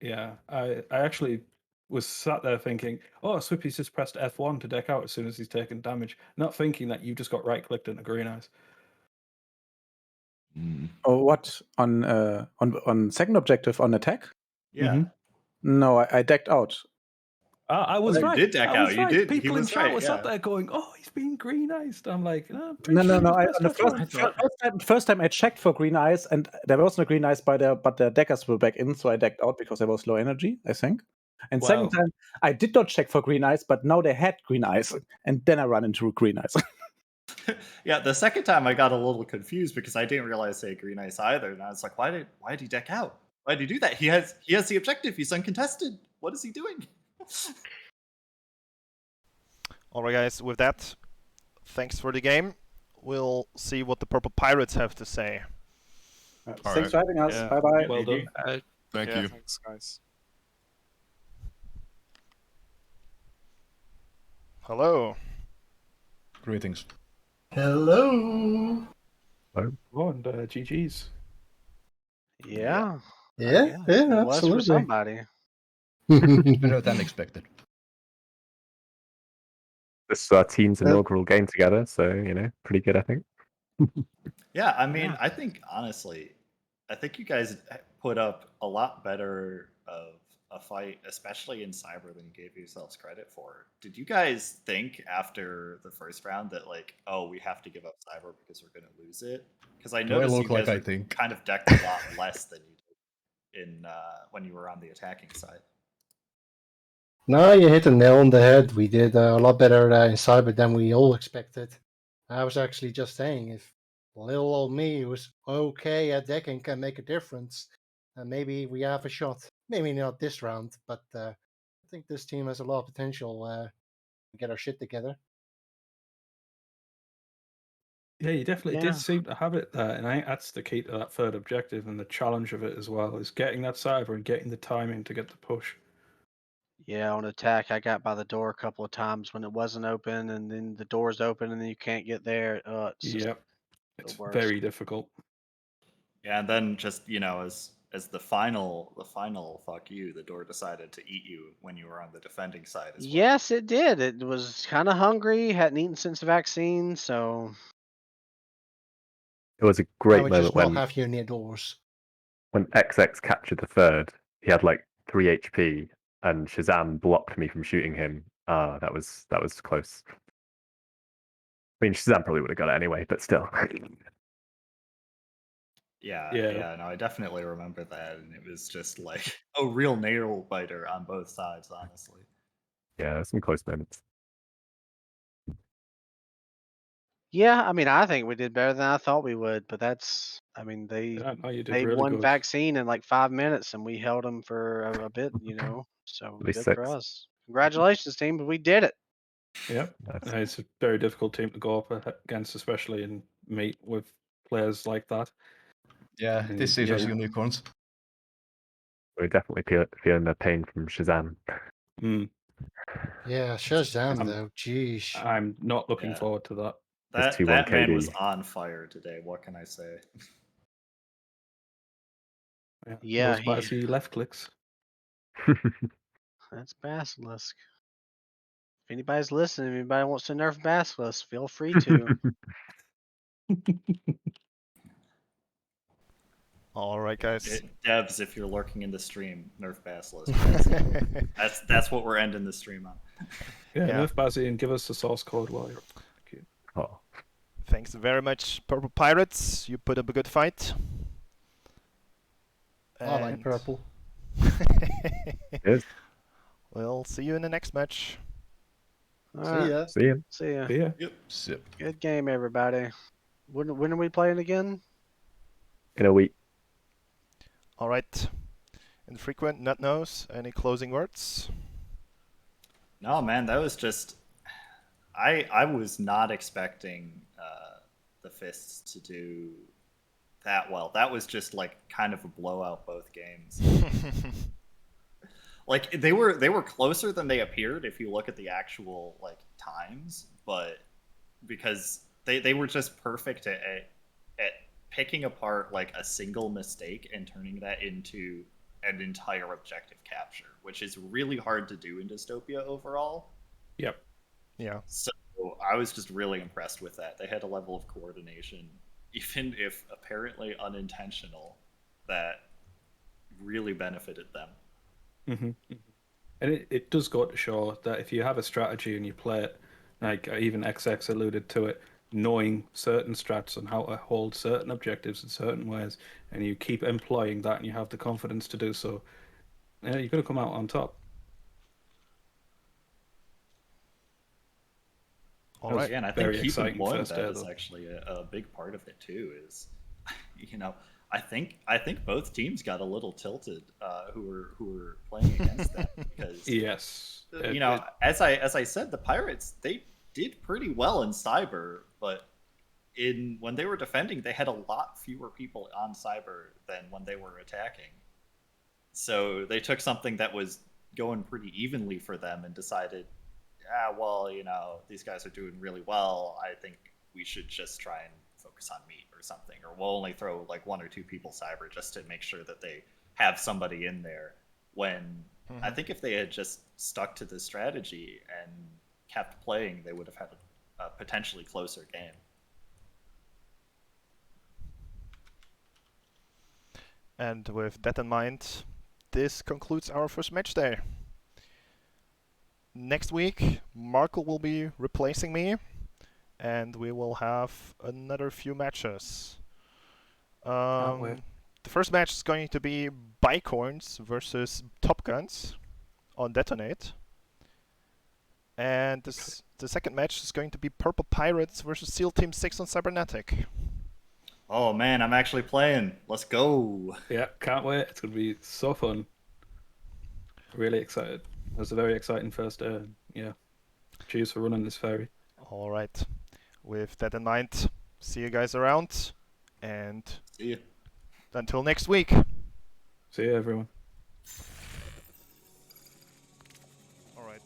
Yeah, I actually was sat there thinking, "Oh, Swippy's just pressed F1 to deck out as soon as he's taken damage," not thinking that you just got right-clicked into green eyes. Oh, what on second objective on attack? Yeah. No, I decked out. I was Oh, you right. did deck I was out. You right. did. He People in was chat right. were sat Yeah. there going, "Oh, he's being green eyed." I'm like, "No, pretty No, sure no, he no. just On the pressed F1." first time I checked for green eyes, and there was no green eyes but the deckers were back in, so I decked out because I was low energy, I think. And second Wow. time, I did not check for green eyes, but now they had green eyes, and then I run into green eyes. Yeah, the second time I got a little confused because I didn't realize they had green ice either, and I was like, why did he deck out? Why did he do that? He has the objective. He's uncontested. What is he doing? Alright, guys, with that, thanks for the game. We'll see what the Purple Pirates have to say. Thanks for having us. Bye bye. Well done. Thank Yeah, you. thanks, guys. Hello. Greetings. Hello. Oh, and GG's. Yeah. Yeah, It was for absolutely. somebody. Better than expected. This is our team's inaugural game together, so pretty good, I think. Yeah, I mean, Yeah. I think honestly, I think you guys put up a lot better of a fight, especially in Cyber, than you gave yourselves credit for. Did you guys think after the first round that oh, we have to give up Cyber because we're going to lose it? Because I Do I noticed look you guys like I are think? kind of decked a lot less than you did in when you were on the attacking side. No, you hit the nail on the head. We did a lot better in Cyber than we all expected. I was actually just saying, if little old me who's okay at decking can make a difference, maybe we have a shot. Maybe not this round, but I think this team has a lot of potential to get our shit together. Yeah, you definitely Yeah. did seem to have it there, and I think that's the key to that third objective and the challenge of it as well, is getting that cyber and getting the timing to get the push. Yeah, on attack, I got by the door a couple of times when it wasn't open, and then the door's open, and then you can't get there. It's just Yep. the It's worst. very difficult. Yeah, and then just as the final fuck you, the door decided to eat you when you were on the defending side as well. Yes, it did. It was kind of hungry, hadn't eaten since the vaccine, so It was a I great would moment just not when have you near doors. XX captured the third. He had like 3 HP, and Shazam blocked me from shooting him. That was close. I mean, Shazam probably would have got it anyway, but still. Yeah, no, I definitely remember that, and it was just like a real nail biter on both sides, honestly. Yeah, some close moments. yeah. I mean, I think we did better than I thought we would, but they Yeah, no, you did they really won good. vaccine in like 5 minutes, and we held them for a bit, So At least good for 6. us. Congratulations, team! But we did it. Yep. Nice. It's a very difficult team to go up against, especially in meet with players like that. Yeah, And, this is as unicorns. We're definitely feeling the pain from Shazam. Yeah, Shazam though. Jeez. I'm not looking Yeah. forward to that. It's 2-1 That man KD. was on fire today. What can I say? Yeah, Those spicy left clicks. That's Basilisk. If anybody's listening, if anybody wants to nerf Basilisk, feel free to. Alright, guys. Devs, if you're lurking in the stream, nerf Basilisk. That's what we're ending the stream on. Yeah, Yeah. nerf Bazzy and give us the source code while you're. Oh. Thanks very much, Purple Pirates. You put up a good fight. I like purple. Yes. We'll see you in the next match. Alright. ya. See ya. See ya. See ya. Yep. Sip. Good game, everybody. When are we playing again? In a week. Alright. Infrequent, Nut knows. Any closing words? No, man, that was just. I was not expecting the Fists to do that well. That was just like kind of a blowout both games. Like they were closer than they appeared if you look at the actual times, but because they were just perfect at picking apart like a single mistake and turning that into an entire objective capture, which is really hard to do in Dystopia overall. Yep. Yeah. So I was just really impressed with that. They had a level of coordination, even if apparently unintentional, that really benefited them. Mm-hmm. And it does go to show that if you have a strategy and you play it, like even XX alluded to it, knowing certain strats and how to hold certain objectives in certain ways, and you keep employing that and you have the confidence to do so, you're going to come out on top. All right. Yeah, and I think keeping employing that is actually a big part of it too. Is, you know, I think both teams got a little tilted who were playing against that because yes, you know, as I said, the Pirates, they did pretty well in Cyber, but when they were defending, they had a lot fewer people on Cyber than when they were attacking. So they took something that was going pretty evenly for them and decided, well, you know, these guys are doing really well. I think we should just try and focus on meat or something, or we'll only throw like 1 or 2 people Cyber just to make sure that they have somebody in there. When I think if they had just stuck to the strategy and kept playing, they would have had a potentially closer game. And with that in mind, this concludes our first match day. Next week, Marco will be replacing me, and we will have another few matches. The first match is going to be Bicorns versus Top Guns on Detonate. And the second match is going to be Purple Pirates versus SEAL Team 6 on Cybernetic. Oh man, I'm actually playing. Let's go. Yeah, can't wait. It's going to be so fun. Really excited. It was a very exciting first day. Yeah. Cheers for running this ferry. All right. With that in mind, see you guys around. And see you. Until next week. See you, everyone. All right.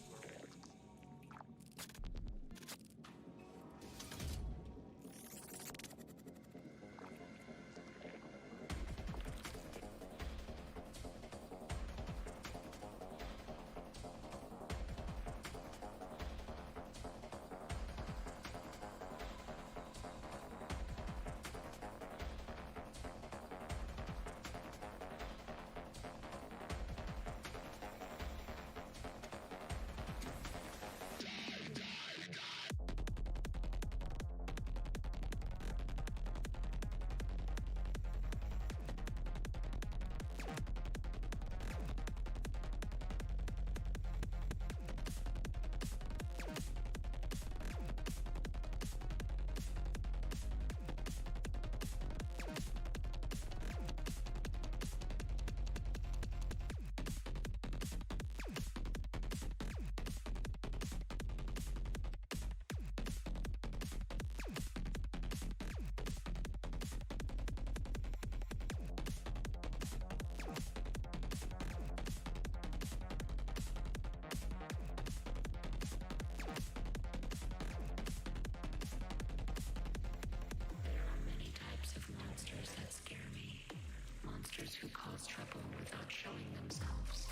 Monsters who cause trouble without showing themselves.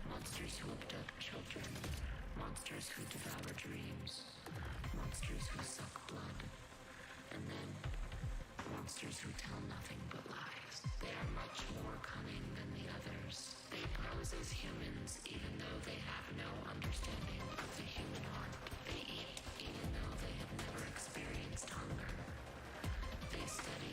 Monsters who abduct children. Monsters who devour dreams. Monsters who suck blood. And then, monsters who tell nothing but lies. They are much more cunning than the others. They pose as humans even though they have no understanding of the human heart. They eat even though they have never experienced hunger. They study